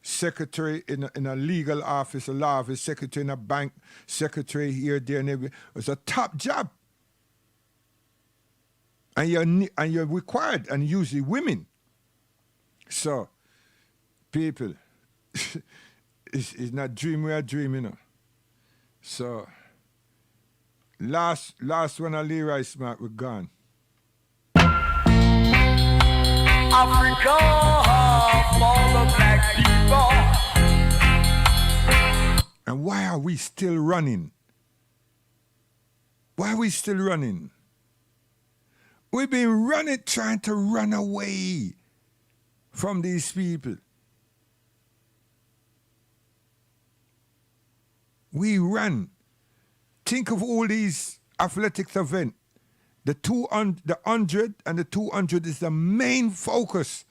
Secretary in a legal office, a law office, secretary in a bank, secretary here, there, and everywhere. It's a top job. And you're required, and usually women. So, people, it's not dream we are dreaming of. So, last one of Leroy Smart, we're gone. Africa, for the black people. And why are we still running? Why are we still running? We've been running, trying to run away from these people. We run. Think of all these athletics events. The 100 and the 200 is the main focus.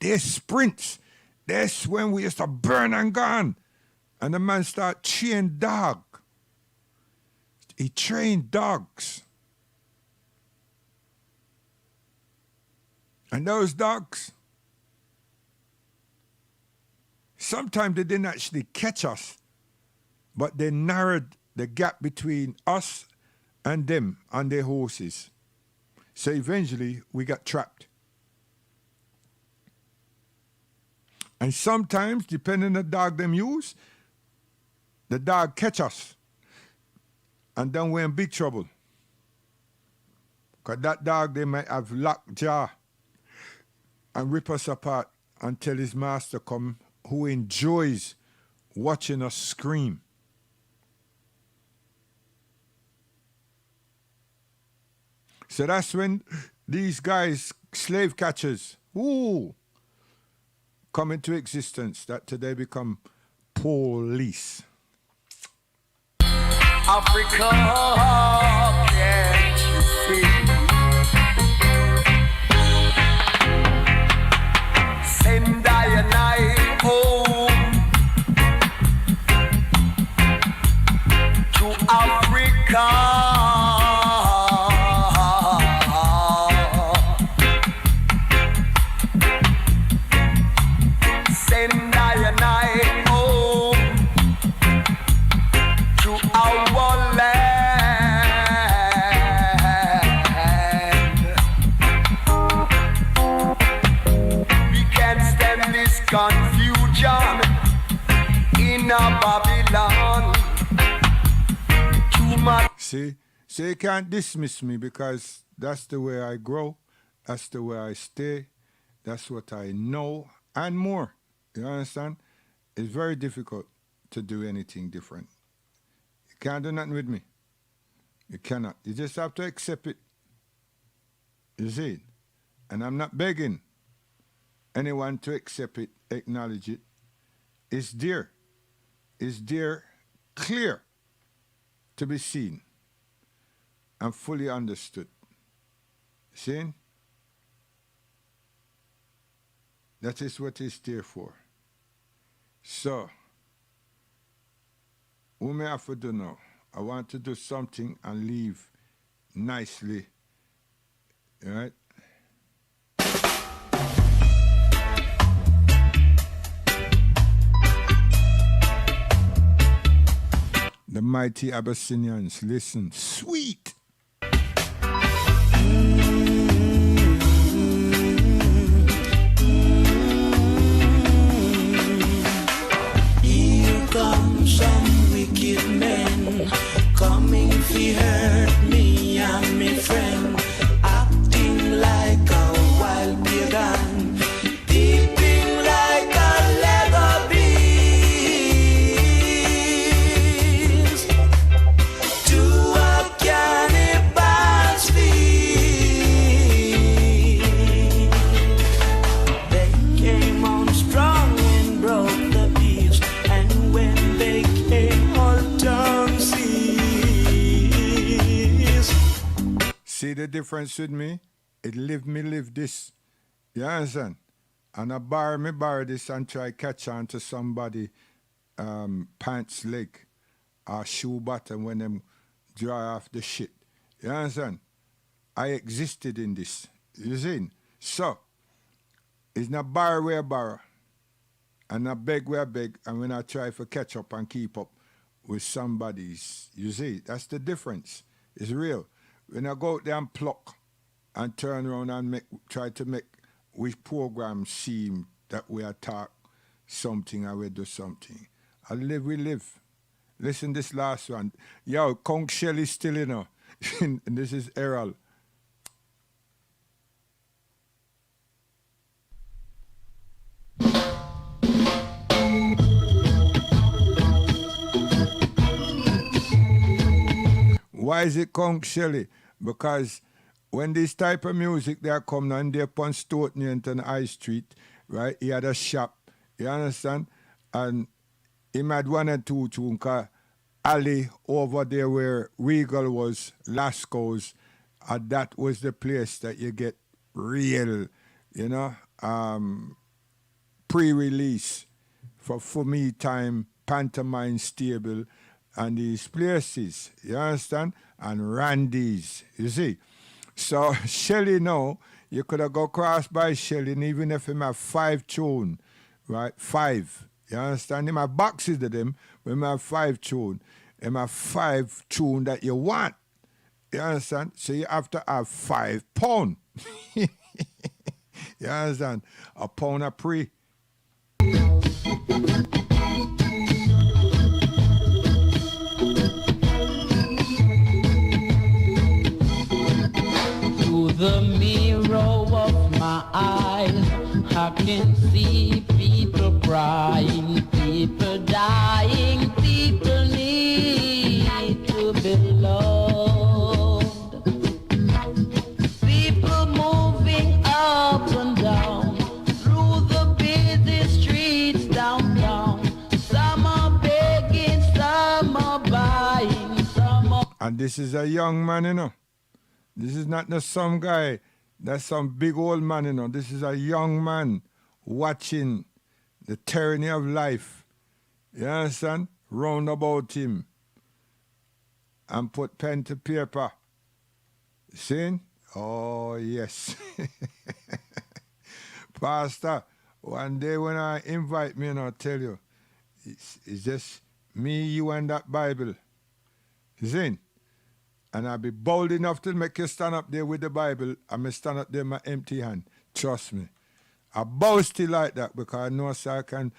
They're sprints. That's when we used to burn and gone. And the man start train dog. He trained dogs. And those dogs, sometimes they didn't actually catch us, but they narrowed the gap between us and them and their horses. So eventually we got trapped. And sometimes, depending on the dog them use, the dog catch us. And then we're in big trouble. Because that dog, they might have locked jaw and rip us apart until his master come, who enjoys watching us scream. So that's when these guys, slave catchers, come into existence, that today become police. Africa, can't you see? Send I and I home to Africa. Send I and I home to our land. We can't stand this confusion in a Babylon. Too much. See? So you can't dismiss me because that's the way I grow, that's the way I stay, that's what I know, and more. You understand? It's very difficult to do anything different. You Can't do nothing with me. You cannot. You just have to accept it. You see it? And I'm not begging anyone to accept it, acknowledge it. It's there. It's there, clear to be seen and fully understood. See? That is what it's there for. So, what may I have to do now? I want to do something and leave nicely. All right? The mighty Abyssinians, listen, sweet. Here come some wicked men coming to hurt me and my friend, acting like a wild pagan, peeping like a Lego beast to a cannibal's feast. They came on strong and broke the peace, and when they came all tongue cease. See the difference with me? It live this. You understand? And I borrow this and try catch on to somebody pants leg or shoe bottom when them dry off the shit. You understand? I existed in this. You see? So, it's not borrow where I borrow. And not beg where I beg. And when I try to catch up and keep up with somebody's, you see? That's the difference. It's real. When I go out there and pluck and turn around and try to make which program seem that we attack something or we do something. I live, we live. Listen this last one. Yo, Conch Shelley still, you know. And this is Errol. Why is it Conch Shelley? Because when this type of music they are coming and they're upon Stoughton and High Street, right? He had a shop, you understand? And he had one or two tunes, because alley over there where Regal was, Lasco's, that was the place that you get real, you know, pre-release for me time, Pantomime Stable, and these places, you understand? And Randy's, you see? So Shelley now, you could have go cross by Shelley, and even if him have 5 tune, right? 5. You understand? Him have boxes of them, but him have 5 tune. Him have 5 tune that you want. You understand? So you have to have 5 pound. You understand? A pound of pre. The mirror of my eyes, I can see people crying, people dying, people need to be loved. People moving up and down through the busy streets downtown. Some are begging, some are buying, some are... And this is a young man, you know. This is not just some guy, that's some big old man, you know. This is a young man watching the tyranny of life, you understand? Round about him. And put pen to paper. See? Oh, yes. Pastor, one day when I invite me, and I'll tell you, it's just me, you, and that Bible. See? And I'll be bold enough to make you stand up there with the Bible, and me stand up there with my empty hand. Trust me. I boast it like that because I know so I can,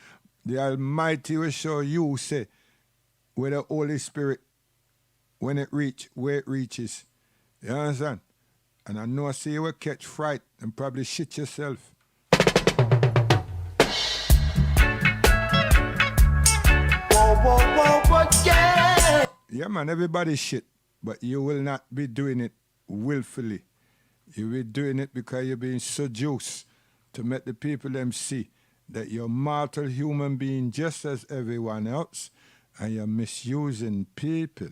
the Almighty will show you, say, where the Holy Spirit, when it reach, where it reaches. You understand? And I know so you will catch fright and probably shit yourself. Whoa, whoa, whoa, whoa, yeah! Yeah, man, everybody shit, but you will not be doing it willfully. You will be doing it because you're being seduced to make the people them see that you're mortal human being just as everyone else, and you're misusing people.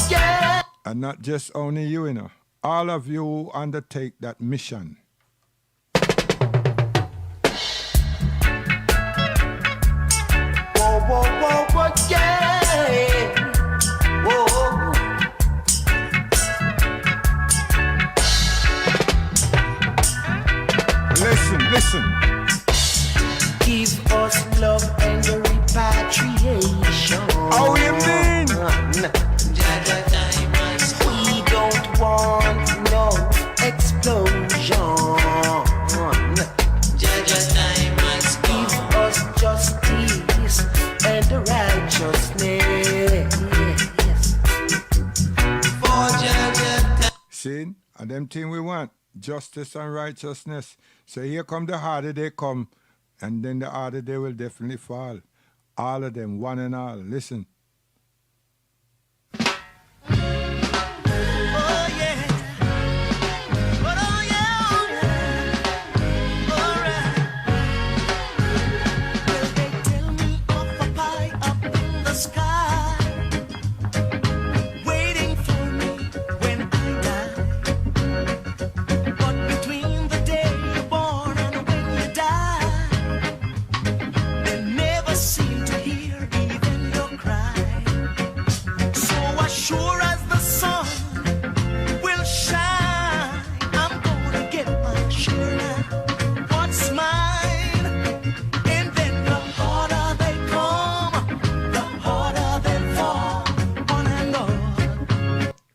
Yeah. And not just only you, you know. All of you who undertake that mission. Yeah. Whoa. Listen. Give us love and repatriation. How you mean? We don't want no explosion. Give us justice and righteousness. See? And them thing we want. Justice and righteousness. So here come the harder they come, and then the harder they will definitely fall. All of them, one and all. Listen.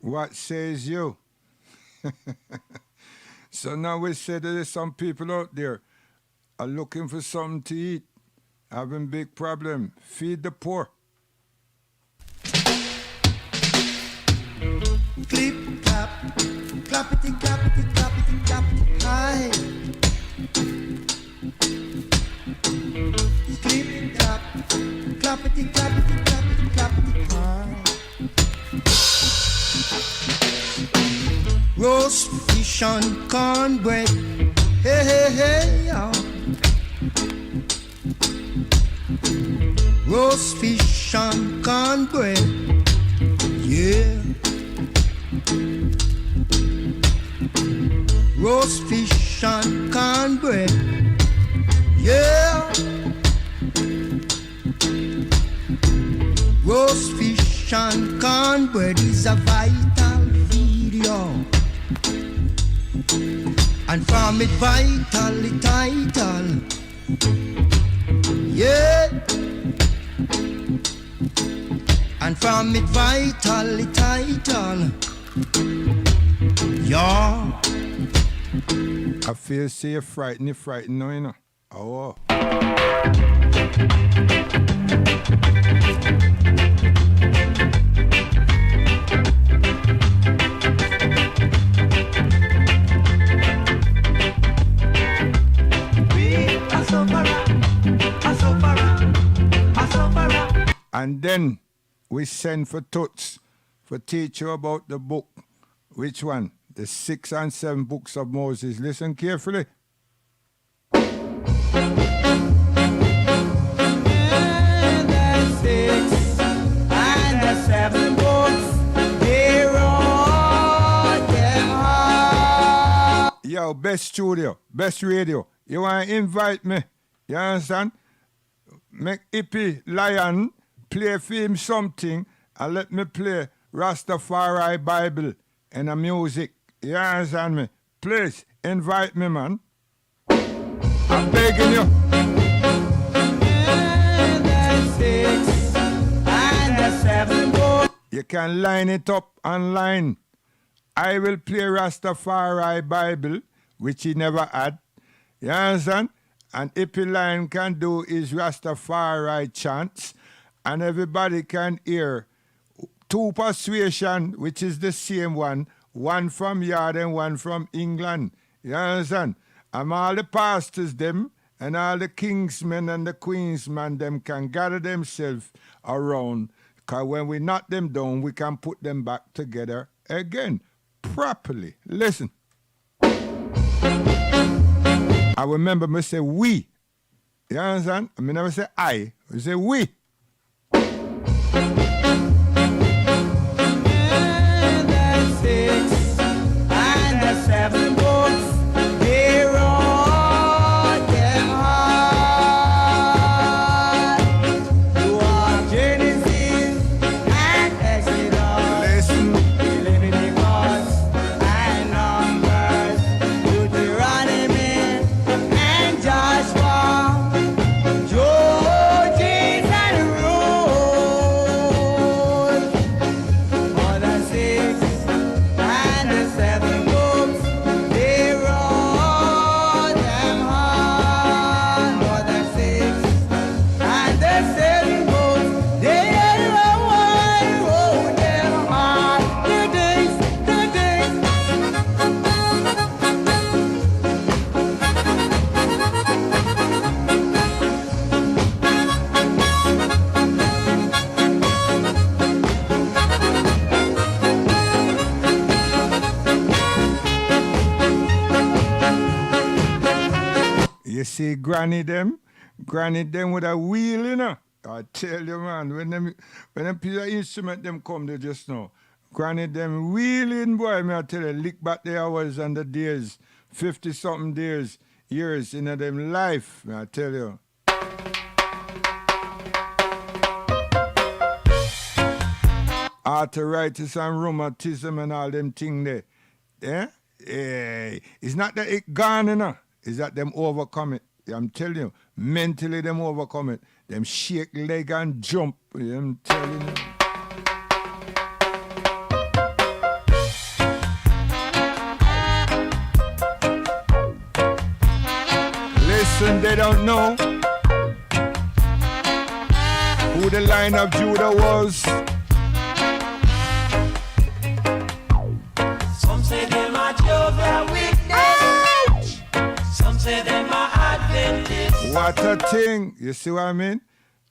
What says you? So now we say that there's some people out there are looking for something to eat, having big problem. Feed the poor. Clip, clap, clappity, clappity, clappity, clappity, hi. Clip, clap, clappity, clappity, clappity, clappity, hi. Roast fish and cornbread, hey, hey, hey, yeah. Roast fish and cornbread, yeah. Roast fish and cornbread, yeah. Roast fish and cornbread is a vital video, and from it vitally title, yeah. And from it vitally title, yeah. I feel say you're frightened, no, you know. Oh. And then we send for Toots for teach you about the book. Which one? The 6 and 7 books of Moses. Listen carefully. The 6 and the 7 books, here on them. Yo, best studio, best radio. You want to invite me? You understand? Make Hippie Lion play for him something and let me play Rastafari Bible and the music. You understand me? Please invite me, man. I'm begging you. The 6 and the 7 books. You can line it up online. I will play Rastafari Bible, which he never had. You understand? And Hippie Lion can do his Rastafari chants, and everybody can hear 2 persuasion, which is the same one from Yard and one from England. You understand? And all the pastors them and all the kingsmen and the queensmen, them can gather themselves around, because when we knock them down, we can put them back together again, properly. Listen. I remember me say we. You understand? I mean, never say I. I say we. And the 6 and the 7 books, they wrote them hard. You are Genesis and Exodus. Listen. Leviticus and Numbers, Deuteronomy and Joshua, Judges and Ruth. For the 6 and the 7 books, they wrote them hard. For the 6 and the 7 books, they wrote them hard. The days. You see granny them with a wheel, you know. I tell you, man, when them piece of instrument them come, they just know. Granny them wheeling, boy, me I tell you, lick back the hours and the days, 50-something years in them life, me I tell you. Arthritis and rheumatism and all them thing there. Yeah? It's not that it gone, you know. It's that them overcome it. I'm telling you, mentally them overcome it. Them shake leg and jump. I'm telling you. Listen, they don't know who the Lion of Judah was. Some say them are Jehovah Witness. Some say them are Adventists. What a thing. You see what I mean?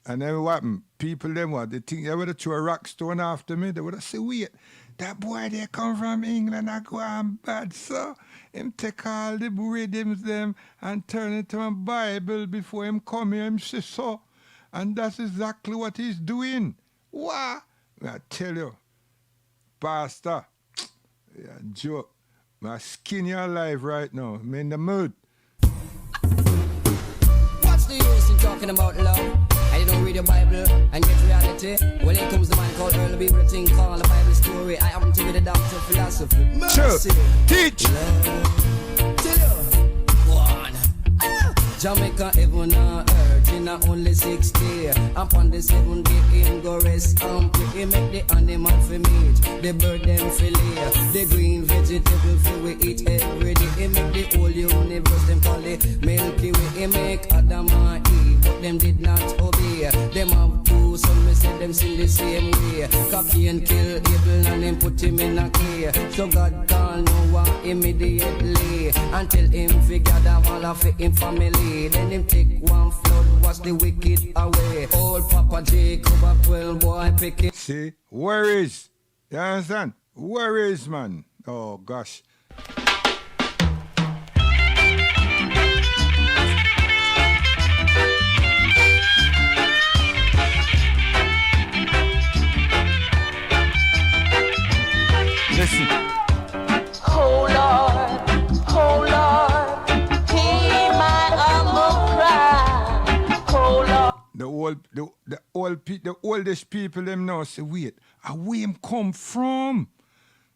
And then what happened? People them what? They think they would have throw a rock stone after me. They would have said, wait, that boy they come from England, I go on bad, so him take all the rhythms them and turn it to a Bible before him come here, him say so. And that's exactly what he's doing. What? I tell you, Pastor, yeah, joke. My skin you alive right now. I'm in the mood. What's the use in talking about love? I don't read the Bible and get reality. When it comes to man called Earl B with a thing called the Bible story, I happen to be the doctor of philosophy. Mercy. Teach. Jamaica, heaven and earth in a only 6 days. Upon the 7th day, him go rest and pray. He make the animal for meat, the bird them for lay, the green vegetable for we eat every day. He make the whole universe, them call it Milky Way. He make Adam and Eve, but them did not obey. Them have two sons, we say them sin the same way. Cain kill Abel and him put him in a clay. So God called Noah immediately until him figure that all of him family. Then him take one flood, wash the wicked away. Old Papa Jacob a 12 boy pick it. See? Worries. You understand? Worries, man. Oh, gosh. Listen. Oh Lord, hear my humble cry. Oh Lord. The oldest people them now say, wait, where him come from?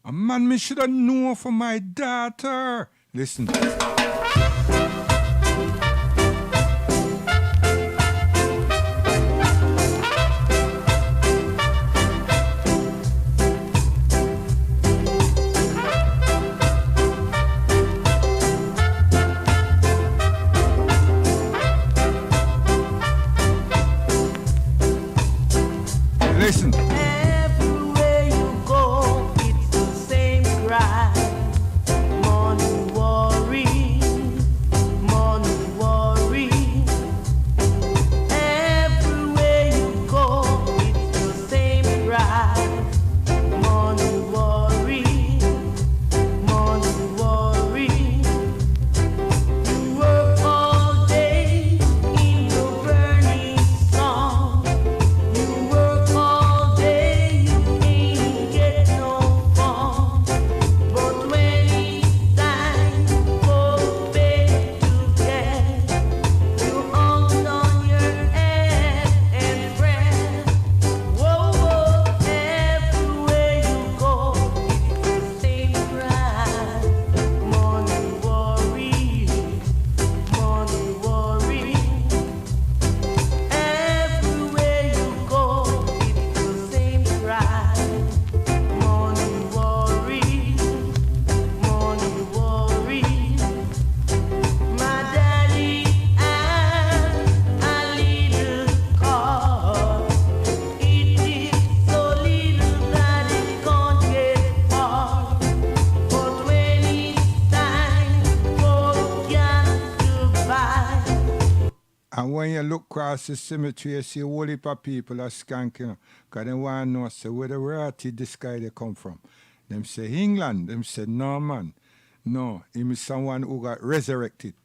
A man me should have known for my daughter. Listen. Listen. Everywhere you go, it's the same cry. Morning worry, And when you look across the cemetery, you see a whole heap of people are skanking. Because they want to know, say, where the royalty this guy they come from. Them say, England. Them say, no, man. No, him is someone who got resurrected.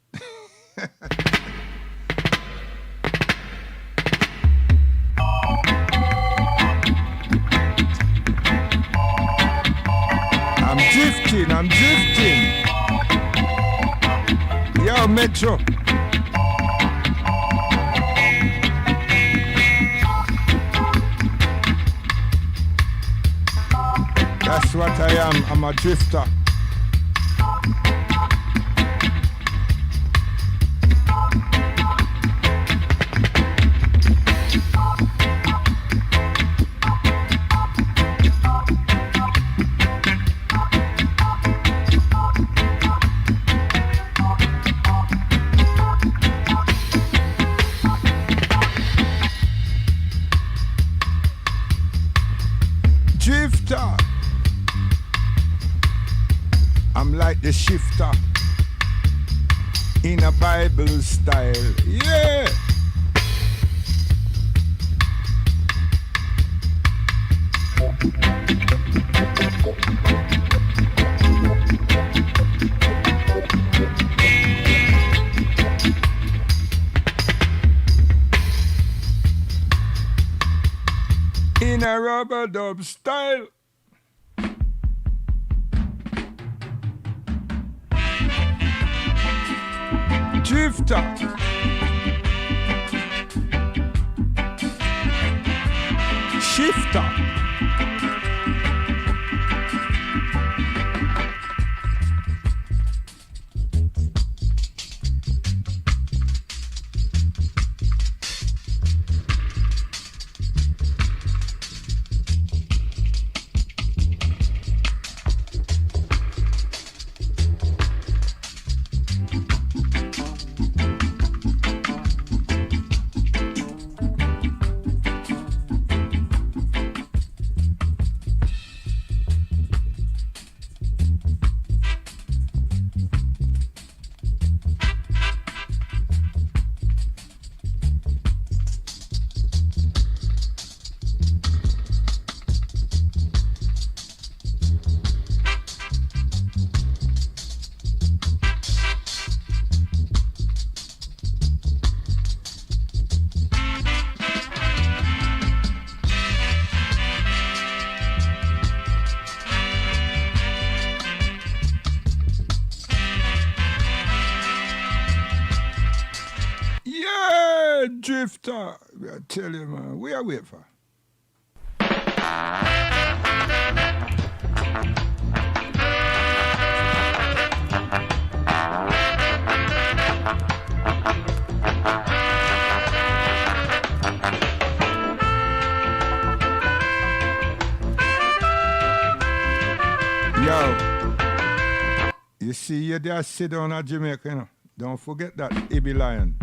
I'm drifting. Yo, Metro. That's what I am. I'm a drifter. Drifter. I'm like the shifter in a Bible style. Yeah. In a rubber dub style. Drifter. Shifter. Drifter, I tell you, man, we are waiting for. Yo, you see, you there sit down at Jamaica, you know? Don't forget that, Ibi Lion.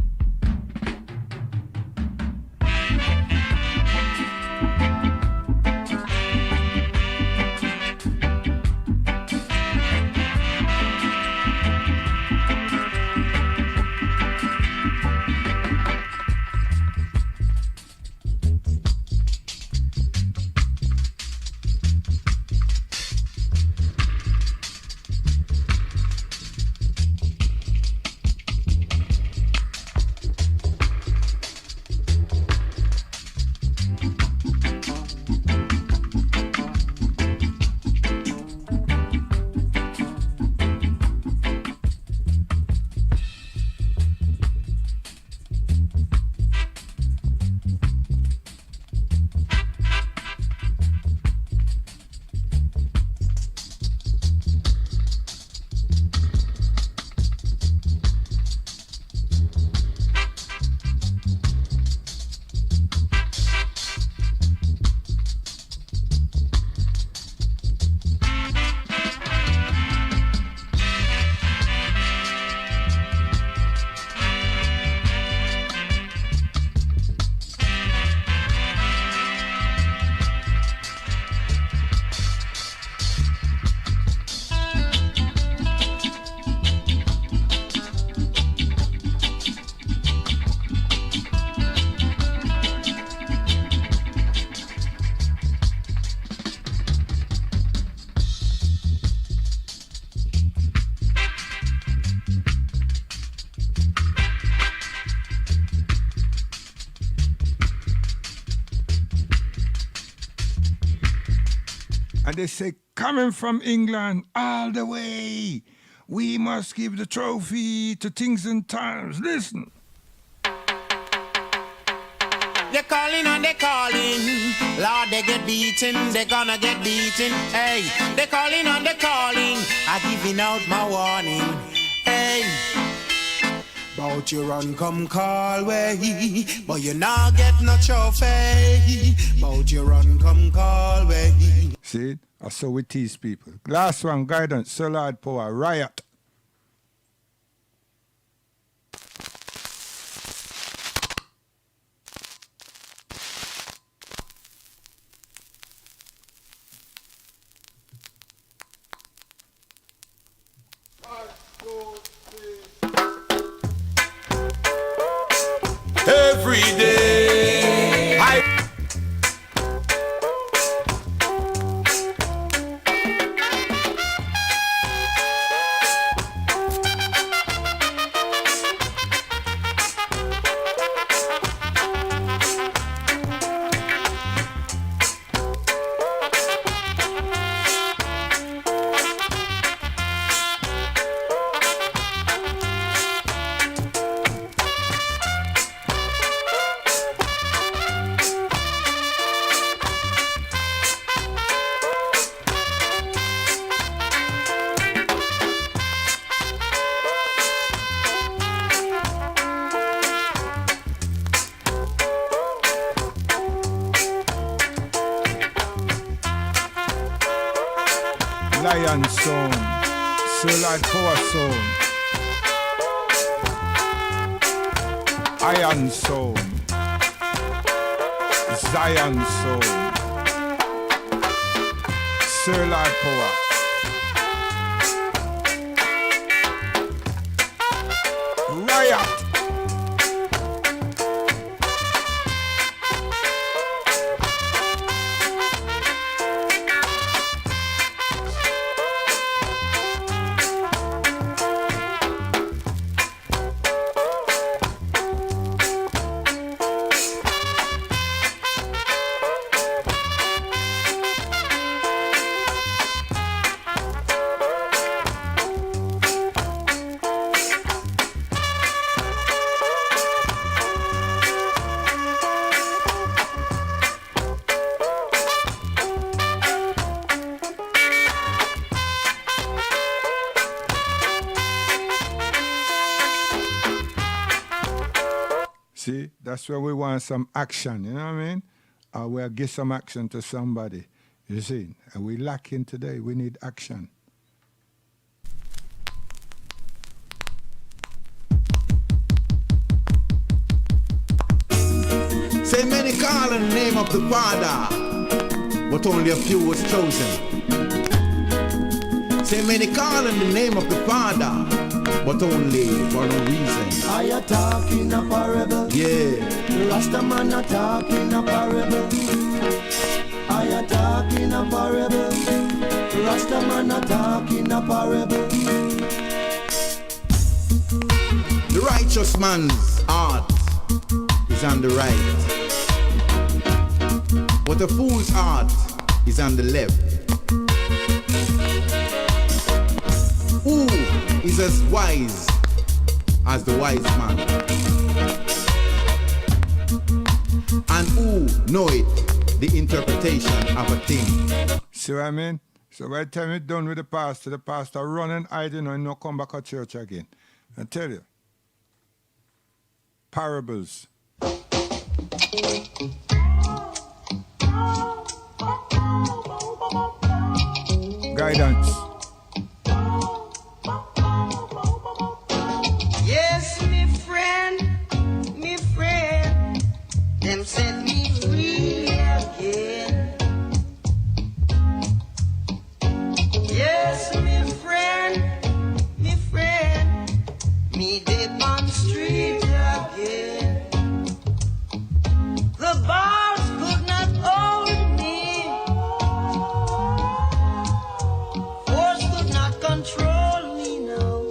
they say, coming from England all the way, we must give the trophy to Things and Times. Listen. They're calling and they're calling. Lord, they get beaten, they're gonna get beaten. Hey, they're calling and they're calling. I'm giving out my warning. Hey, bout you run, come call way, but you not get no trophy. Bout you run, come call way. See, I saw we tease people. Last one, Guidance, Sir Lord Power, Riot. Every day I Lion Sound, Sir Lord Power Sound, Iron Sound, Zion Sound, Sir Lord Power. Riot. See, that's where we want some action, you know what I mean? Or we'll give some action to somebody, you see? And we lacking today, we need action. say many call on the name of the Father, but only a few was chosen. Say many call on the name of the Father, but only for no reason. I a talking a parable. Yeah. Rasta man a talking a parable. I a talking a parable. Rasta man a talking a parable. The righteous man's heart is on the right, but the fool's heart is on the left. Who is as wise as the wise man? And who knoweth the interpretation of a thing? See what I mean? So by the time you're done with the pastor run and hide, you know, and not come back to church again. I tell you. Parables. Guidance. Yes, me friend, them set me free again. Yes, me friend, me dip on street again. The bars could not hold me, force could not control me now.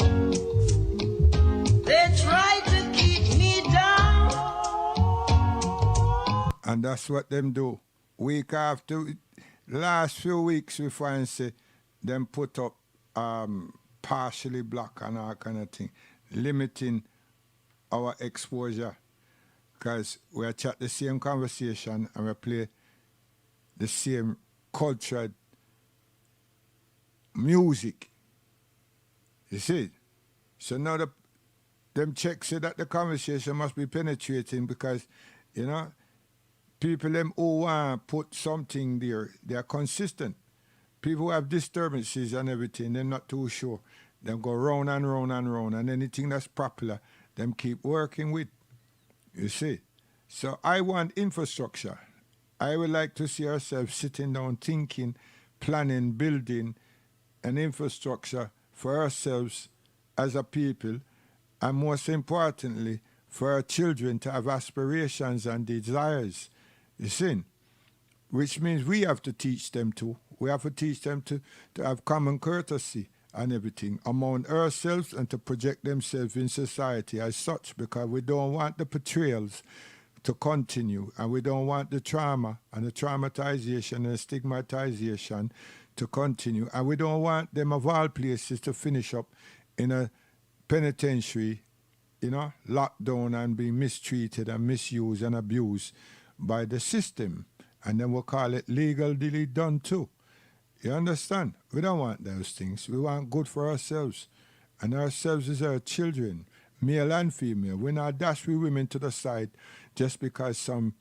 They tried to keep me down. And that's what them do. Week after, last few weeks we find say them put up partially black and all kind of thing, limiting our exposure. Because we chat the same conversation and we play the same cultured music. You see? So now them checks say that the conversation must be penetrating because, you know, people them who want to put something there, they are consistent. People who have disturbances and everything, they're not too sure. They go round and round and round, and anything that's popular, them keep working with. You see? So I want infrastructure. I would like to see ourselves sitting down, thinking, planning, building an infrastructure for ourselves as a people, and most importantly, for our children to have aspirations and desires. You see? Which means we have to teach them to. We have to teach them to have common courtesy and everything among ourselves and to project themselves in society as such, because we don't want the betrayals to continue and we don't want the trauma and the traumatization and the stigmatization to continue, and we don't want them of all places to finish up in a penitentiary, you know, locked down and be mistreated and misused and abused by the system, and then we'll call it legally done too. You understand? We don't want those things. We want good for ourselves. And ourselves is our children, male and female. We're not dash we women to the side just because some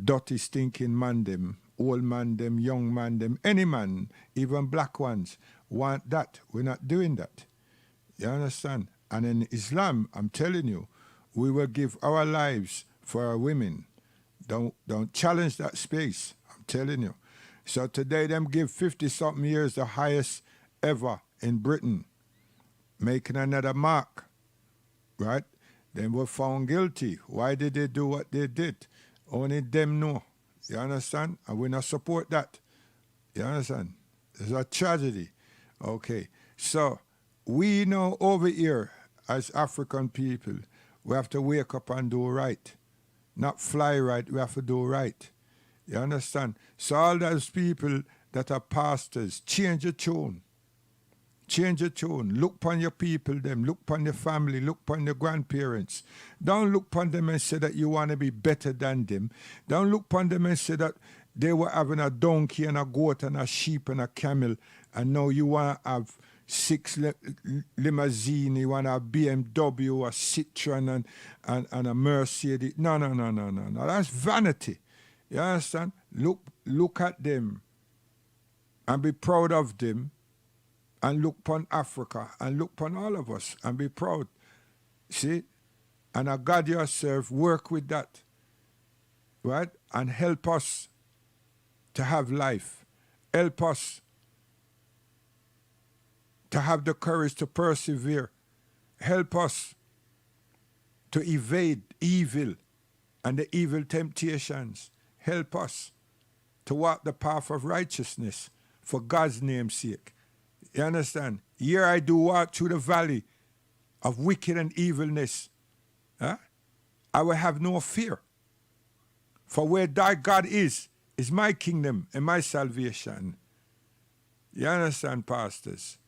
dirty, stinking man them, old man them, young man them, any man, even black ones, want that. We're not doing that. You understand? And in Islam, I'm telling you, we will give our lives for our women. Don't challenge that space. I'm telling you. So today them give 50-something years the highest ever in Britain, making another mark, right? They were found guilty. Why did they do what they did? Only them know. You understand? And we not support that. You understand? It's a tragedy. Okay. So we know over here as African people, we have to wake up and do right. Not fly right, we have to do right. You understand? So all those people that are pastors, change your tune. Change your tune. Look upon your people, them. Look upon your family. Look upon your grandparents. Don't look upon them and say that you want to be better than them. Don't look upon them and say that they were having a donkey and a goat and a sheep and a camel, and now you want to have 6 limousine, you want to have BMW, a Citroen, and a Mercedes. No. That's vanity. You understand? Look at them and be proud of them, and look upon Africa and look upon all of us and be proud. See? And a God yourself, work with that. Right? And help us to have life. Help us to have the courage to persevere. Help us to evade evil and the evil temptations. Help us to walk the path of righteousness for God's name's sake. You understand? Here I do walk through the valley of wicked and evilness. Huh? I will have no fear. For where thy God is my kingdom and my salvation. You understand, pastors?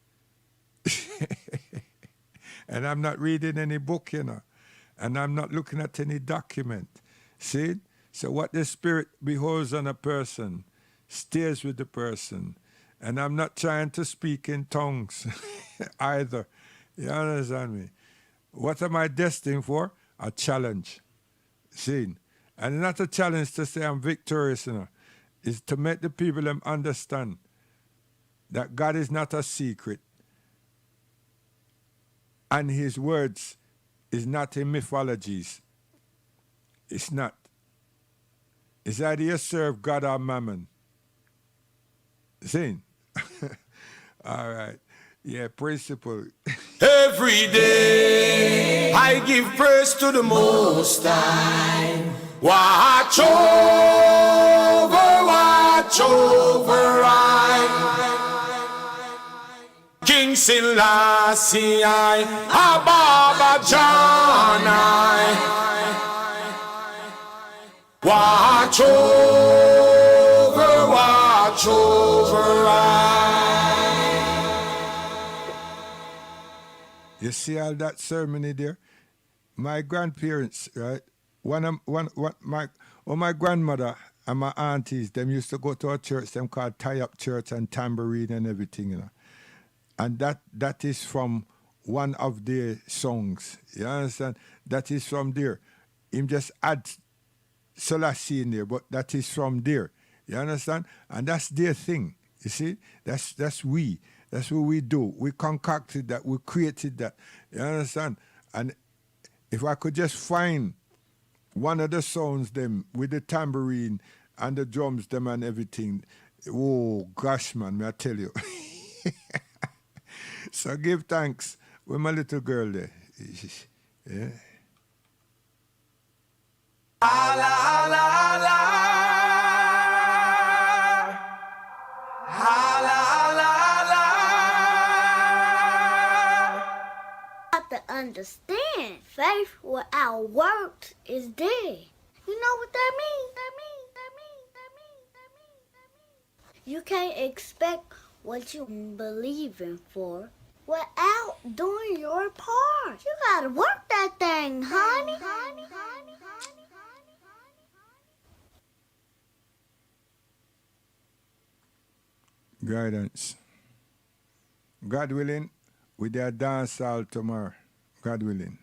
And I'm not reading any book, you know. And I'm not looking at any document. See? So what the Spirit beholds on a person stays with the person. And I'm not trying to speak in tongues either. You understand me? What am I destined for? A challenge. See? And not a challenge to say I'm victorious, you know. It's to make the people them understand that God is not a secret. And his words is not in mythologies. It's not. It's either you serve God or mammon. See? All right. Yeah, principle. Every day I give praise to the Most High. Watch over I. King Selassie I, Ababa John I. Watch watch over I. You see all that ceremony there? My grandparents, right? My grandmother and my aunties, them used to go to a church, them called tie-up church and tambourine and everything, you know. And that is from one of their songs. You understand? That is from there. Him just add Selassie in there, but that is from there. You understand? And that's their thing. You see? That's we. That's what we do. We concocted that. We created that. You understand? And if I could just find one of the songs them with the tambourine and the drums them and everything, oh gosh, man, may I tell you. So give thanks with my little girl there. Yeah. Holla, holla, holla. Holla, holla, holla. Have to understand, faith without works is dead. You know what that means? You can't expect what you believe in for without doing your part. You gotta work that thing, honey. Guidance. God willing, we do a dance hall tomorrow. God willing.